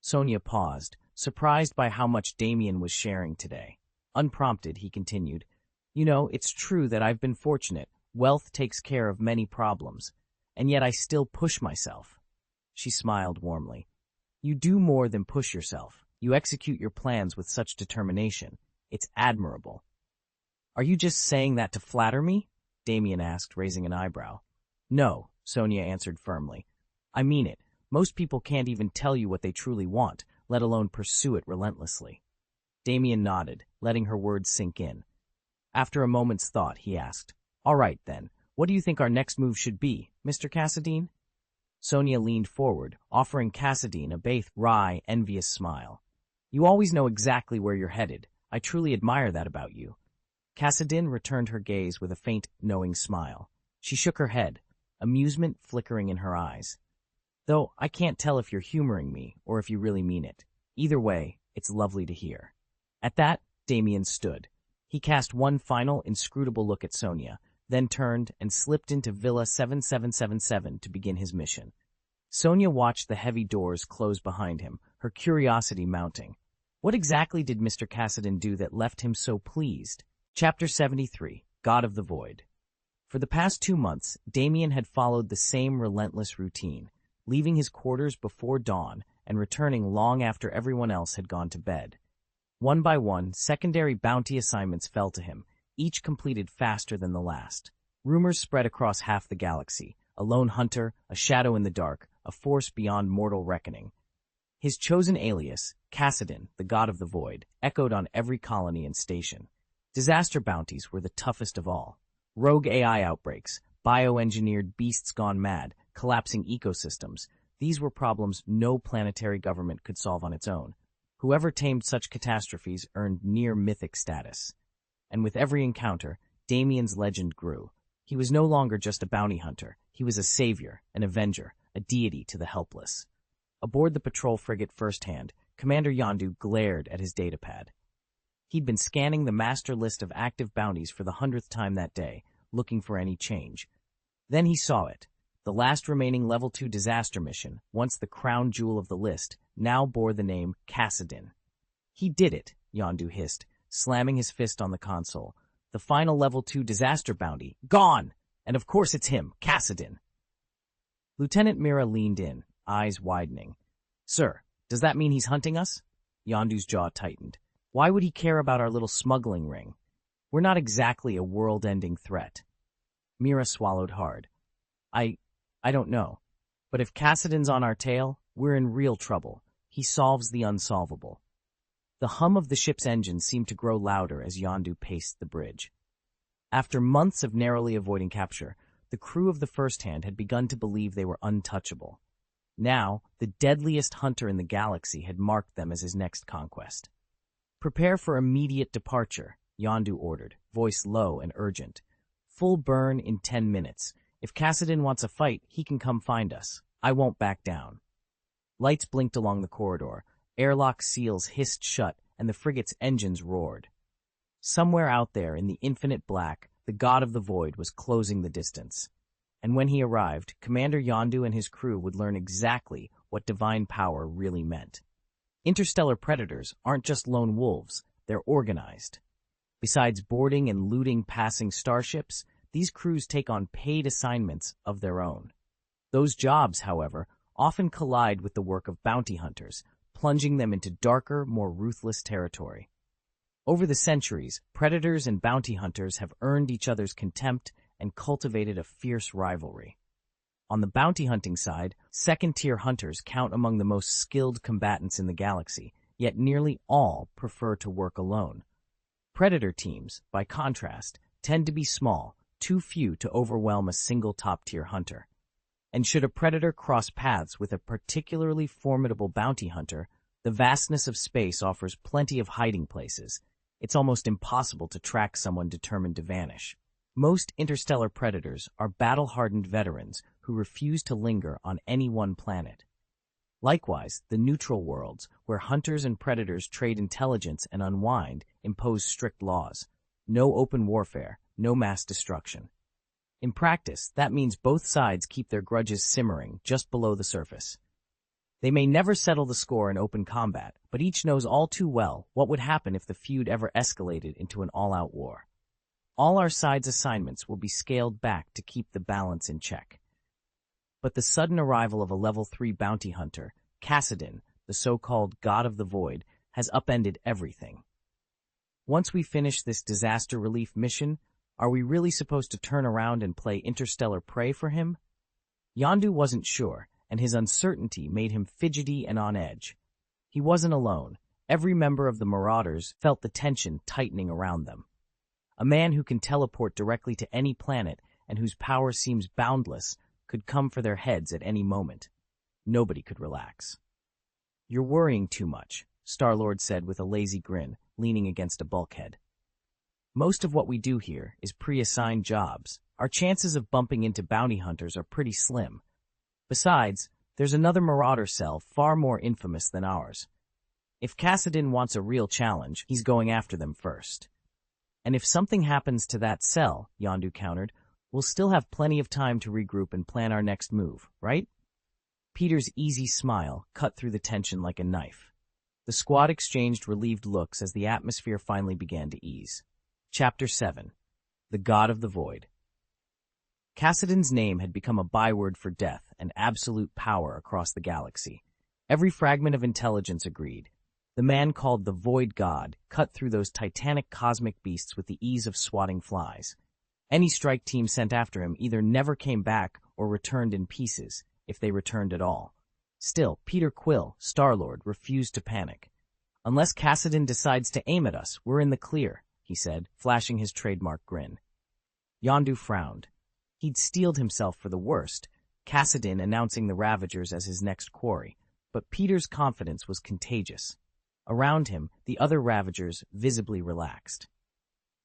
Sonia paused, surprised by how much Damien was sharing today. Unprompted, he continued, "You know, it's true that I've been fortunate. Wealth takes care of many problems. And yet I still push myself." She smiled warmly. "You do more than push yourself. You execute your plans with such determination. It's admirable." "Are you just saying that to flatter me?" Damien asked, raising an eyebrow. "No," Sonia answered firmly. "I mean it. Most people can't even tell you what they truly want, let alone pursue it relentlessly." Damien nodded, letting her words sink in. After a moment's thought, he asked, "All right, then. What do you think our next move should be, Mr. Cassadine?" Sonia leaned forward, offering Cassadine a wry, envious smile. "You always know exactly where you're headed. I truly admire that about you." Cassadine returned her gaze with a faint, knowing smile. She shook her head, amusement flickering in her eyes. "Though I can't tell if you're humoring me or if you really mean it. Either way, it's lovely to hear." At that, Damien stood. He cast one final, inscrutable look at Sonia, then turned and slipped into Villa 7777 to begin his mission. Sonia watched the heavy doors close behind him, her curiosity mounting. What exactly did Mr. Cassadine do that left him so pleased? Chapter 73, God of the Void. For the past 2 months, Damien had followed the same relentless routine, leaving his quarters before dawn and returning long after everyone else had gone to bed. One by one, secondary bounty assignments fell to him, each completed faster than the last. Rumors spread across half the galaxy: a lone hunter, a shadow in the dark, a force beyond mortal reckoning. His chosen alias, Cassadine, the God of the Void, echoed on every colony and station. Disaster bounties were the toughest of all. Rogue AI outbreaks, bioengineered beasts gone mad, collapsing ecosystems. These were problems no planetary government could solve on its own. Whoever tamed such catastrophes earned near-mythic status. And with every encounter, Damien's legend grew. He was no longer just a bounty hunter. He was a savior, an avenger, a deity to the helpless. Aboard the patrol frigate First Hand, Commander Yondu glared at his datapad. He'd been scanning the master list of active bounties for the 100th time that day, looking for any change. Then he saw it. The last remaining Level 2 disaster mission, once the crown jewel of the list, now bore the name Cassadine. "He did it," Yondu hissed, slamming his fist on the console. "The final Level 2 disaster bounty. Gone! And of course it's him, Cassadine." Lieutenant Mira leaned in, eyes widening. "Sir, does that mean he's hunting us?" Yondu's jaw tightened. "Why would he care about our little smuggling ring? We're not exactly a world-ending threat." Mira swallowed hard. I don't know. But if Cassadine's on our tail, we're in real trouble. He solves the unsolvable." The hum of the ship's engine seemed to grow louder as Yondu paced the bridge. After months of narrowly avoiding capture, the crew of the First Hand had begun to believe they were untouchable. Now, the deadliest hunter in the galaxy had marked them as his next conquest. "Prepare for immediate departure," Yondu ordered, voice low and urgent. "Full burn in 10 minutes. If Cassadine wants a fight, he can come find us. I won't back down." Lights blinked along the corridor, airlock seals hissed shut, and the frigate's engines roared. Somewhere out there in the infinite black, the God of the Void was closing the distance. And when he arrived, Commander Yondu and his crew would learn exactly what divine power really meant. Interstellar predators aren't just lone wolves, they're organized. Besides boarding and looting passing starships, these crews take on paid assignments of their own. Those jobs, however, often collide with the work of bounty hunters, plunging them into darker, more ruthless territory. Over the centuries, predators and bounty hunters have earned each other's contempt and cultivated a fierce rivalry. On the bounty hunting side, second-tier hunters count among the most skilled combatants in the galaxy, yet nearly all prefer to work alone. Predator teams, by contrast, tend to be small, too few to overwhelm a single top-tier hunter. And should a predator cross paths with a particularly formidable bounty hunter, the vastness of space offers plenty of hiding places. It's almost impossible to track someone determined to vanish. Most interstellar predators are battle-hardened veterans who refuse to linger on any one planet. Likewise, the neutral worlds, where hunters and predators trade intelligence and unwind, impose strict laws. No open warfare, no mass destruction. In practice, that means both sides keep their grudges simmering just below the surface. They may never settle the score in open combat, but each knows all too well what would happen if the feud ever escalated into an all-out war. All our sides' assignments will be scaled back to keep the balance in check. But the sudden arrival of a level 3 bounty hunter, Kassadin, the so-called God of the Void, has upended everything. Once we finish this disaster relief mission, are we really supposed to turn around and play interstellar prey for him? Yondu wasn't sure, and his uncertainty made him fidgety and on edge. He wasn't alone. Every member of the Marauders felt the tension tightening around them. A man who can teleport directly to any planet and whose power seems boundless could come for their heads at any moment. Nobody could relax. "You're worrying too much," Star-Lord said with a lazy grin, leaning against a bulkhead. "Most of what we do here is pre-assigned jobs. Our chances of bumping into bounty hunters are pretty slim. Besides, there's another Marauder cell far more infamous than ours. If Kassadin wants a real challenge, he's going after them first. And if something happens to that cell," Yondu countered, "we'll still have plenty of time to regroup and plan our next move, right?" Peter's easy smile cut through the tension like a knife. The squad exchanged relieved looks as the atmosphere finally began to ease. Chapter 7. The God of the Void. Kassadin's name had become a byword for death and absolute power across the galaxy. Every fragment of intelligence agreed. The man called the Void God cut through those titanic cosmic beasts with the ease of swatting flies. Any strike team sent after him either never came back or returned in pieces, if they returned at all. Still, Peter Quill, Star-Lord, refused to panic. "Unless Kassadin decides to aim at us, we're in the clear," he said, flashing his trademark grin. Yondu frowned. He'd steeled himself for the worst, Kassadin announcing the Ravagers as his next quarry, but Peter's confidence was contagious. Around him, the other Ravagers visibly relaxed.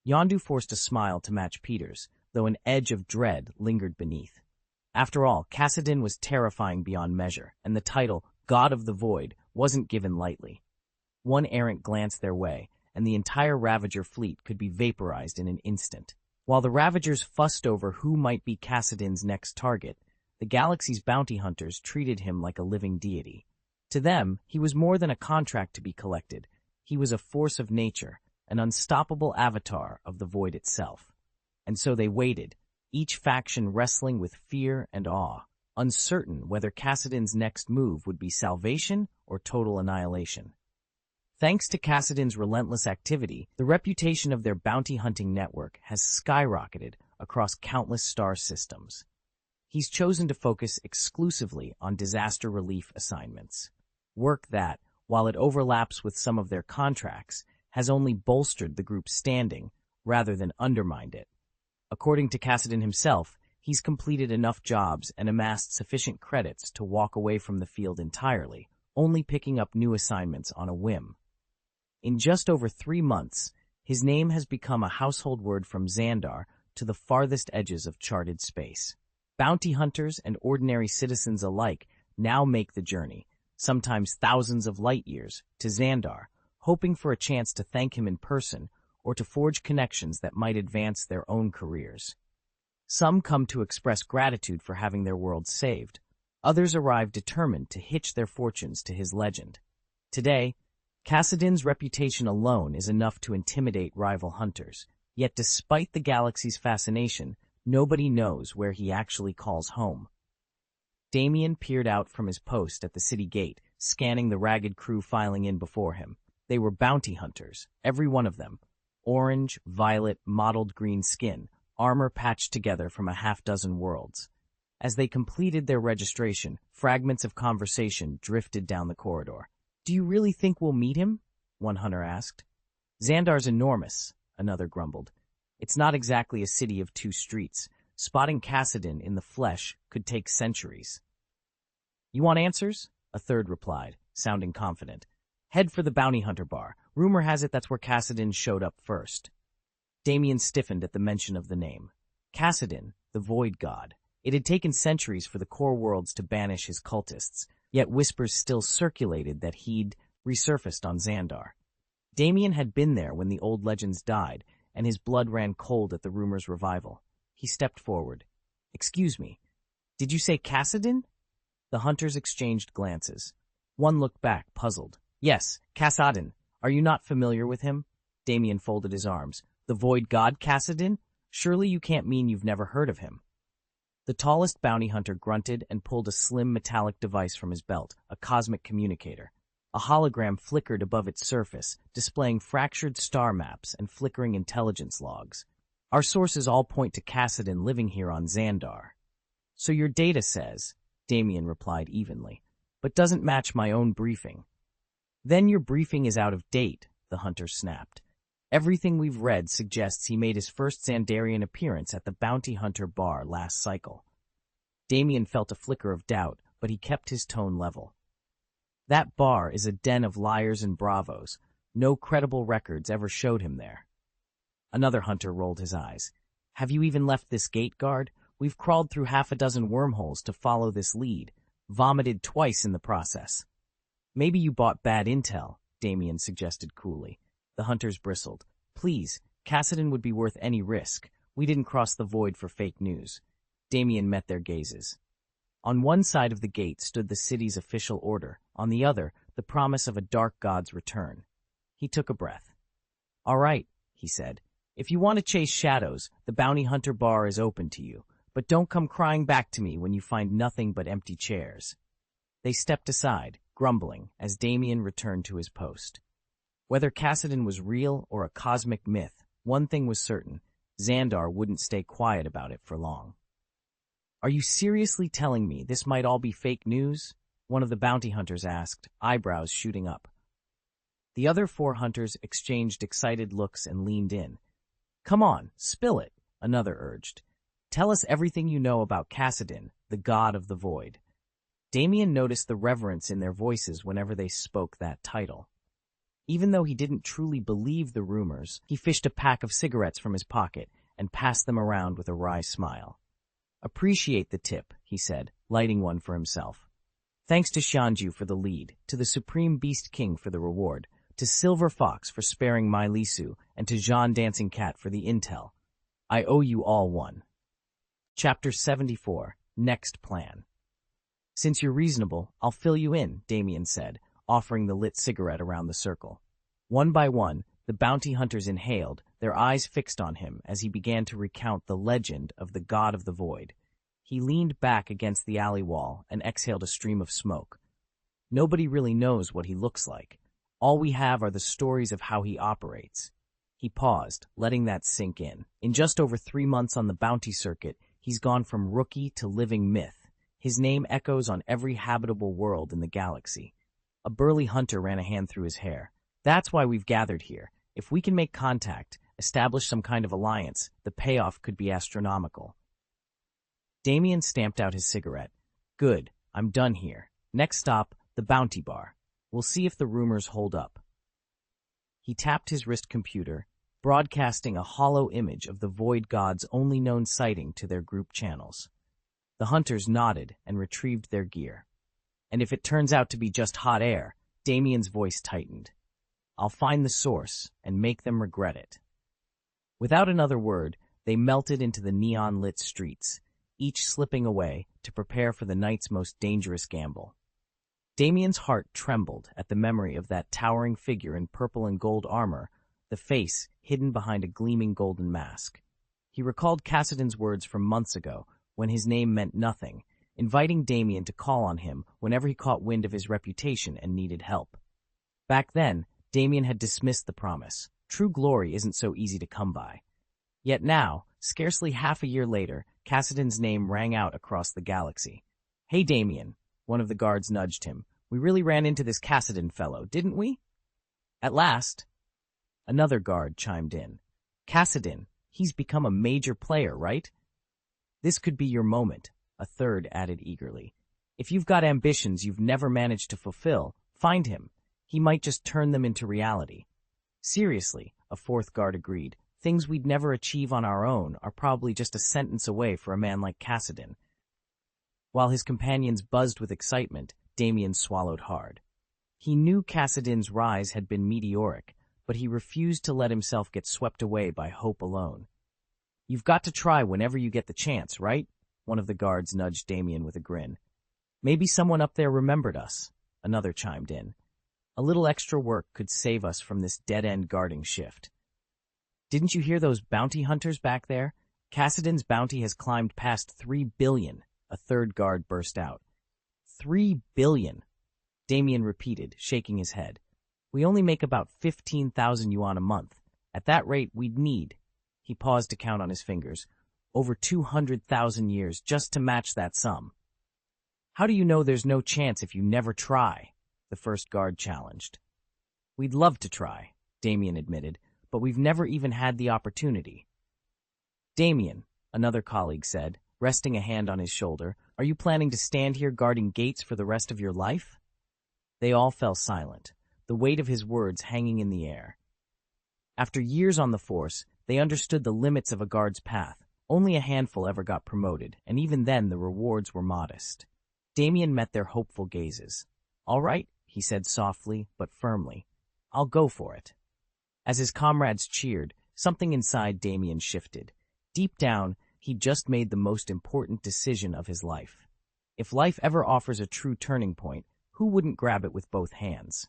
Yondu forced a smile to match Peter's, though an edge of dread lingered beneath. After all, Kassadin was terrifying beyond measure, and the title, God of the Void, wasn't given lightly. One errant glance their way, and the entire Ravager fleet could be vaporized in an instant. While the Ravagers fussed over who might be Kassadin's next target, the galaxy's bounty hunters treated him like a living deity. To them, he was more than a contract to be collected. He was a force of nature, an unstoppable avatar of the void itself. And so they waited, each faction wrestling with fear and awe, uncertain whether Kassadin's next move would be salvation or total annihilation. Thanks to Kassadin's relentless activity, the reputation of their bounty-hunting network has skyrocketed across countless star systems. He's chosen to focus exclusively on disaster relief assignments. Work that, while it overlaps with some of their contracts, has only bolstered the group's standing rather than undermined it. According to Kassadin himself, he's completed enough jobs and amassed sufficient credits to walk away from the field entirely, only picking up new assignments on a whim. In just over 3 months, his name has become a household word from Xandar to the farthest edges of charted space. Bounty hunters and ordinary citizens alike now make the journey, sometimes thousands of light years, to Xandar, hoping for a chance to thank him in person or to forge connections that might advance their own careers. Some come to express gratitude for having their world saved. Others arrive determined to hitch their fortunes to his legend. Today, Kassadin's reputation alone is enough to intimidate rival hunters. Yet despite the galaxy's fascination, nobody knows where he actually calls home. Damien peered out from his post at the city gate, scanning the ragged crew filing in before him. They were bounty hunters, every one of them. Orange, violet, mottled green skin, armor patched together from a half-dozen worlds. As they completed their registration, fragments of conversation drifted down the corridor. "Do you really think we'll meet him?" one hunter asked. "Xandar's enormous," another grumbled. "It's not exactly a city of two streets. Spotting Cassidon in the flesh could take centuries." "You want answers?" a third replied, sounding confident. "Head for the bounty hunter bar. Rumor has it that's where Cassidon showed up first." Damien stiffened at the mention of the name. Cassidon, the void god. It had taken centuries for the core worlds to banish his cultists, yet whispers still circulated that he'd resurfaced on Xandar. Damien had been there when the old legends died, and his blood ran cold at the rumor's revival. He stepped forward. "Excuse me, did you say Cassidon?" The hunters exchanged glances. One looked back, puzzled. "Yes, Cassidon. Are you not familiar with him?" Damien folded his arms. "The void god Cassidon? Surely you can't mean you've never heard of him." The tallest bounty hunter grunted and pulled a slim metallic device from his belt, a cosmic communicator. A hologram flickered above its surface, displaying fractured star maps and flickering intelligence logs. "Our sources all point to Cassidon living here on Xandar." "So your data says," Damien replied evenly, "but doesn't match my own briefing." "Then your briefing is out of date," the hunter snapped. "Everything we've read suggests he made his first Xandarian appearance at the bounty hunter bar last cycle." Damien felt a flicker of doubt, but he kept his tone level. "That bar is a den of liars and bravos. No credible records ever showed him there." Another hunter rolled his eyes. "Have you even left this gate guard? We've crawled through half a dozen wormholes to follow this lead, vomited twice in the process." "Maybe you bought bad intel," Damien suggested coolly. The hunters bristled. "Please, Cassidon would be worth any risk. We didn't cross the void for fake news." Damien met their gazes. On one side of the gate stood the city's official order, on the other, the promise of a dark god's return. He took a breath. "All right," he said. "If you want to chase shadows, the bounty hunter bar is open to you, but don't come crying back to me when you find nothing but empty chairs." They stepped aside, grumbling, as Damien returned to his post. Whether Cassidon was real or a cosmic myth, one thing was certain: Xandar wouldn't stay quiet about it for long. "Are you seriously telling me this might all be fake news?" one of the bounty hunters asked, eyebrows shooting up. The other four hunters exchanged excited looks and leaned in. "Come on, spill it," another urged. "Tell us everything you know about Cassidon, the god of the void." Damien noticed the reverence in their voices whenever they spoke that title. Even though he didn't truly believe the rumors, he fished a pack of cigarettes from his pocket and passed them around with a wry smile. "Appreciate the tip," he said, lighting one for himself. "Thanks to Shanju for the lead, to the Supreme Beast King for the reward, to Silver Fox for sparing my Lisu, and to Jean Dancing Cat for the intel. I owe you all one." Chapter 74, Next Plan. "Since you're reasonable, I'll fill you in," Damien said, offering the lit cigarette around the circle. One by one, the bounty hunters inhaled, their eyes fixed on him as he began to recount the legend of the god of the void. He leaned back against the alley wall and exhaled a stream of smoke. "Nobody really knows what he looks like. All we have are the stories of how he operates." He paused, letting that sink in. In just over 3 months on the bounty circuit, he's gone from rookie to living myth. His name echoes on every habitable world in the galaxy. A burly hunter ran a hand through his hair. "That's why we've gathered here. If we can make contact, establish some kind of alliance, the payoff could be astronomical." Damien stamped out his cigarette. "Good, I'm done here. Next stop, the bounty bar. We'll see if the rumors hold up." He tapped his wrist computer, broadcasting a hollow image of the void god's only known sighting to their group channels. The hunters nodded and retrieved their gear. "And if it turns out to be just hot air," Damien's voice tightened, "I'll find the source and make them regret it." Without another word, they melted into the neon-lit streets, each slipping away to prepare for the night's most dangerous gamble. Damien's heart trembled at the memory of that towering figure in purple and gold armor, the face hidden behind a gleaming golden mask. He recalled Cassidon's words from months ago, when his name meant nothing, inviting Damien to call on him whenever he caught wind of his reputation and needed help. Back then, Damien had dismissed the promise. True glory isn't so easy to come by. Yet now, scarcely half a year later, Cassidon's name rang out across the galaxy. "Hey, Damien," one of the guards nudged him. "We really ran into this Cassidon fellow, didn't we?" "At last," another guard chimed in. "Cassidon, he's become a major player, right?" "This could be your moment," a third added eagerly. "If you've got ambitions you've never managed to fulfill, find him. He might just turn them into reality." "Seriously," a fourth guard agreed. "Things we'd never achieve on our own are probably just a sentence away for a man like Cassidon." While his companions buzzed with excitement, Damien swallowed hard. He knew Cassidon's rise had been meteoric, but he refused to let himself get swept away by hope alone. "You've got to try whenever you get the chance, right?" One of the guards nudged Damien with a grin. "Maybe someone up there remembered us," another chimed in. "A little extra work could save us from this dead-end guarding shift." "Didn't you hear those bounty hunters back there? Cassidon's bounty has climbed past 3 billion, a third guard burst out. 3 billion, Damien repeated, shaking his head. "We only make about 15,000 yuan a month. At that rate, we'd need," he paused to count on his fingers, "over 200,000 years just to match that sum." "How do you know there's no chance if you never try?" the first guard challenged. "We'd love to try," Damien admitted, "but we've never even had the opportunity." "Damien," another colleague said, resting a hand on his shoulder, "are you planning to stand here guarding gates for the rest of your life?" They all fell silent, the weight of his words hanging in the air. After years on the force, they understood the limits of a guard's path. Only a handful ever got promoted, and even then the rewards were modest. Damien met their hopeful gazes. "All right," he said softly but firmly. "I'll go for it." As his comrades cheered, something inside Damien shifted. Deep down, he'd just made the most important decision of his life. If life ever offers a true turning point, who wouldn't grab it with both hands?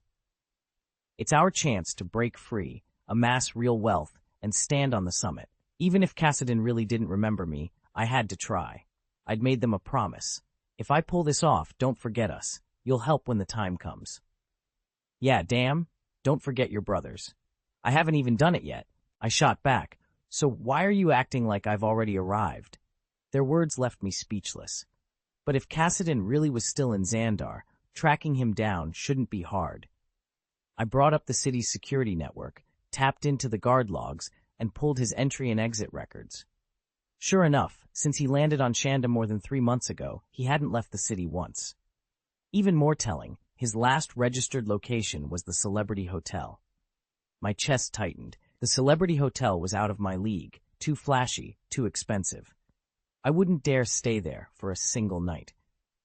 It's our chance to break free, amass real wealth, and stand on the summit. Even if Cassidon really didn't remember me, I had to try. I'd made them a promise. "If I pull this off, don't forget us. You'll help when the time comes." "Yeah, damn. Don't forget your brothers." "I haven't even done it yet," I shot back. "So why are you acting like I've already arrived?" Their words left me speechless. But if Cassidon really was still in Xandar, tracking him down shouldn't be hard. I brought up the city's security network, tapped into the guard logs, and pulled his entry and exit records. Sure enough, since he landed on Shanda more than 3 months ago, he hadn't left the city once. Even more telling, his last registered location was the Celebrity Hotel. My chest tightened. The Celebrity Hotel was out of my league, too flashy, too expensive. I wouldn't dare stay there for a single night.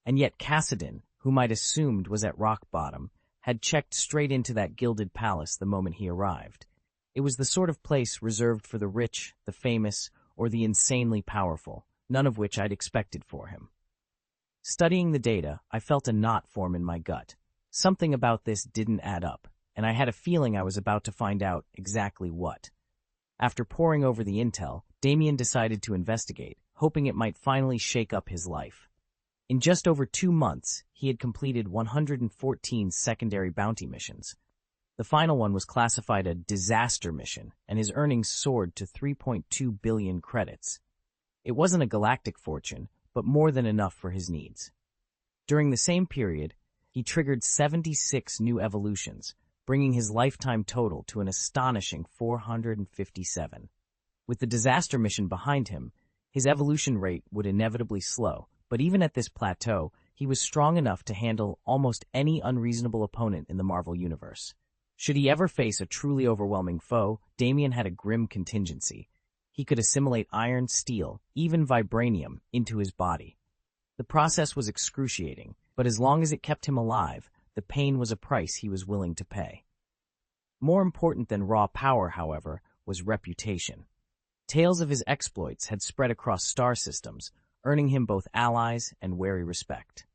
And yet Cassidon, whom I'd assumed was at rock bottom, had checked straight into that gilded palace the moment he arrived. It was the sort of place reserved for the rich, the famous, or the insanely powerful, none of which I'd expected for him. Studying the data, I felt a knot form in my gut. Something about this didn't add up, and I had a feeling I was about to find out exactly what. After poring over the intel, Damien decided to investigate, hoping it might finally shake up his life. In just over 2 months, he had completed 114 secondary bounty missions. The final one was classified a disaster mission, and his earnings soared to 3.2 billion credits. It wasn't a galactic fortune, but more than enough for his needs. During the same period, he triggered 76 new evolutions, bringing his lifetime total to an astonishing 457. With the disaster mission behind him, his evolution rate would inevitably slow, but even at this plateau, he was strong enough to handle almost any unreasonable opponent in the Marvel Universe. Should he ever face a truly overwhelming foe, Damien had a grim contingency. He could assimilate iron, steel, even vibranium, into his body. The process was excruciating, but as long as it kept him alive, the pain was a price he was willing to pay. More important than raw power, however, was reputation. Tales of his exploits had spread across star systems, earning him both allies and wary respect.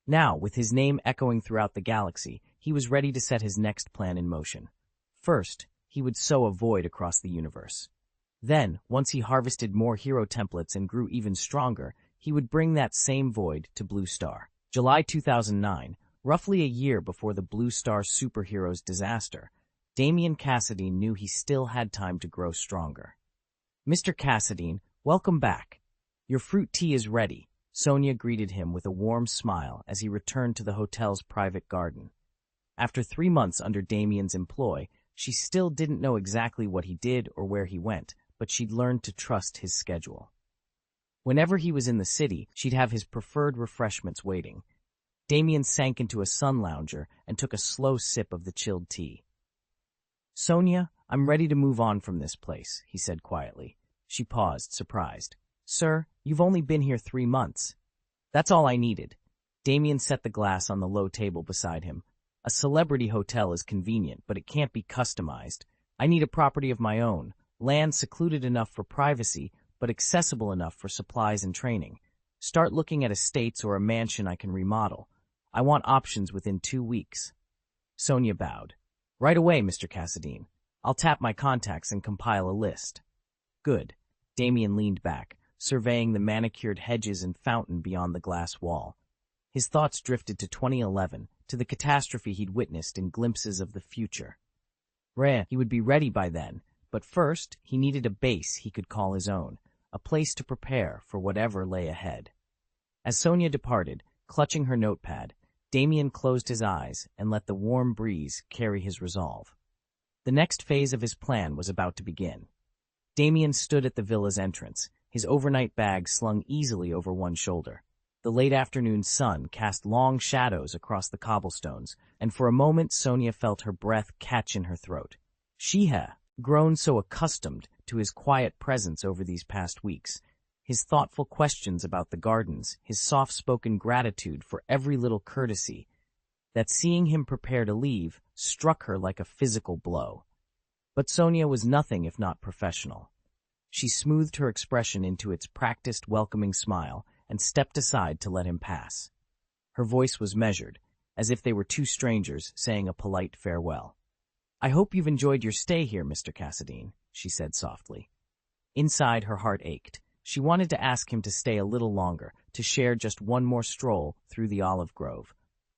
Now, with his name echoing throughout the galaxy, he was ready to set his next plan in motion. First, he would sow a void across the universe. Then, once he harvested more hero templates and grew even stronger, he would bring that same void to Blue Star. July 2009, roughly a year before the Blue Star superhero's disaster, Damien Cassidon knew he still had time to grow stronger. "Mr. Cassidon, welcome back." Your fruit tea is ready. Sonia greeted him with a warm smile as he returned to the hotel's private garden. After 3 months under Damien's employ, she still didn't know exactly what he did or where he went, but she'd learned to trust his schedule. Whenever he was in the city, she'd have his preferred refreshments waiting. Damien sank into a sun lounger and took a slow sip of the chilled tea. "Sonia, I'm ready to move on from this place," he said quietly. She paused, surprised. "Sir, you've only been here 3 months." "That's all I needed." Damien set the glass on the low table beside him. "A celebrity hotel is convenient, but it can't be customized. I need a property of my own, land secluded enough for privacy, but accessible enough for supplies and training. Start looking at estates or a mansion I can remodel. I want options within 2 weeks." Sonia bowed. "Right away, Mr. Cassadine. I'll tap my contacts and compile a list." "Good." Damien leaned back, surveying the manicured hedges and fountain beyond the glass wall. His thoughts drifted to 2011, to the catastrophe he'd witnessed in glimpses of the future. He would be ready by then, but first he needed a base he could call his own, a place to prepare for whatever lay ahead. As Sonia departed, clutching her notepad, Damien closed his eyes and let the warm breeze carry his resolve. The next phase of his plan was about to begin. Damien stood at the villa's entrance, his overnight bag slung easily over one shoulder. The late afternoon sun cast long shadows across the cobblestones, and for a moment Sonia felt her breath catch in her throat. She had grown so accustomed to his quiet presence over these past weeks, his thoughtful questions about the gardens, his soft-spoken gratitude for every little courtesy, that seeing him prepare to leave struck her like a physical blow. But Sonia was nothing if not professional. She smoothed her expression into its practiced, welcoming smile and stepped aside to let him pass. Her voice was measured, as if they were two strangers saying a polite farewell. "I hope you've enjoyed your stay here, Mr. Cassadine," she said softly. Inside, her heart ached. She wanted to ask him to stay a little longer, to share just one more stroll through the olive grove.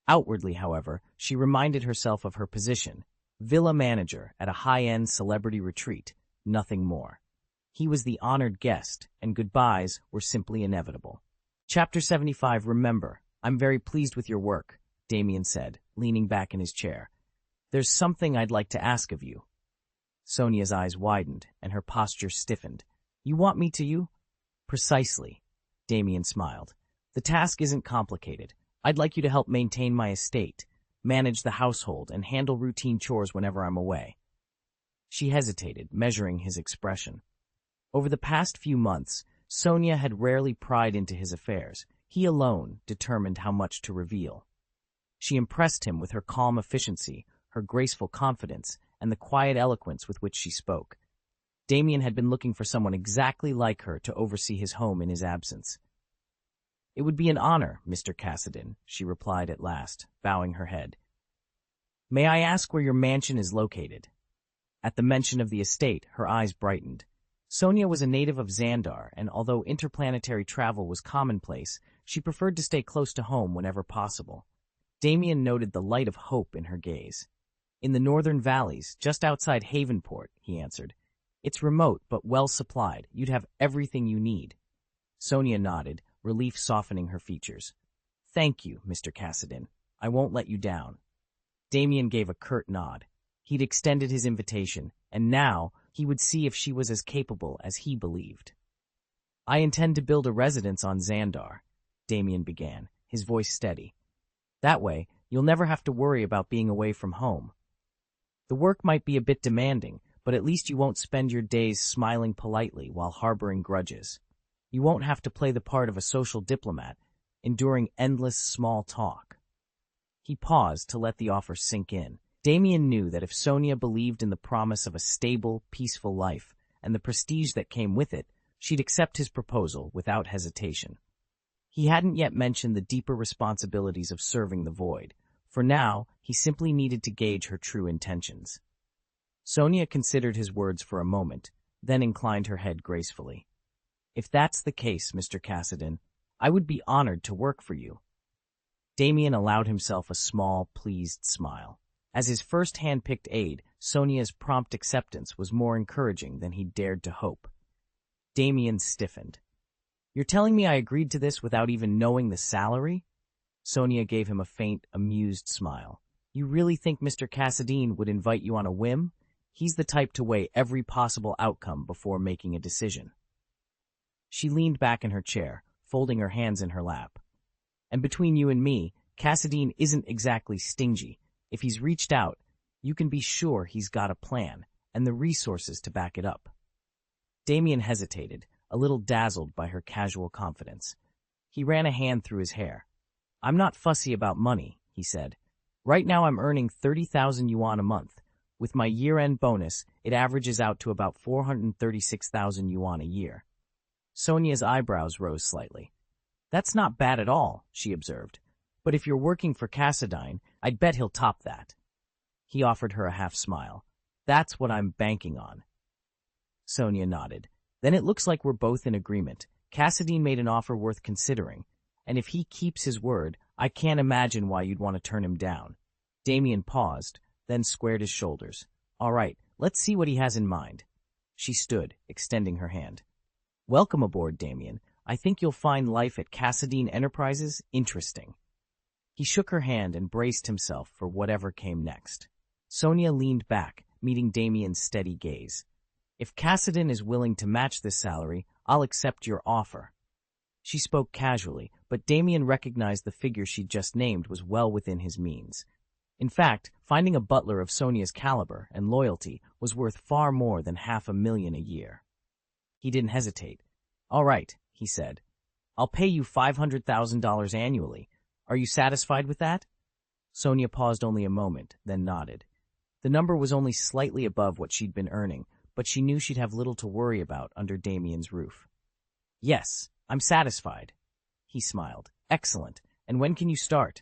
Outwardly, however, she reminded herself of her position, villa manager at a high-end celebrity retreat, nothing more. He was the honored guest, and goodbyes were simply inevitable. Chapter 75. "Remember, I'm very pleased with your work," Damien said, leaning back in his chair. "There's something I'd like to ask of you." Sonia's eyes widened, and her posture stiffened. "You want me to?" "Precisely," Damien smiled. "The task isn't complicated. I'd like you to help maintain my estate, manage the household, and handle routine chores whenever I'm away." She hesitated, measuring his expression. Over the past few months, Sonia had rarely pried into his affairs. He alone determined how much to reveal. She impressed him with her calm efficiency, her graceful confidence, and the quiet eloquence with which she spoke. Damien had been looking for someone exactly like her to oversee his home in his absence. "It would be an honor, Mr. Cassadine," she replied at last, bowing her head. "May I ask where your mansion is located?" At the mention of the estate, her eyes brightened. Sonia was a native of Xandar, and although interplanetary travel was commonplace, she preferred to stay close to home whenever possible. Damien noted the light of hope in her gaze. "In the northern valleys, just outside Havenport," he answered. "It's remote, but well supplied. You'd have everything you need." Sonia nodded, relief softening her features. "Thank you, Mr. Cassadine. I won't let you down." Damien gave a curt nod. He'd extended his invitation, and now he would see if she was as capable as he believed. "I intend to build a residence on Xandar," Damien began, his voice steady. "That way, you'll never have to worry about being away from home. The work might be a bit demanding, but at least you won't spend your days smiling politely while harboring grudges. You won't have to play the part of a social diplomat, enduring endless small talk." He paused to let the offer sink in. Damien knew that if Sonia believed in the promise of a stable, peaceful life, and the prestige that came with it, she'd accept his proposal without hesitation. He hadn't yet mentioned the deeper responsibilities of serving the void. For now, he simply needed to gauge her true intentions. Sonia considered his words for a moment, then inclined her head gracefully. "If that's the case, Mr. Cassadine, I would be honored to work for you." Damien allowed himself a small, pleased smile. As his first hand-picked aide, Sonia's prompt acceptance was more encouraging than he dared to hope. Damien stiffened. You're telling me I agreed to this without even knowing the salary? Sonia gave him a faint, amused smile. You really think Mr. Cassadine would invite you on a whim? He's the type to weigh every possible outcome before making a decision. She leaned back in her chair, folding her hands in her lap. And between you and me, Cassadine isn't exactly stingy. If he's reached out, you can be sure he's got a plan and the resources to back it up. Damien hesitated, a little dazzled by her casual confidence. He ran a hand through his hair. I'm not fussy about money, he said. Right now I'm earning 30,000 yuan a month. With my year-end bonus, it averages out to about 436,000 yuan a year. Sonia's eyebrows rose slightly. That's not bad at all, she observed. But if you're working for Cassadine, I'd bet he'll top that. He offered her a half-smile. That's what I'm banking on. Sonia nodded. Then it looks like we're both in agreement. Cassadine made an offer worth considering, and if he keeps his word, I can't imagine why you'd want to turn him down. Damien paused, then squared his shoulders. All right, let's see what he has in mind. She stood, extending her hand. Welcome aboard, Damien. I think you'll find life at Cassadine Enterprises interesting. He shook her hand and braced himself for whatever came next. Sonia leaned back, meeting Damien's steady gaze. If Cassadine is willing to match this salary, I'll accept your offer. She spoke casually, but Damien recognized the figure she'd just named was well within his means. In fact, finding a butler of Sonia's caliber and loyalty was worth far more than 500,000 a year. He didn't hesitate. All right, he said. I'll pay you $500,000 annually. Are you satisfied with that? Sonia paused only a moment, then nodded. The number was only slightly above what she'd been earning, but she knew she'd have little to worry about under Damien's roof. Yes, I'm satisfied. He smiled. Excellent. And when can you start?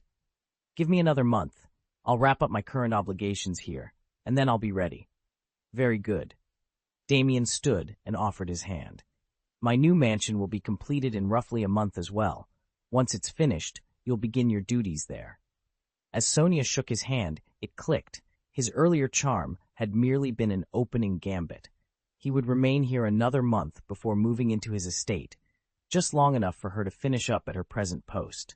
Give me another month. I'll wrap up my current obligations here, and then I'll be ready. Very good. Damien stood and offered his hand. My new mansion will be completed in roughly a month as well. Once it's finished, you'll begin your duties there. As Sonia shook his hand, it clicked. His earlier charm had merely been an opening gambit. He would remain here another month before moving into his estate, just long enough for her to finish up at her present post.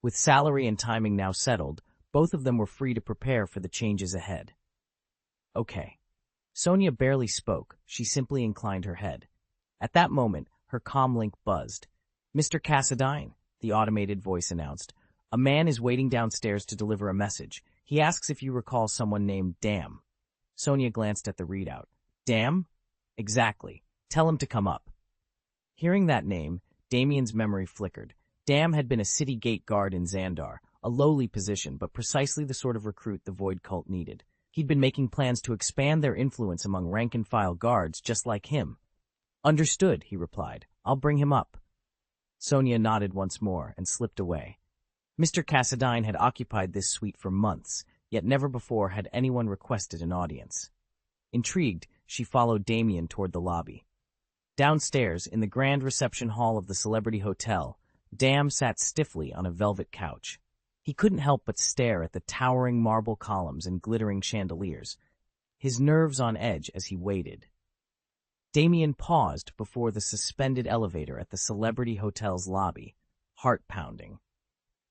With salary and timing now settled, both of them were free to prepare for the changes ahead. Okay. Sonia barely spoke. She simply inclined her head. At that moment, her comlink buzzed. Mr. Cassadine, the automated voice announced. A man is waiting downstairs to deliver a message. He asks if you recall someone named Dam. Sonia glanced at the readout. Dam? Exactly. Tell him to come up. Hearing that name, Damien's memory flickered. Dam had been a city gate guard in Xandar, a lowly position, but precisely the sort of recruit the Void Cult needed. He'd been making plans to expand their influence among rank-and-file guards just like him. Understood, he replied. I'll bring him up. Sonia nodded once more and slipped away. Mr. Cassadine had occupied this suite for months, yet never before had anyone requested an audience. Intrigued, she followed Damien toward the lobby. Downstairs, in the grand reception hall of the Celebrity Hotel, Dam sat stiffly on a velvet couch. He couldn't help but stare at the towering marble columns and glittering chandeliers, his nerves on edge as he waited. Damien paused before the suspended elevator at the Celebrity Hotel's lobby, heart-pounding.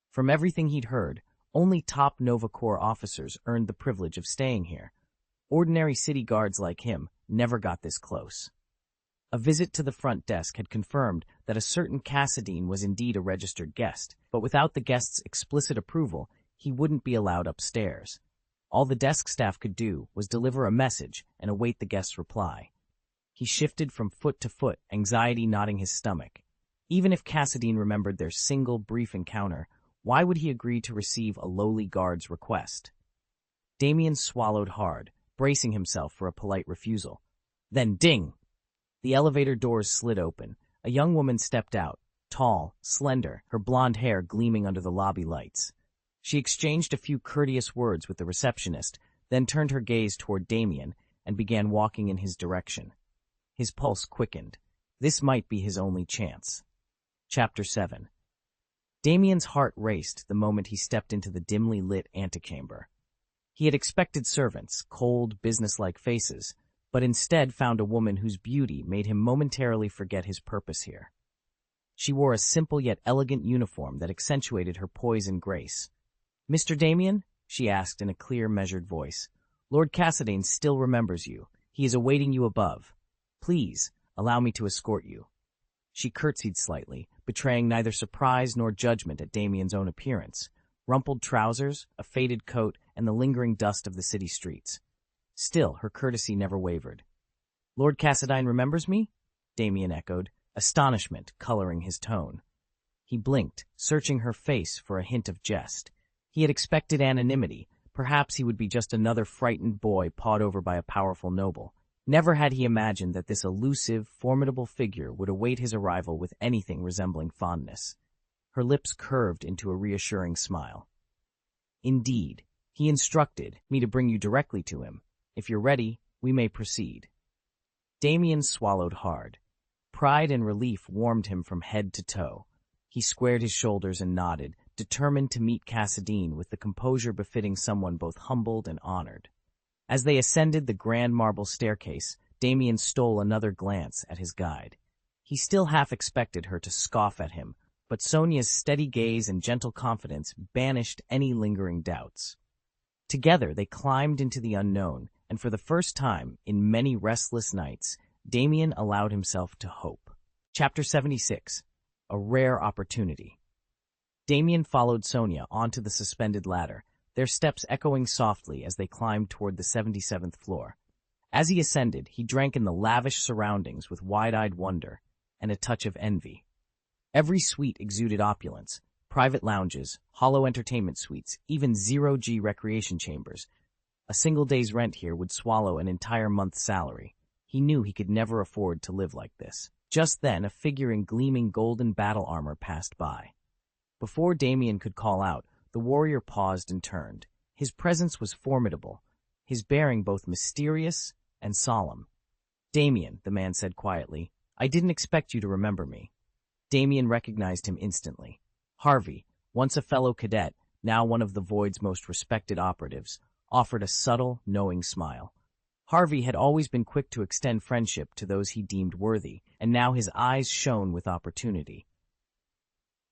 From everything he'd heard, only top Nova Corps officers earned the privilege of staying here. Ordinary city guards like him never got this close. A visit to the front desk had confirmed that a certain Cassadine was indeed a registered guest, but without the guest's explicit approval, he wouldn't be allowed upstairs. All the desk staff could do was deliver a message and await the guest's reply. He shifted from foot to foot, anxiety knotting his stomach. Even if Cassadine remembered their single brief encounter, why would he agree to receive a lowly guard's request? Damien swallowed hard, bracing himself for a polite refusal. Then ding! The elevator doors slid open. A young woman stepped out, tall, slender, her blonde hair gleaming under the lobby lights. She exchanged a few courteous words with the receptionist, then turned her gaze toward Damien and began walking in his direction. His pulse quickened. This might be his only chance. Chapter 7. Damien's heart raced the moment he stepped into the dimly lit antechamber. He had expected servants, cold, businesslike faces, but instead found a woman whose beauty made him momentarily forget his purpose here. She wore a simple yet elegant uniform that accentuated her poise and grace. "Mr. Damien?" she asked in a clear, measured voice. "Lord Cassadine still remembers you. He is awaiting you above. Please, allow me to escort you." She curtsied slightly, betraying neither surprise nor judgment at Damien's own appearance. Rumpled trousers, a faded coat, and the lingering dust of the city streets. Still, her courtesy never wavered. "Lord Cassadine remembers me?" Damien echoed, astonishment coloring his tone. He blinked, searching her face for a hint of jest. He had expected anonymity. Perhaps he would be just another frightened boy pawed over by a powerful noble. Never had he imagined that this elusive, formidable figure would await his arrival with anything resembling fondness. Her lips curved into a reassuring smile. "Indeed, he instructed me to bring you directly to him. If you're ready, we may proceed." Damien swallowed hard. Pride and relief warmed him from head to toe. He squared his shoulders and nodded, determined to meet Cassadine with the composure befitting someone both humbled and honored. As they ascended the grand marble staircase, Damien stole another glance at his guide. He still half expected her to scoff at him, but Sonia's steady gaze and gentle confidence banished any lingering doubts. Together they climbed into the unknown, and for the first time in many restless nights, Damien allowed himself to hope. Chapter 76. A Rare Opportunity. Damien followed Sonia onto the suspended ladder, their steps echoing softly as they climbed toward the 77th floor. As he ascended, he drank in the lavish surroundings with wide-eyed wonder and a touch of envy. Every suite exuded opulence, private lounges, hollow entertainment suites, even zero-G recreation chambers. A single day's rent here would swallow an entire month's salary. He knew he could never afford to live like this. Just then, a figure in gleaming golden battle armor passed by. Before Damien could call out, the warrior paused and turned. His presence was formidable, his bearing both mysterious and solemn. "Damien," the man said quietly, "I didn't expect you to remember me." Damien recognized him instantly. Harvey, once a fellow cadet, now one of the Void's most respected operatives, offered a subtle, knowing smile. Harvey had always been quick to extend friendship to those he deemed worthy, and now his eyes shone with opportunity.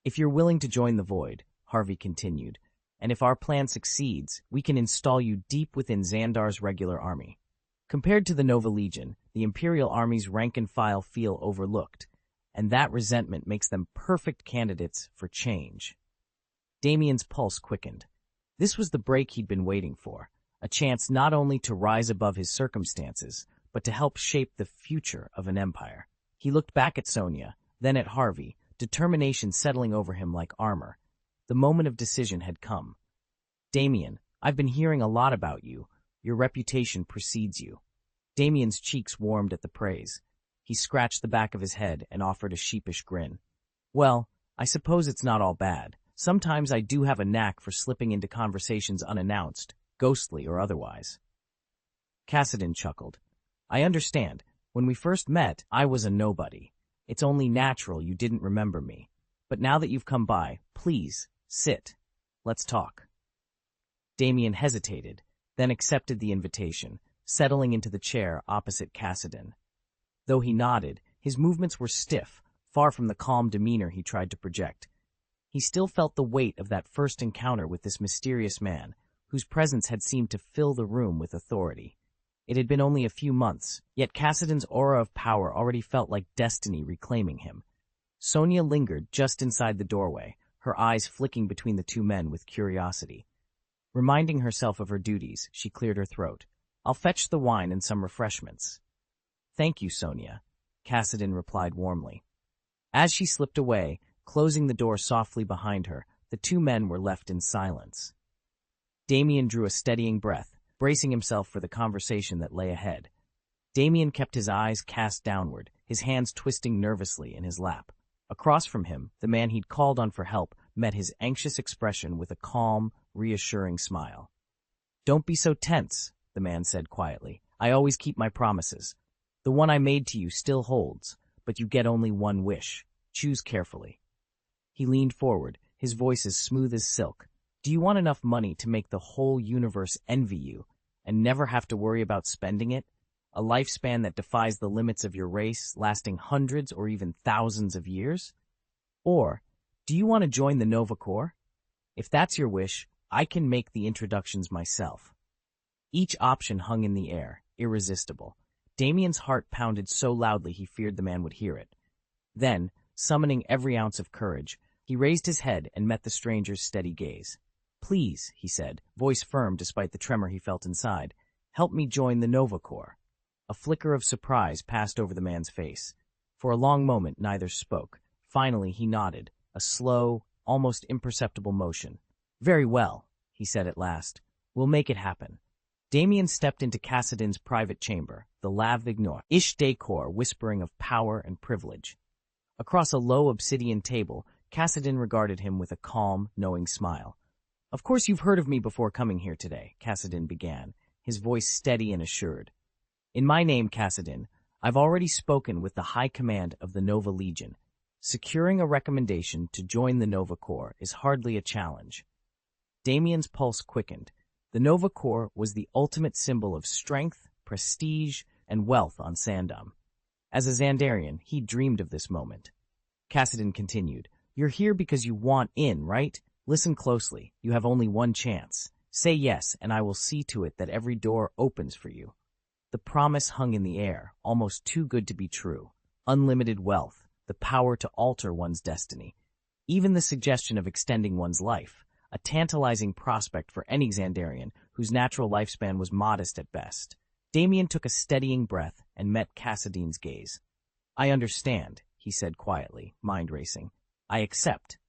"If you're willing to join the Void," Harvey continued, "and if our plan succeeds, we can install you deep within Xandar's regular army. Compared to the Nova Legion, the Imperial Army's rank-and-file feel overlooked, and that resentment makes them perfect candidates for change." Damien's pulse quickened. This was the break he'd been waiting for, a chance not only to rise above his circumstances, but to help shape the future of an empire. He looked back at Sonia, then at Harvey, determination settling over him like armor. The moment of decision had come. "Damien, I've been hearing a lot about you. Your reputation precedes you." Damien's cheeks warmed at the praise. He scratched the back of his head and offered a sheepish grin. "Well, I suppose it's not all bad. Sometimes I do have a knack for slipping into conversations unannounced, ghostly or otherwise." Cassadine chuckled. "I understand. When we first met, I was a nobody. It's only natural you didn't remember me. But now that you've come by, please, sit. Let's talk." Damien hesitated, then accepted the invitation, settling into the chair opposite Cassadine. Though he nodded, his movements were stiff, far from the calm demeanor he tried to project. He still felt the weight of that first encounter with this mysterious man, whose presence had seemed to fill the room with authority. It had been only a few months, yet Cassadine's aura of power already felt like destiny reclaiming him. Sonia lingered just inside the doorway, her eyes flicking between the two men with curiosity. Reminding herself of her duties, she cleared her throat. "I'll fetch the wine and some refreshments." "Thank you, Sonia," Cassadine replied warmly. As she slipped away, closing the door softly behind her, the two men were left in silence. Damien drew a steadying breath, bracing himself for the conversation that lay ahead. Damien kept his eyes cast downward, his hands twisting nervously in his lap. Across from him, the man he'd called on for help met his anxious expression with a calm, reassuring smile. "Don't be so tense," the man said quietly. "I always keep my promises. The one I made to you still holds, but you get only one wish. Choose carefully." He leaned forward, his voice as smooth as silk. "Do you want enough money to make the whole universe envy you and never have to worry about spending it? A lifespan that defies the limits of your race, lasting hundreds or even thousands of years?" Or, do you want to join the Nova Corps? If that's your wish, I can make the introductions myself. Each option hung in the air, irresistible. Damien's heart pounded so loudly he feared the man would hear it. Then, summoning every ounce of courage, he raised his head and met the stranger's steady gaze. "Please," he said, voice firm despite the tremor he felt inside, "help me join the Nova Corps." A flicker of surprise passed over the man's face. For a long moment neither spoke. Finally he nodded, a slow, almost imperceptible motion. "Very well," he said at last. "We'll make it happen." Damien stepped into Cassidin's private chamber, the Lave Ignore, ish decor whispering of power and privilege. Across a low obsidian table, Cassidin regarded him with a calm, knowing smile. "Of course you've heard of me before coming here today," Cassidin began, his voice steady and assured. "In my name, Cassidin, I've already spoken with the High Command of the Nova Legion. Securing a recommendation to join the Nova Corps is hardly a challenge." Damien's pulse quickened. The Nova Corps was the ultimate symbol of strength, prestige, and wealth on Sandom. As a Xandarian, he dreamed of this moment. Cassidin continued, "You're here because you want in, right? Listen closely. You have only one chance. Say yes, and I will see to it that every door opens for you." The promise hung in the air, almost too good to be true. Unlimited wealth, the power to alter one's destiny. Even the suggestion of extending one's life, a tantalizing prospect for any Xandarian whose natural lifespan was modest at best. Damien took a steadying breath and met Cassidin's gaze. "I understand," he said quietly, mind racing. "I accept."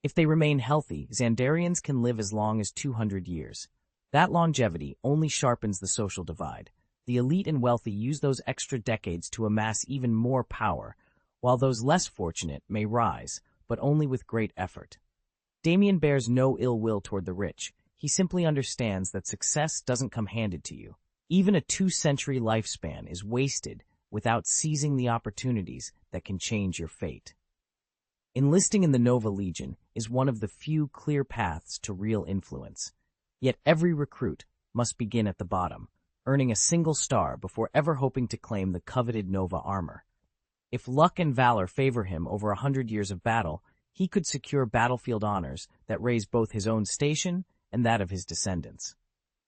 If they remain healthy, Xandarians can live as long as 200 years. That longevity only sharpens the social divide. The elite and wealthy use those extra decades to amass even more power, while those less fortunate may rise, but only with great effort. Damien bears no ill will toward the rich. He simply understands that success doesn't come handed to you. Even a 2-century lifespan is wasted without seizing the opportunities that can change your fate. Enlisting in the Nova Legion is one of the few clear paths to real influence. Yet every recruit must begin at the bottom, earning a single star before ever hoping to claim the coveted Nova armor. If luck and valor favor him over 100 years of battle, he could secure battlefield honors that raise both his own station and that of his descendants.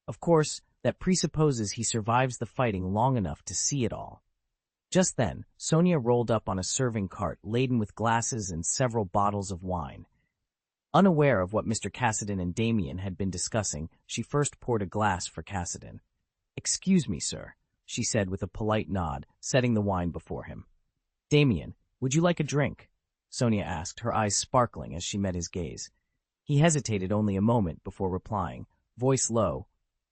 Of course, that presupposes he survives the fighting long enough to see it all. Just then, Sonia rolled up on a serving cart laden with glasses and several bottles of wine. Unaware of what Mr. Cassidin and Damien had been discussing, she first poured a glass for Cassidin. "Excuse me, sir," she said with a polite nod, setting the wine before him. "Damien, would you like a drink?" Sonia asked, her eyes sparkling as she met his gaze. He hesitated only a moment before replying, voice low,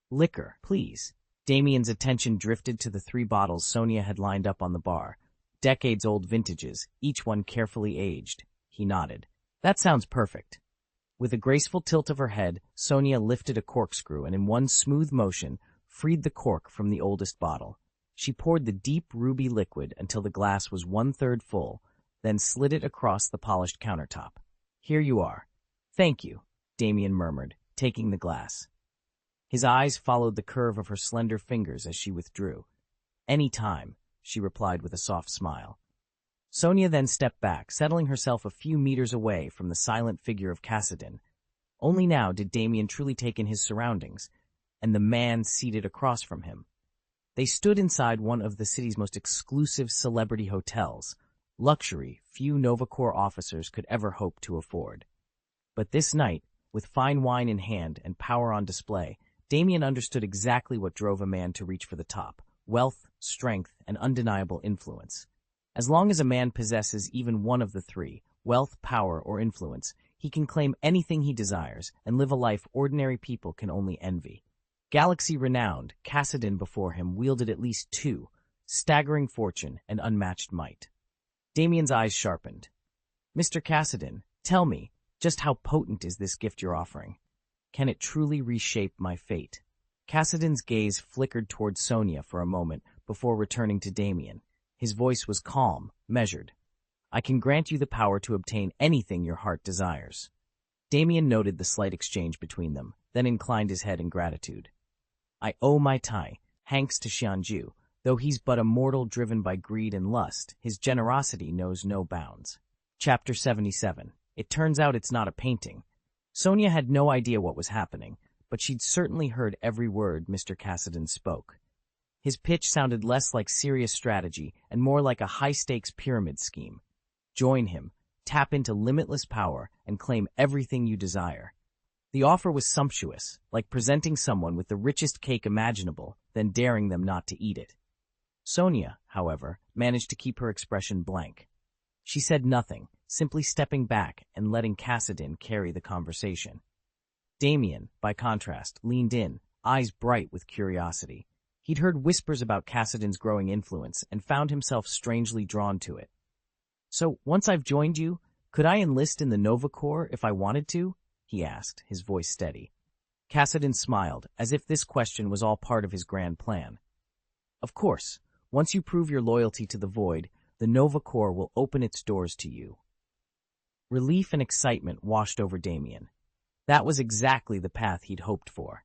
"Liquor, please." Damien's attention drifted to the 3 bottles Sonia had lined up on the bar. Decades-old vintages, each one carefully aged. He nodded. "That sounds perfect." With a graceful tilt of her head, Sonia lifted a corkscrew and in one smooth motion freed the cork from the oldest bottle. She poured the deep ruby liquid until the glass was 1/3 full, then slid it across the polished countertop. "Here you are." "Thank you," Damien murmured, taking the glass. His eyes followed the curve of her slender fingers as she withdrew. "Any time," she replied with a soft smile. Sonia then stepped back, settling herself a few meters away from the silent figure of Cassidin. Only now did Damien truly take in his surroundings, and the man seated across from him. They stood inside one of the city's most exclusive celebrity hotels, luxury few Nova Corps officers could ever hope to afford. But this night, with fine wine in hand and power on display, Damien understood exactly what drove a man to reach for the top: wealth, strength, and undeniable influence. As long as a man possesses even one of the 3, wealth, power, or influence, he can claim anything he desires and live a life ordinary people can only envy. Galaxy-renowned, Cassidin before him wielded at least 2, staggering fortune and unmatched might. Damien's eyes sharpened. "Mr. Cassidin, tell me, just how potent is this gift you're offering? Can it truly reshape my fate?" Cassidin's gaze flickered toward Sonia for a moment before returning to Damien. His voice was calm, measured. "I can grant you the power to obtain anything your heart desires." Damien noted the slight exchange between them, then inclined his head in gratitude. "I owe my Tai, Hanks to Xianju. Though he's but a mortal driven by greed and lust, his generosity knows no bounds." Chapter 77. It turns out it's not a painting. Sonia had no idea what was happening, but she'd certainly heard every word Mr. Cassidon spoke. His pitch sounded less like serious strategy and more like a high-stakes pyramid scheme. Join him, tap into limitless power, and claim everything you desire. The offer was sumptuous, like presenting someone with the richest cake imaginable, then daring them not to eat it. Sonia, however, managed to keep her expression blank. She said nothing, simply stepping back and letting Cassidon carry the conversation. Damien, by contrast, leaned in, eyes bright with curiosity. He'd heard whispers about Cassidon's growing influence and found himself strangely drawn to it. "So, once I've joined you, could I enlist in the Nova Corps if I wanted to?" he asked, his voice steady. Cassidon smiled, as if this question was all part of his grand plan. "Of course, once you prove your loyalty to the Void, the Nova Corps will open its doors to you." Relief and excitement washed over Damien. That was exactly the path he'd hoped for.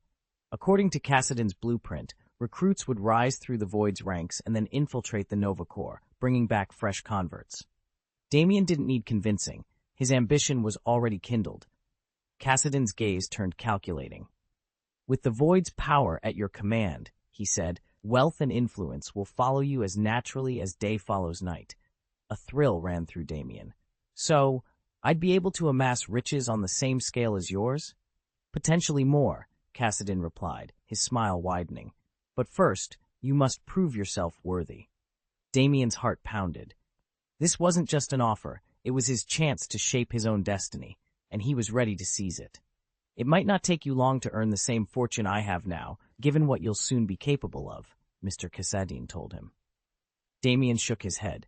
According to Cassidon's blueprint, recruits would rise through the Void's ranks and then infiltrate the Nova Corps, bringing back fresh converts. Damien didn't need convincing. His ambition was already kindled. Cassidon's gaze turned calculating. "With the Void's power at your command," he said, "wealth and influence will follow you as naturally as day follows night." A thrill ran through Damien. "So, I'd be able to amass riches on the same scale as yours?" "Potentially more," Cassidon replied, his smile widening. "But first, you must prove yourself worthy." Damien's heart pounded. This wasn't just an offer, it was his chance to shape his own destiny, and he was ready to seize it. "It might not take you long to earn the same fortune I have now, given what you'll soon be capable of," Mr. Cassidon told him. Damien shook his head.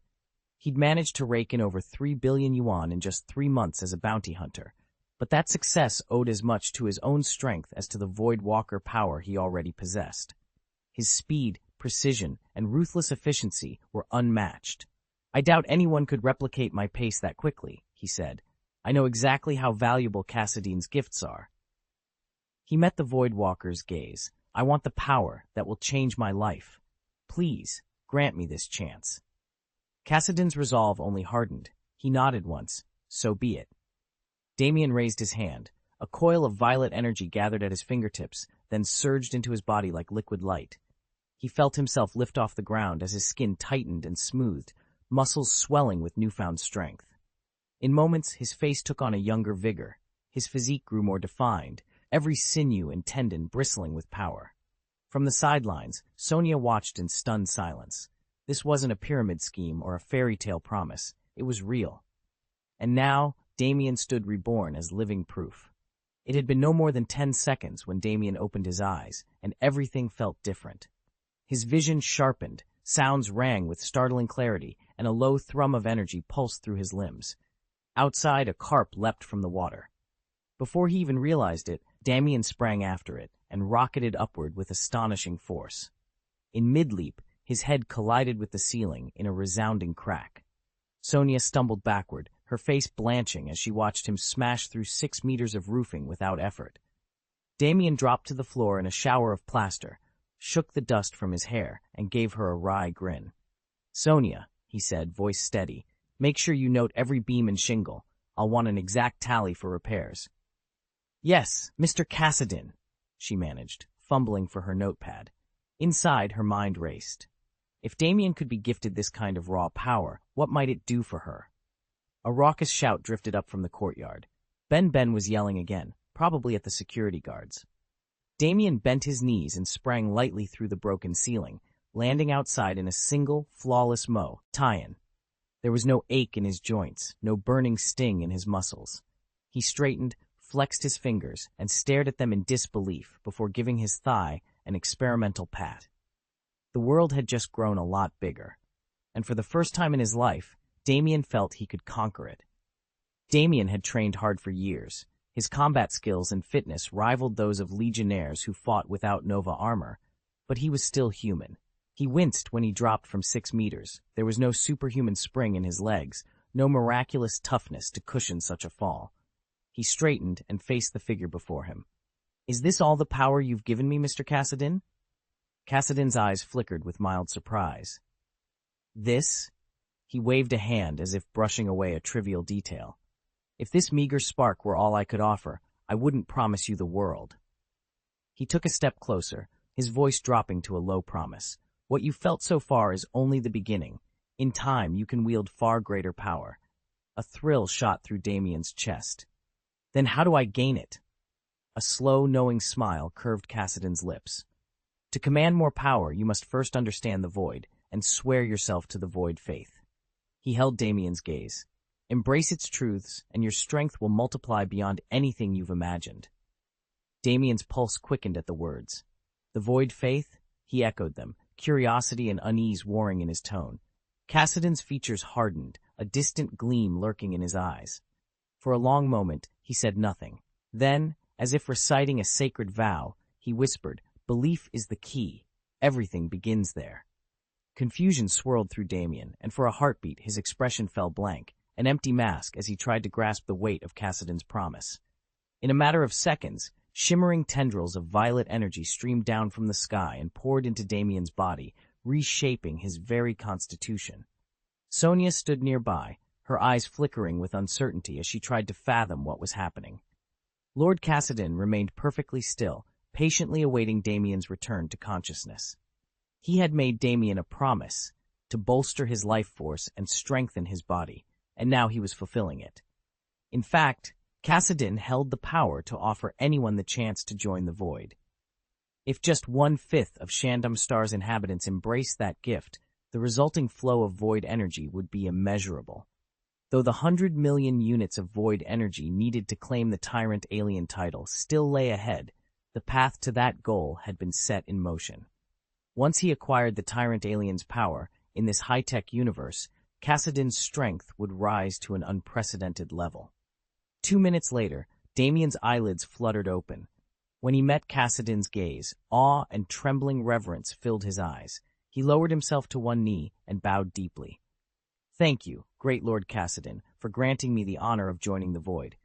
He'd managed to rake in over 3 billion yuan in just 3 months as a bounty hunter, but that success owed as much to his own strength as to the Void Walker power he already possessed. His speed, precision, and ruthless efficiency were unmatched. "I doubt anyone could replicate my pace that quickly," he said. "I know exactly how valuable Cassidon's gifts are." He met the Void Walker's gaze. "I want the power that will change my life. Please, grant me this chance." Cassidon's resolve only hardened. He nodded once. "So be it." Damien raised his hand. A coil of violet energy gathered at his fingertips, then surged into his body like liquid light. He felt himself lift off the ground as his skin tightened and smoothed, muscles swelling with newfound strength. In moments, his face took on a younger vigor. His physique grew more defined, every sinew and tendon bristling with power. From the sidelines, Sonia watched in stunned silence. This wasn't a pyramid scheme or a fairy tale promise. It was real. And now, Damien stood reborn as living proof. It had been no more than 10 seconds when Damien opened his eyes, and everything felt different. His vision sharpened, sounds rang with startling clarity, and a low thrum of energy pulsed through his limbs. Outside, a carp leapt from the water. Before he even realized it, Damien sprang after it and rocketed upward with astonishing force. In mid-leap, his head collided with the ceiling in a resounding crack. Sonia stumbled backward, her face blanching as she watched him smash through 6 meters of roofing without effort. Damien dropped to the floor in a shower of plaster, shook the dust from his hair, and gave her a wry grin. "Sonia," he said, voice steady, "make sure you note every beam and shingle. I'll want an exact tally for repairs." "Yes, Mr. Cassidon," she managed, fumbling for her notepad. Inside, her mind raced. If Damien could be gifted this kind of raw power, what might it do for her? A raucous shout drifted up from the courtyard. Ben was yelling again, probably at the security guards. Damien bent his knees and sprang lightly through the broken ceiling, landing outside in a single, flawless tie-in. There was no ache in his joints, no burning sting in his muscles. He straightened, flexed his fingers, and stared at them in disbelief before giving his thigh an experimental pat. The world had just grown a lot bigger, and for the first time in his life, Damien felt he could conquer it. Damien had trained hard for years. His combat skills and fitness rivaled those of legionnaires who fought without Nova armor, but he was still human. He winced when he dropped from 6 meters. There was no superhuman spring in his legs, no miraculous toughness to cushion such a fall. He straightened and faced the figure before him. "Is this all the power you've given me, Mr. Cassidon?" Cassidon's eyes flickered with mild surprise. "This?" He waved a hand as if brushing away a trivial detail. If this meager spark were all I could offer, I wouldn't promise you the world. He took a step closer, his voice dropping to a low promise. What you felt so far is only the beginning. In time, you can wield far greater power. A thrill shot through Damien's chest. Then how do I gain it? A slow, knowing smile curved Cassidon's lips. To command more power, you must first understand the void, and swear yourself to the void faith. He held Damien's gaze. Embrace its truths, and your strength will multiply beyond anything you've imagined. Damien's pulse quickened at the words. The void faith? He echoed them, curiosity and unease warring in his tone. Cassidon's features hardened, a distant gleam lurking in his eyes. For a long moment, he said nothing. Then, as if reciting a sacred vow, he whispered, "Belief is the key. Everything begins there." Confusion swirled through Damien, and for a heartbeat his expression fell blank, an empty mask as he tried to grasp the weight of Cassidon's promise. In a matter of seconds, shimmering tendrils of violet energy streamed down from the sky and poured into Damien's body, reshaping his very constitution. Sonia stood nearby, her eyes flickering with uncertainty as she tried to fathom what was happening. Lord Cassidon remained perfectly still, patiently awaiting Damien's return to consciousness. He had made Damien a promise to bolster his life force and strengthen his body, and now he was fulfilling it. In fact, Cassidon held the power to offer anyone the chance to join the void. If just 1/5 of Shandam Star's inhabitants embraced that gift, the resulting flow of void energy would be immeasurable. Though the 100 million units of void energy needed to claim the Tyrant Alien title still lay ahead, the path to that goal had been set in motion. Once he acquired the Tyrant Alien's power, in this high-tech universe, Cassidon's strength would rise to an unprecedented level. 2 minutes later, Damien's eyelids fluttered open. When he met Cassidon's gaze, awe and trembling reverence filled his eyes. He lowered himself to one knee and bowed deeply. "Thank you, great Lord Cassidon, for granting me the honor of joining the void."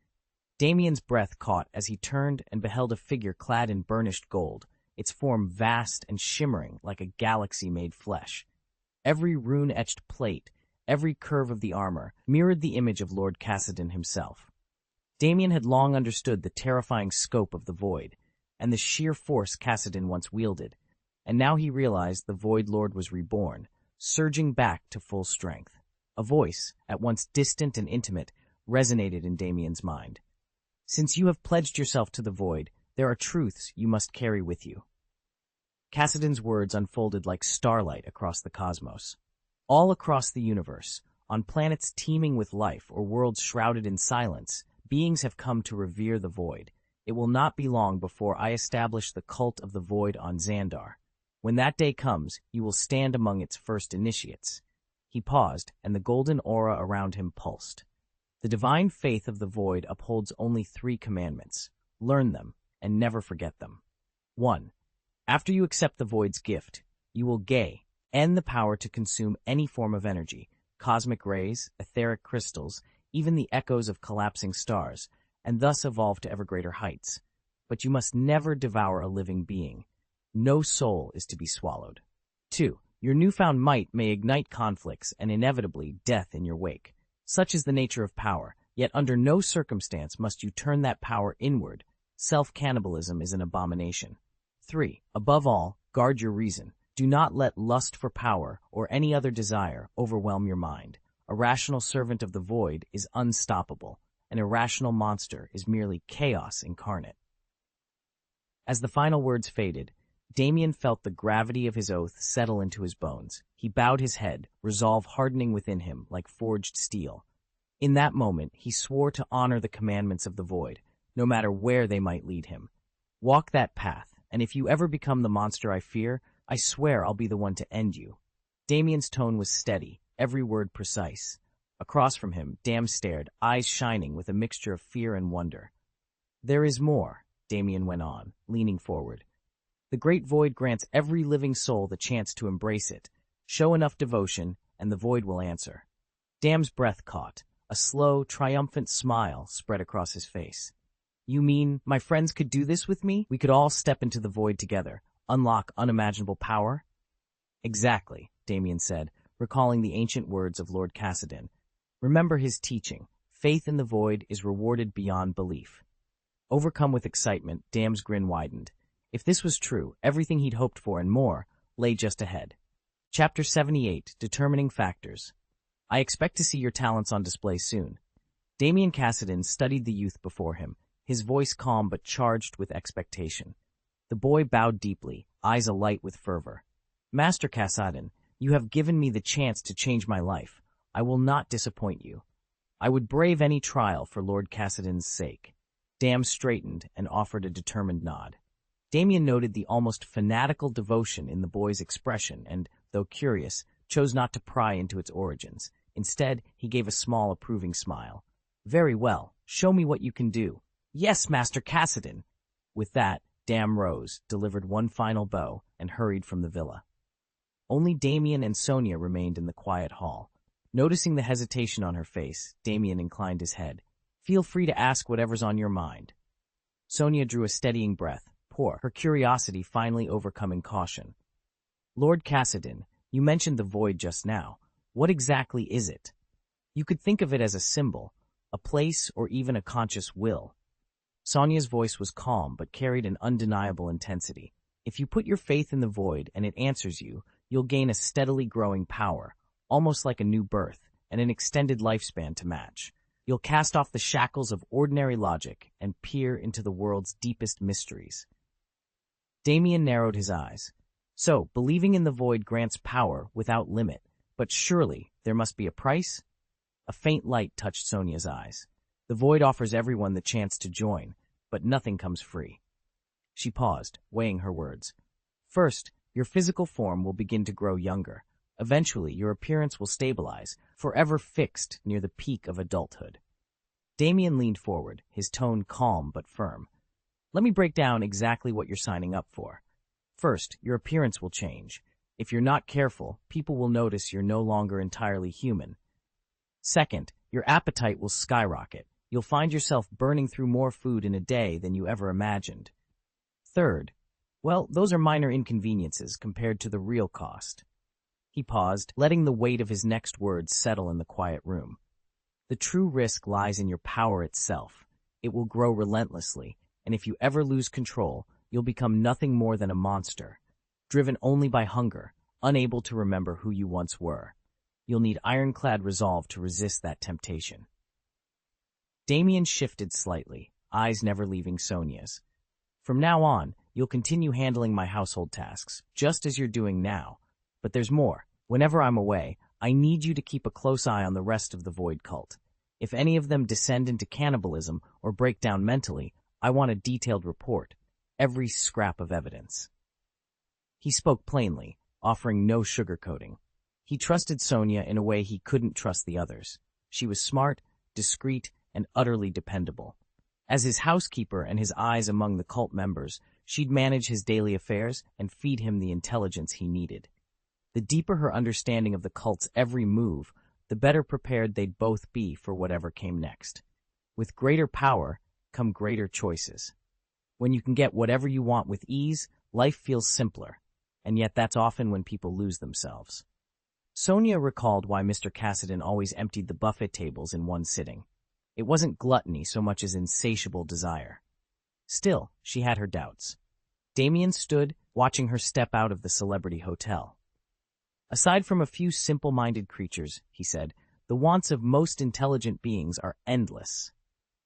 Damien's breath caught as he turned and beheld a figure clad in burnished gold, its form vast and shimmering like a galaxy made flesh. Every rune-etched plate, every curve of the armor, mirrored the image of Lord Cassidon himself. Damien had long understood the terrifying scope of the void, and the sheer force Cassidon once wielded, and now he realized the Void Lord was reborn, surging back to full strength. A voice, at once distant and intimate, resonated in Damien's mind. "Since you have pledged yourself to the void, there are truths you must carry with you." Cassidon's words unfolded like starlight across the cosmos. All across the universe, on planets teeming with life or worlds shrouded in silence, beings have come to revere the void. It will not be long before I establish the cult of the void on Xandar. When that day comes, you will stand among its first initiates. He paused, and the golden aura around him pulsed. The divine faith of the void upholds only 3 commandments. Learn them, and never forget them. 1. After you accept the void's gift, you will gain the power to consume any form of energy, cosmic rays, etheric crystals, even the echoes of collapsing stars, and thus evolve to ever greater heights. But you must never devour a living being. No soul is to be swallowed. 2. Your newfound might may ignite conflicts and inevitably death in your wake. Such is the nature of power, yet under no circumstance must you turn that power inward. Self-cannibalism is an abomination. 3. Above all, guard your reason. Do not let lust for power or any other desire overwhelm your mind. A rational servant of the void is unstoppable. An irrational monster is merely chaos incarnate. As the final words faded, Damien felt the gravity of his oath settle into his bones. He bowed his head, resolve hardening within him like forged steel. In that moment, he swore to honor the commandments of the void, no matter where they might lead him. Walk that path, and if you ever become the monster I fear, I swear I'll be the one to end you. Damien's tone was steady, every word precise. Across from him, Dam stared, eyes shining with a mixture of fear and wonder. "There is more," Damien went on, leaning forward. "The great void grants every living soul the chance to embrace it. Show enough devotion, and the void will answer." Dam's breath caught. A slow, triumphant smile spread across his face. "You mean my friends could do this with me? We could all step into the void together, unlock unimaginable power?" "Exactly," Damien said, recalling the ancient words of Lord Cassidy. Remember his teaching, faith in the void is rewarded beyond belief. Overcome with excitement, Dam's grin widened. If this was true, everything he'd hoped for and more lay just ahead. Chapter 78, Determining Factors. I expect to see your talents on display soon. Damien Cassidy studied the youth before him, his voice calm but charged with expectation. The boy bowed deeply, eyes alight with fervor. Master Cassidy, you have given me the chance to change my life. I will not disappoint you. I would brave any trial for Lord Cassidy's sake. Dam straightened and offered a determined nod. Damien noted the almost fanatical devotion in the boy's expression and, though curious, chose not to pry into its origins. Instead, he gave a small, approving smile. Very well. Show me what you can do. Yes, Master Cassidy. With that, Dam rose, delivered one final bow, and hurried from the villa. Only Damien and Sonia remained in the quiet hall. Noticing the hesitation on her face, Damien inclined his head. Feel free to ask whatever's on your mind. Sonia drew a steadying breath, her curiosity finally overcoming caution. Lord Cassidy, you mentioned the void just now. What exactly is it? You could think of it as a symbol, a place, or even a conscious will. Sonia's voice was calm but carried an undeniable intensity. If you put your faith in the void and it answers you, you'll gain a steadily growing power, almost like a new birth, and an extended lifespan to match. You'll cast off the shackles of ordinary logic and peer into the world's deepest mysteries. Damien narrowed his eyes. So, believing in the void grants power without limit, but surely there must be a price? A faint light touched Sonia's eyes. The void offers everyone the chance to join, but nothing comes free. She paused, weighing her words. First, your physical form will begin to grow younger. Eventually, your appearance will stabilize, forever fixed near the peak of adulthood. Damien leaned forward, his tone calm but firm. Let me break down exactly what you're signing up for. First, your appearance will change. If you're not careful, people will notice you're no longer entirely human. Second, your appetite will skyrocket. You'll find yourself burning through more food in a day than you ever imagined. Third, well, those are minor inconveniences compared to the real cost. He paused, letting the weight of his next words settle in the quiet room. The true risk lies in your power itself. It will grow relentlessly, and if you ever lose control, you'll become nothing more than a monster, driven only by hunger, unable to remember who you once were. You'll need ironclad resolve to resist that temptation. Damien shifted slightly, eyes never leaving Sonia's. From now on, you'll continue handling my household tasks, just as you're doing now. But there's more. Whenever I'm away, I need you to keep a close eye on the rest of the Void cult. If any of them descend into cannibalism or break down mentally, I want a detailed report, every scrap of evidence. He spoke plainly, offering no sugarcoating. He trusted Sonia in a way he couldn't trust the others. She was smart, discreet, and utterly dependable. As his housekeeper and his eyes among the cult members, she'd manage his daily affairs and feed him the intelligence he needed. The deeper her understanding of the cult's every move, the better prepared they'd both be for whatever came next. With greater power come greater choices. When you can get whatever you want with ease, life feels simpler, and yet that's often when people lose themselves. Sonia recalled why Mr. Cassidy always emptied the buffet tables in one sitting. It wasn't gluttony so much as insatiable desire. Still, she had her doubts. Damien stood, watching her step out of the celebrity hotel. Aside from a few simple-minded creatures, he said, the wants of most intelligent beings are endless.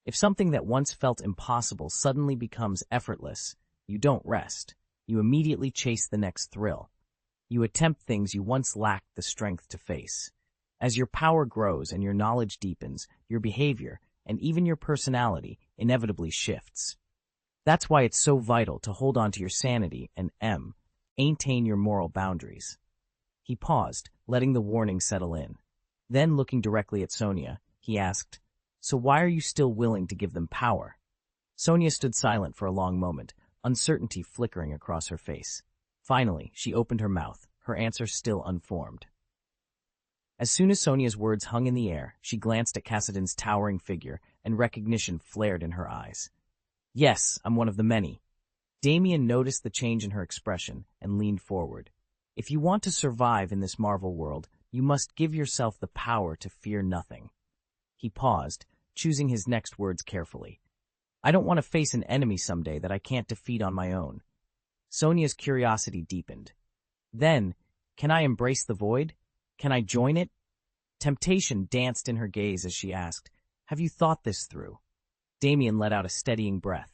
If something that once felt impossible suddenly becomes effortless, you don't rest. You immediately chase the next thrill. You attempt things you once lacked the strength to face. As your power grows and your knowledge deepens, your behavior, and even your personality, inevitably shifts. That's why it's so vital to hold on to your sanity and maintain your moral boundaries. He paused, letting the warning settle in. Then, looking directly at Sonia, he asked, So why are you still willing to give them power? Sonia stood silent for a long moment, uncertainty flickering across her face. Finally, she opened her mouth, her answer still unformed. As soon as Sonia's words hung in the air, she glanced at Cassidy's towering figure, and recognition flared in her eyes. Yes, I'm one of the many. Damien noticed the change in her expression and leaned forward. If you want to survive in this Marvel world, You must give yourself the power to fear nothing. He paused, choosing his next words carefully. I don't want to face an enemy someday that I can't defeat on my own. Sonia's curiosity deepened. Then, can I embrace the void? Can I join it? Temptation danced in her gaze as she asked, Have you thought this through? Damien let out a steadying breath.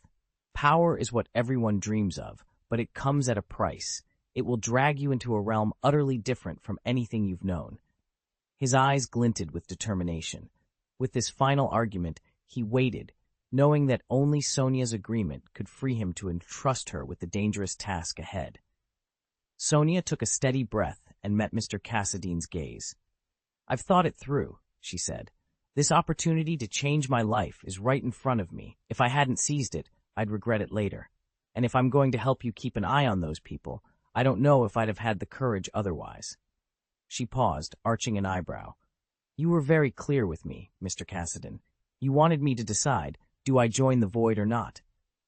Power is what everyone dreams of, but it comes at a price. It will drag you into a realm utterly different from anything you've known. His eyes glinted with determination. With this final argument, he waited, knowing that only Sonia's agreement could free him to entrust her with the dangerous task ahead. Sonia took a steady breath and met Mr. Cassadine's gaze. I've thought it through, she said. This opportunity to change my life is right in front of me. If I hadn't seized it, I'd regret it later. And if I'm going to help you keep an eye on those people, I don't know if I'd have had the courage otherwise. She paused, arching an eyebrow. You were very clear with me, Mr. Cassadine. You wanted me to decide, do I join the void or not?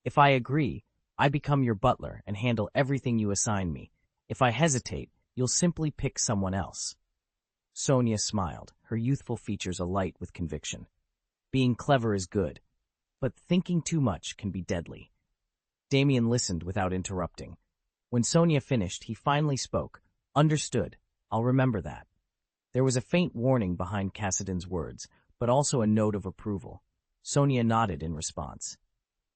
If I agree, I become your butler and handle everything you assign me. If I hesitate, you'll simply pick someone else. Sonia smiled, her youthful features alight with conviction. Being clever is good, but thinking too much can be deadly. Damien listened without interrupting. When Sonia finished, he finally spoke. Understood. I'll remember that. There was a faint warning behind Cassadine's words, but also a note of approval. Sonia nodded in response.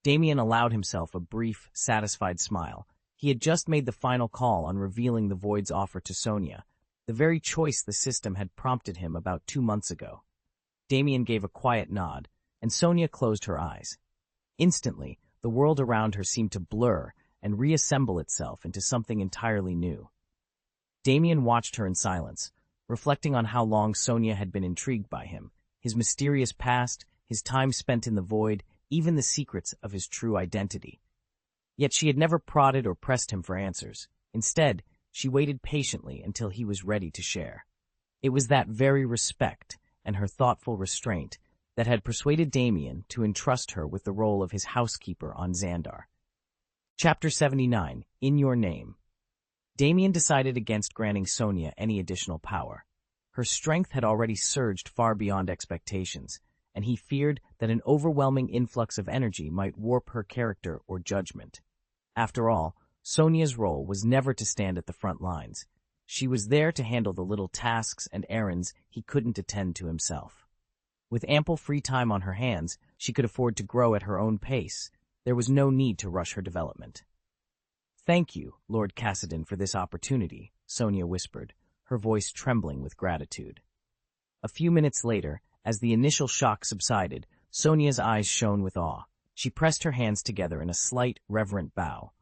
Damien allowed himself a brief, satisfied smile. He had just made the final call on revealing the void's offer to Sonia, the very choice the system had prompted him about 2 months ago. Damien gave a quiet nod, and Sonia closed her eyes. Instantly, the world around her seemed to blur and reassemble itself into something entirely new. Damien watched her in silence, reflecting on how long Sonia had been intrigued by him, his mysterious past, his time spent in the void, even the secrets of his true identity. Yet she had never prodded or pressed him for answers. Instead, she waited patiently until he was ready to share. It was that very respect and her thoughtful restraint that had persuaded Damien to entrust her with the role of his housekeeper on Xandar. Chapter 79, In Your Name. Damien decided against granting Sonia any additional power. Her strength had already surged far beyond expectations, and he feared that an overwhelming influx of energy might warp her character or judgment. After all, Sonia's role was never to stand at the front lines. She was there to handle the little tasks and errands he couldn't attend to himself. With ample free time on her hands, she could afford to grow at her own pace. There was no need to rush her development. Thank you, Lord Cassadine, for this opportunity, Sonia whispered, her voice trembling with gratitude. A few minutes later, as the initial shock subsided, Sonia's eyes shone with awe. She pressed her hands together in a slight, reverent bow.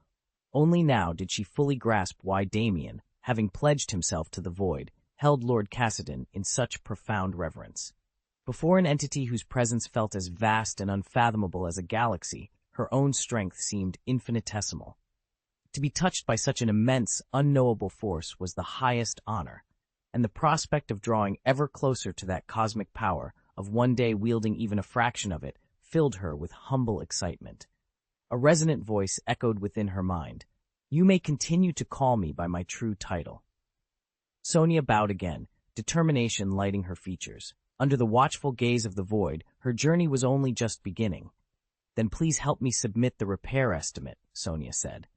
Only now did she fully grasp why Damien, having pledged himself to the void, held Lord Cassadine in such profound reverence. Before an entity whose presence felt as vast and unfathomable as a galaxy, her own strength seemed infinitesimal. To be touched by such an immense, unknowable force was the highest honor, and the prospect of drawing ever closer to that cosmic power, of one day wielding even a fraction of it, filled her with humble excitement. A resonant voice echoed within her mind. You may continue to call me by my true title. Sonia bowed again, determination lighting her features. Under the watchful gaze of the void, her journey was only just beginning. Then please help me submit the repair estimate, Sonia said.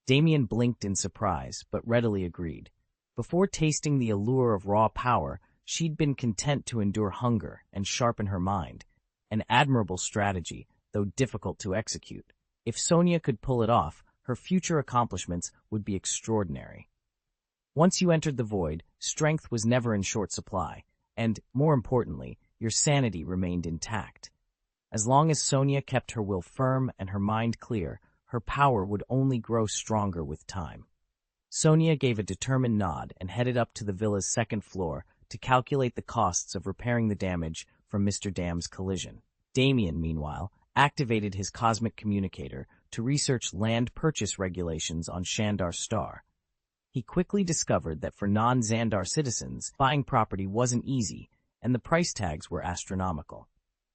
Damien blinked in surprise, but readily agreed. Before tasting the allure of raw power, she'd been content to endure hunger and sharpen her mind. An admirable strategy, though difficult to execute. If Sonia could pull it off, her future accomplishments would be extraordinary. Once you entered the void, strength was never in short supply, and, more importantly, your sanity remained intact. As long as Sonia kept her will firm and her mind clear, her power would only grow stronger with time. Sonia gave a determined nod and headed up to the villa's second floor to calculate the costs of repairing the damage from Mr. Dam's collision. Damien, meanwhile, activated his cosmic communicator to research land purchase regulations on Xandar Star. He quickly discovered that for non-Xandar citizens, buying property wasn't easy, and the price tags were astronomical.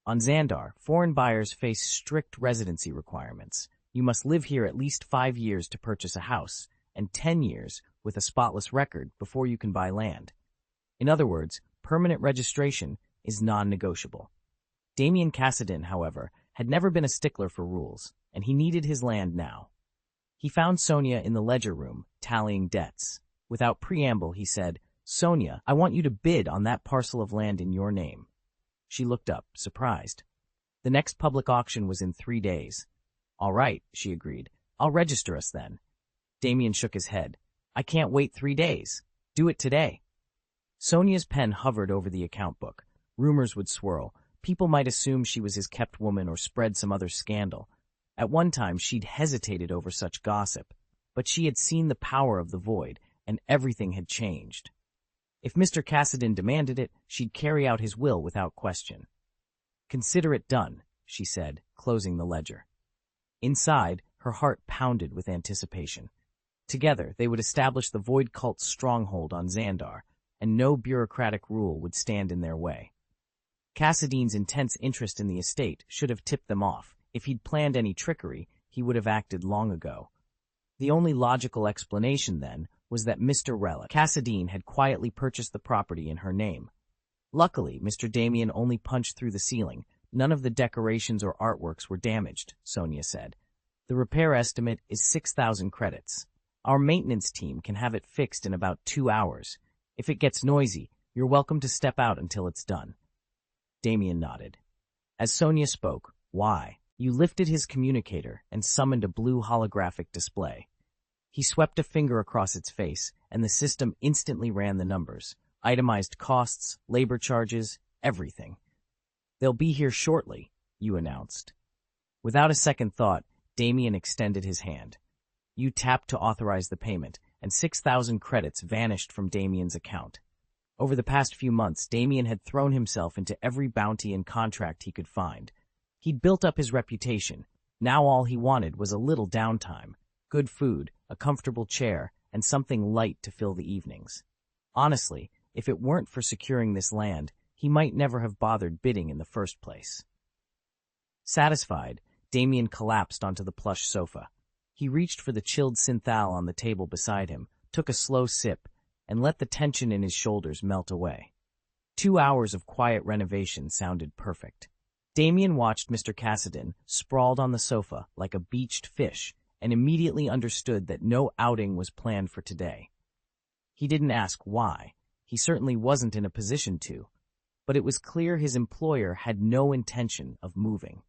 On Xandar, foreign buyers face strict residency requirements. You must live here at least 5 years to purchase a house, and 10 years with a spotless record before you can buy land. In other words, permanent registration is non-negotiable. Damien Cassadin, however, had never been a stickler for rules, and he needed his land now. He found Sonia in the ledger room, tallying debts. Without preamble, he said, "Sonia, I want you to bid on that parcel of land in your name." She looked up, surprised. The next public auction was in 3 days. "All right," she agreed. "I'll register us then." Damien shook his head. "I can't wait 3 days. Do it today." Sonia's pen hovered over the account book. Rumors would swirl. People might assume she was his kept woman or spread some other scandal. At one time, she'd hesitated over such gossip, but she had seen the power of the void, and everything had changed. If Mr. Cassadin demanded it, she'd carry out his will without question. "Consider it done," she said, closing the ledger. Inside, her heart pounded with anticipation. Together, they would establish the Void Cult's stronghold on Xandar, and no bureaucratic rule would stand in their way. Cassadin's intense interest in the estate should have tipped them off. If he'd planned any trickery, he would have acted long ago. The only logical explanation, then, was that Mr. Relic Cassadin had quietly purchased the property in her name. Luckily, Mr. Damien only punched through the ceiling. None of the decorations or artworks were damaged, Sonia said. "The repair estimate is 6,000 credits. Our maintenance team can have it fixed in about 2 hours. If it gets noisy, you're welcome to step out until it's done." Damien nodded. As Sonia spoke, "Why?" You lifted his communicator and summoned a blue holographic display. He swept a finger across its face, and the system instantly ran the numbers, itemized costs, labor charges, everything. "They'll be here shortly," you announced. Without a second thought, Damien extended his hand. You tapped to authorize the payment, and 6,000 credits vanished from Damien's account. Over the past few months, Damien had thrown himself into every bounty and contract he could find. He'd built up his reputation. Now all he wanted was a little downtime, good food, a comfortable chair, and something light to fill the evenings. Honestly, if it weren't for securing this land, he might never have bothered bidding in the first place. Satisfied, Damien collapsed onto the plush sofa. He reached for the chilled synthal on the table beside him, took a slow sip, and let the tension in his shoulders melt away. 2 hours of quiet renovation sounded perfect. Damien watched Mr. Cassadin, sprawled on the sofa like a beached fish, and immediately understood that no outing was planned for today. He didn't ask why. He certainly wasn't in a position to, but it was clear his employer had no intention of moving.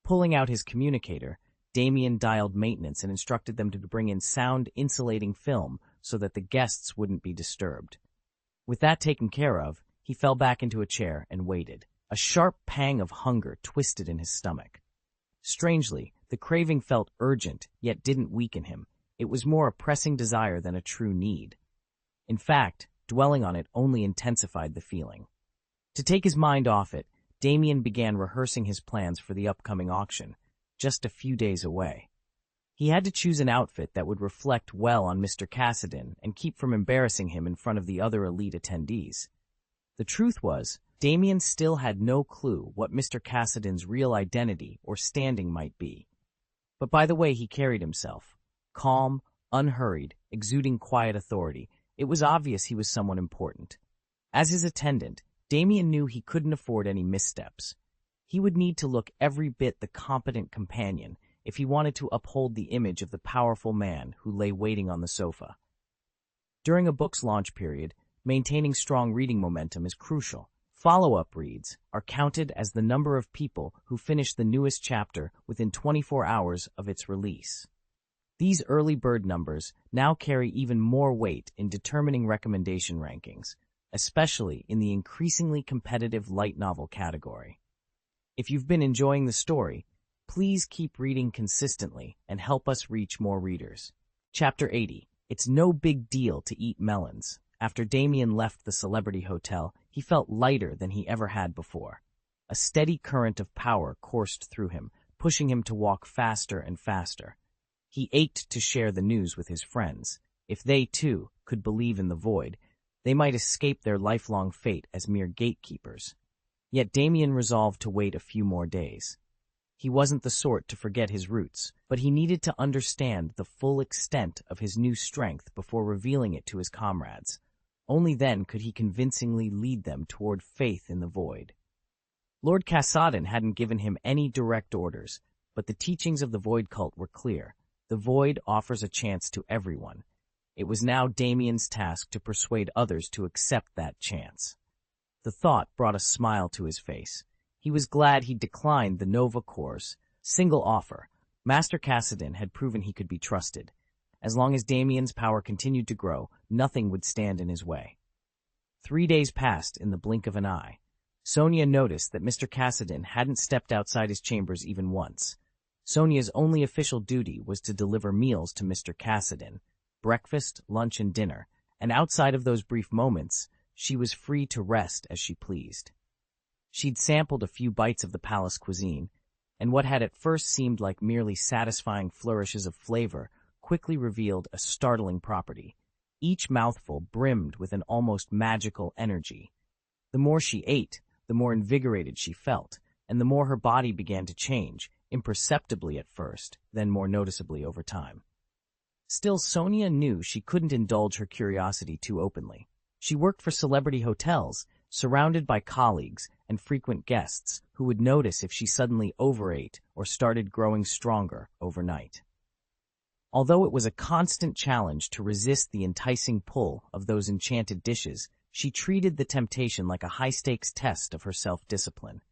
Pulling out his communicator, Damien dialed maintenance and instructed them to bring in sound-insulating film so that the guests wouldn't be disturbed. With that taken care of, he fell back into a chair and waited. A sharp pang of hunger twisted in his stomach. Strangely, the craving felt urgent, yet didn't weaken him. It was more a pressing desire than a true need. In fact, dwelling on it only intensified the feeling. To take his mind off it, Damien began rehearsing his plans for the upcoming auction, just a few days away. He had to choose an outfit that would reflect well on Mr. Cassadin and keep from embarrassing him in front of the other elite attendees. The truth was, Damien still had no clue what Mr. Cassadin's real identity or standing might be. But by the way he carried himself, calm, unhurried, exuding quiet authority, it was obvious he was someone important. As his attendant, Damien knew he couldn't afford any missteps. He would need to look every bit the competent companion if he wanted to uphold the image of the powerful man who lay waiting on the sofa. During a book's launch period, maintaining strong reading momentum is crucial. Follow-up reads are counted as the number of people who finish the newest chapter within 24 hours of its release. These early bird numbers now carry even more weight in determining recommendation rankings, especially in the increasingly competitive light novel category. If you've been enjoying the story, please keep reading consistently and help us reach more readers. Chapter 80. It's no big deal to eat melons. After Damien left the celebrity hotel, he felt lighter than he ever had before. A steady current of power coursed through him, pushing him to walk faster and faster. He ached to share the news with his friends. If they, too, could believe in the void, they might escape their lifelong fate as mere gatekeepers. Yet Damien resolved to wait a few more days. He wasn't the sort to forget his roots, but he needed to understand the full extent of his new strength before revealing it to his comrades. Only then could he convincingly lead them toward faith in the void. Lord Casaden hadn't given him any direct orders, but the teachings of the void cult were clear. The void offers a chance to everyone. It was now Damien's task to persuade others to accept that chance. The thought brought a smile to his face. He was glad he'd declined the Nova Corps' single offer. Master Casaden had proven he could be trusted. As long as Damien's power continued to grow, nothing would stand in his way. 3 days passed in the blink of an eye. Sonia noticed that Mr. Casaden hadn't stepped outside his chambers even once. Sonia's only official duty was to deliver meals to Mr. Casaden, breakfast, lunch, and dinner, and outside of those brief moments, she was free to rest as she pleased. She'd sampled a few bites of the palace cuisine, and what had at first seemed like merely satisfying flourishes of flavor quickly revealed a startling property. Each mouthful brimmed with an almost magical energy. The more she ate, the more invigorated she felt, and the more her body began to change, imperceptibly at first, then more noticeably over time. Still, Sonia knew she couldn't indulge her curiosity too openly. She worked for celebrity hotels, surrounded by colleagues and frequent guests who would notice if she suddenly overate or started growing stronger overnight. Although it was a constant challenge to resist the enticing pull of those enchanted dishes, she treated the temptation like a high-stakes test of her self-discipline.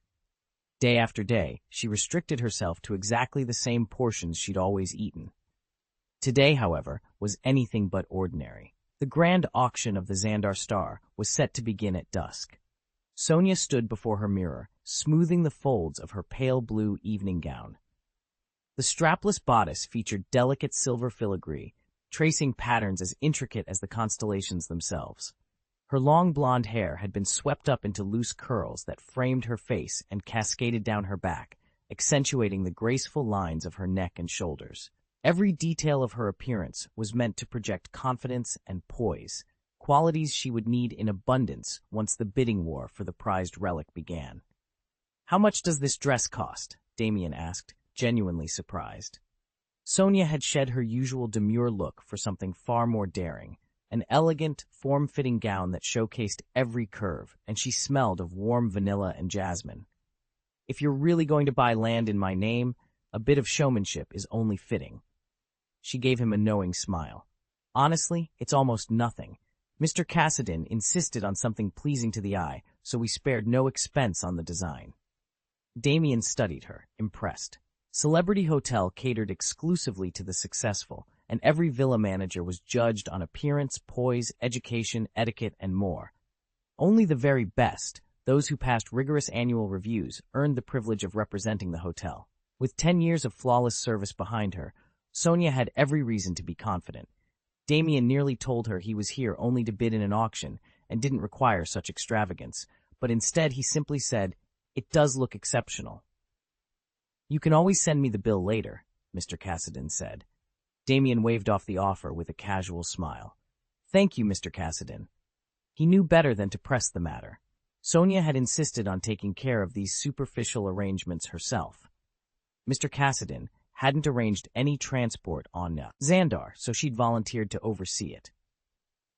Day after day, she restricted herself to exactly the same portions she'd always eaten. Today, however, was anything but ordinary. The grand auction of the Xandar Star was set to begin at dusk. Sonia stood before her mirror, smoothing the folds of her pale blue evening gown. The strapless bodice featured delicate silver filigree, tracing patterns as intricate as the constellations themselves. Her long blonde hair had been swept up into loose curls that framed her face and cascaded down her back, accentuating the graceful lines of her neck and shoulders. Every detail of her appearance was meant to project confidence and poise, qualities she would need in abundance once the bidding war for the prized relic began. "How much does this dress cost?" Damien asked, genuinely surprised. Sonia had shed her usual demure look for something far more daring, an elegant, form-fitting gown that showcased every curve, and she smelled of warm vanilla and jasmine. "If you're really going to buy land in my name, a bit of showmanship is only fitting." She gave him a knowing smile. "Honestly, it's almost nothing. Mr. Casaden insisted on something pleasing to the eye, so we spared no expense on the design." Damien studied her, impressed. Celebrity Hotel catered exclusively to the successful, and every villa manager was judged on appearance, poise, education, etiquette, and more. Only the very best, those who passed rigorous annual reviews, earned the privilege of representing the hotel. With 10 years of flawless service behind her, Sonia had every reason to be confident. Damien nearly told her he was here only to bid in an auction and didn't require such extravagance, but instead he simply said, "It does look exceptional." "You can always send me the bill later," Mr. Casaden said. Damien waved off the offer with a casual smile. "Thank you, Mr. Casaden." He knew better than to press the matter. Sonia had insisted on taking care of these superficial arrangements herself. Mr. Casaden hadn't arranged any transport on Xandar, so she'd volunteered to oversee it.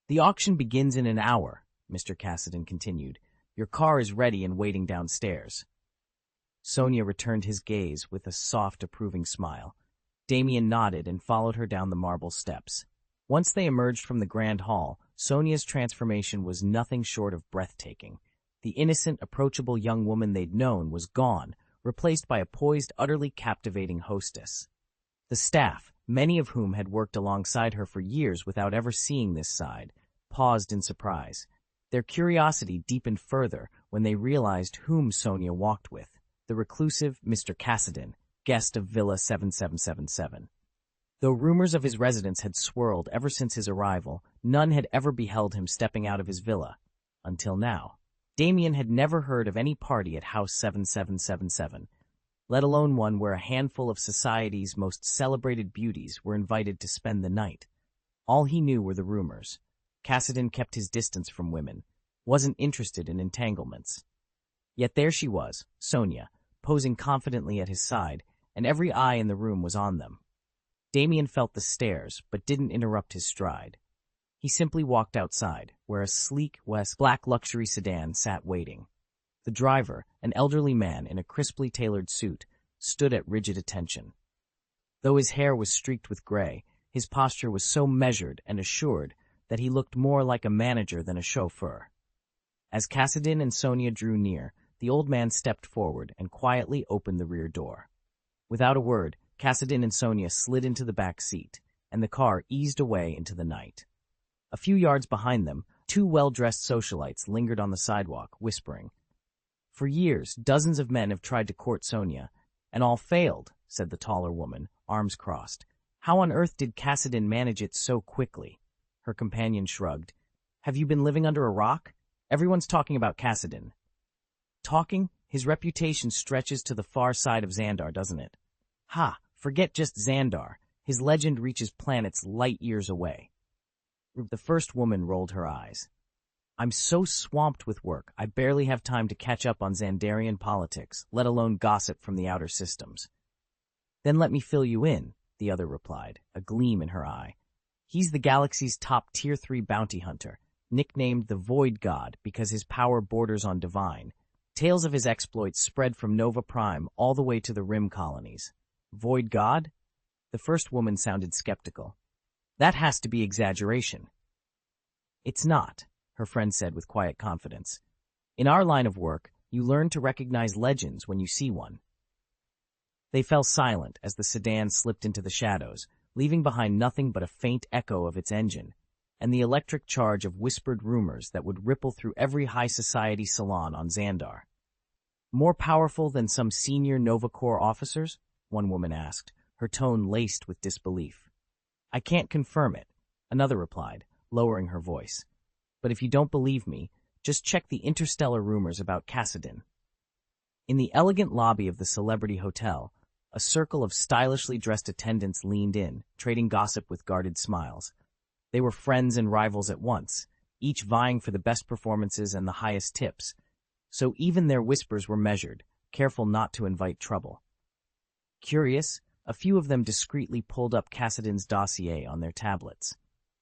"The auction begins in an hour," Mr. Casaden continued. "Your car is ready and waiting downstairs." Sonia returned his gaze with a soft, approving smile. Damien nodded and followed her down the marble steps. Once they emerged from the grand hall, Sonia's transformation was nothing short of breathtaking. The innocent, approachable young woman they'd known was gone, replaced by a poised, utterly captivating hostess. The staff, many of whom had worked alongside her for years without ever seeing this side, paused in surprise. Their curiosity deepened further when they realized whom Sonia walked with, the reclusive Mr. Casaden, guest of Villa 7777. Though rumors of his residence had swirled ever since his arrival, none had ever beheld him stepping out of his villa. Until now. Damien had never heard of any party at House 7777, let alone one where a handful of society's most celebrated beauties were invited to spend the night. All he knew were the rumors. Casaden kept his distance from women, wasn't interested in entanglements. Yet there she was, Sonia, posing confidently at his side, and every eye in the room was on them. Damien felt the stares, but didn't interrupt his stride. He simply walked outside, where a sleek West black luxury sedan sat waiting. The driver, an elderly man in a crisply tailored suit, stood at rigid attention. Though his hair was streaked with gray, his posture was so measured and assured that he looked more like a manager than a chauffeur. As Kassadin and Sonia drew near, the old man stepped forward and quietly opened the rear door. Without a word, Kassadin and Sonia slid into the back seat, and the car eased away into the night. A few yards behind them, two well-dressed socialites lingered on the sidewalk, whispering. For years, dozens of men have tried to court Sonia, and all failed, said the taller woman, arms crossed. How on earth did Kassadin manage it so quickly? Her companion shrugged. Have you been living under a rock? Everyone's talking about Kassadin. Talking? His reputation stretches to the far side of Xandar, doesn't it? Ha! Forget just Xandar. His legend reaches planets light years away. The first woman rolled her eyes. I'm so swamped with work, I barely have time to catch up on Xandarian politics, let alone gossip from the outer systems. Then let me fill you in, the other replied, a gleam in her eye. He's the galaxy's top Tier 3 bounty hunter, nicknamed the Void God because his power borders on divine. Tales of his exploits spread from Nova Prime all the way to the Rim colonies. Void God? The first woman sounded skeptical. That has to be exaggeration. It's not, her friend said with quiet confidence. In our line of work, you learn to recognize legends when you see one. They fell silent as the sedan slipped into the shadows, leaving behind nothing but a faint echo of its engine, and the electric charge of whispered rumors that would ripple through every high society salon on Xandar. More powerful than some senior Nova Corps officers? One woman asked, her tone laced with disbelief. I can't confirm it, another replied, lowering her voice. But if you don't believe me, just check the interstellar rumors about Kassadin. In the elegant lobby of the celebrity hotel, a circle of stylishly dressed attendants leaned in, trading gossip with guarded smiles. They were friends and rivals at once, each vying for the best performances and the highest tips, so even their whispers were measured, careful not to invite trouble. Curious, a few of them discreetly pulled up Kassadin's dossier on their tablets.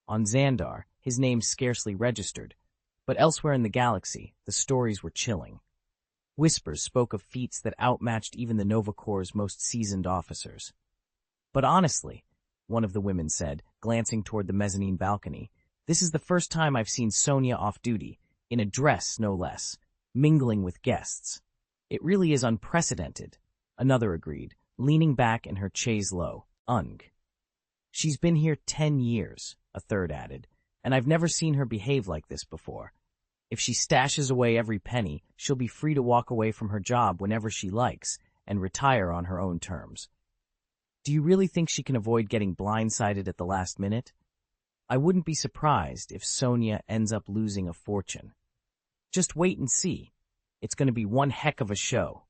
On Xandar, his name scarcely registered, but elsewhere in the galaxy, the stories were chilling. Whispers spoke of feats that outmatched even the Nova Corps' most seasoned officers. But honestly, one of the women said, glancing toward the mezzanine balcony, this is the first time I've seen Sonia off duty, in a dress no less, mingling with guests. It really is unprecedented, another agreed, leaning back in her chaise low. She's been here 10 years, a third added, and I've never seen her behave like this before. If she stashes away every penny, she'll be free to walk away from her job whenever she likes and retire on her own terms. Do you really think she can avoid getting blindsided at the last minute? I wouldn't be surprised if Sonia ends up losing a fortune. Just wait and see. It's going to be one heck of a show.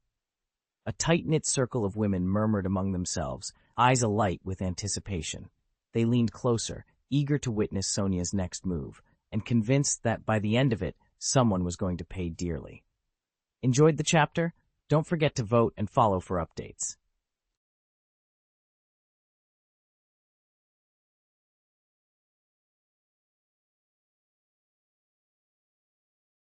A tight-knit circle of women murmured among themselves, eyes alight with anticipation. They leaned closer, eager to witness Sonia's next move, and convinced that by the end of it, someone was going to pay dearly. Enjoyed the chapter? Don't forget to vote and follow for updates.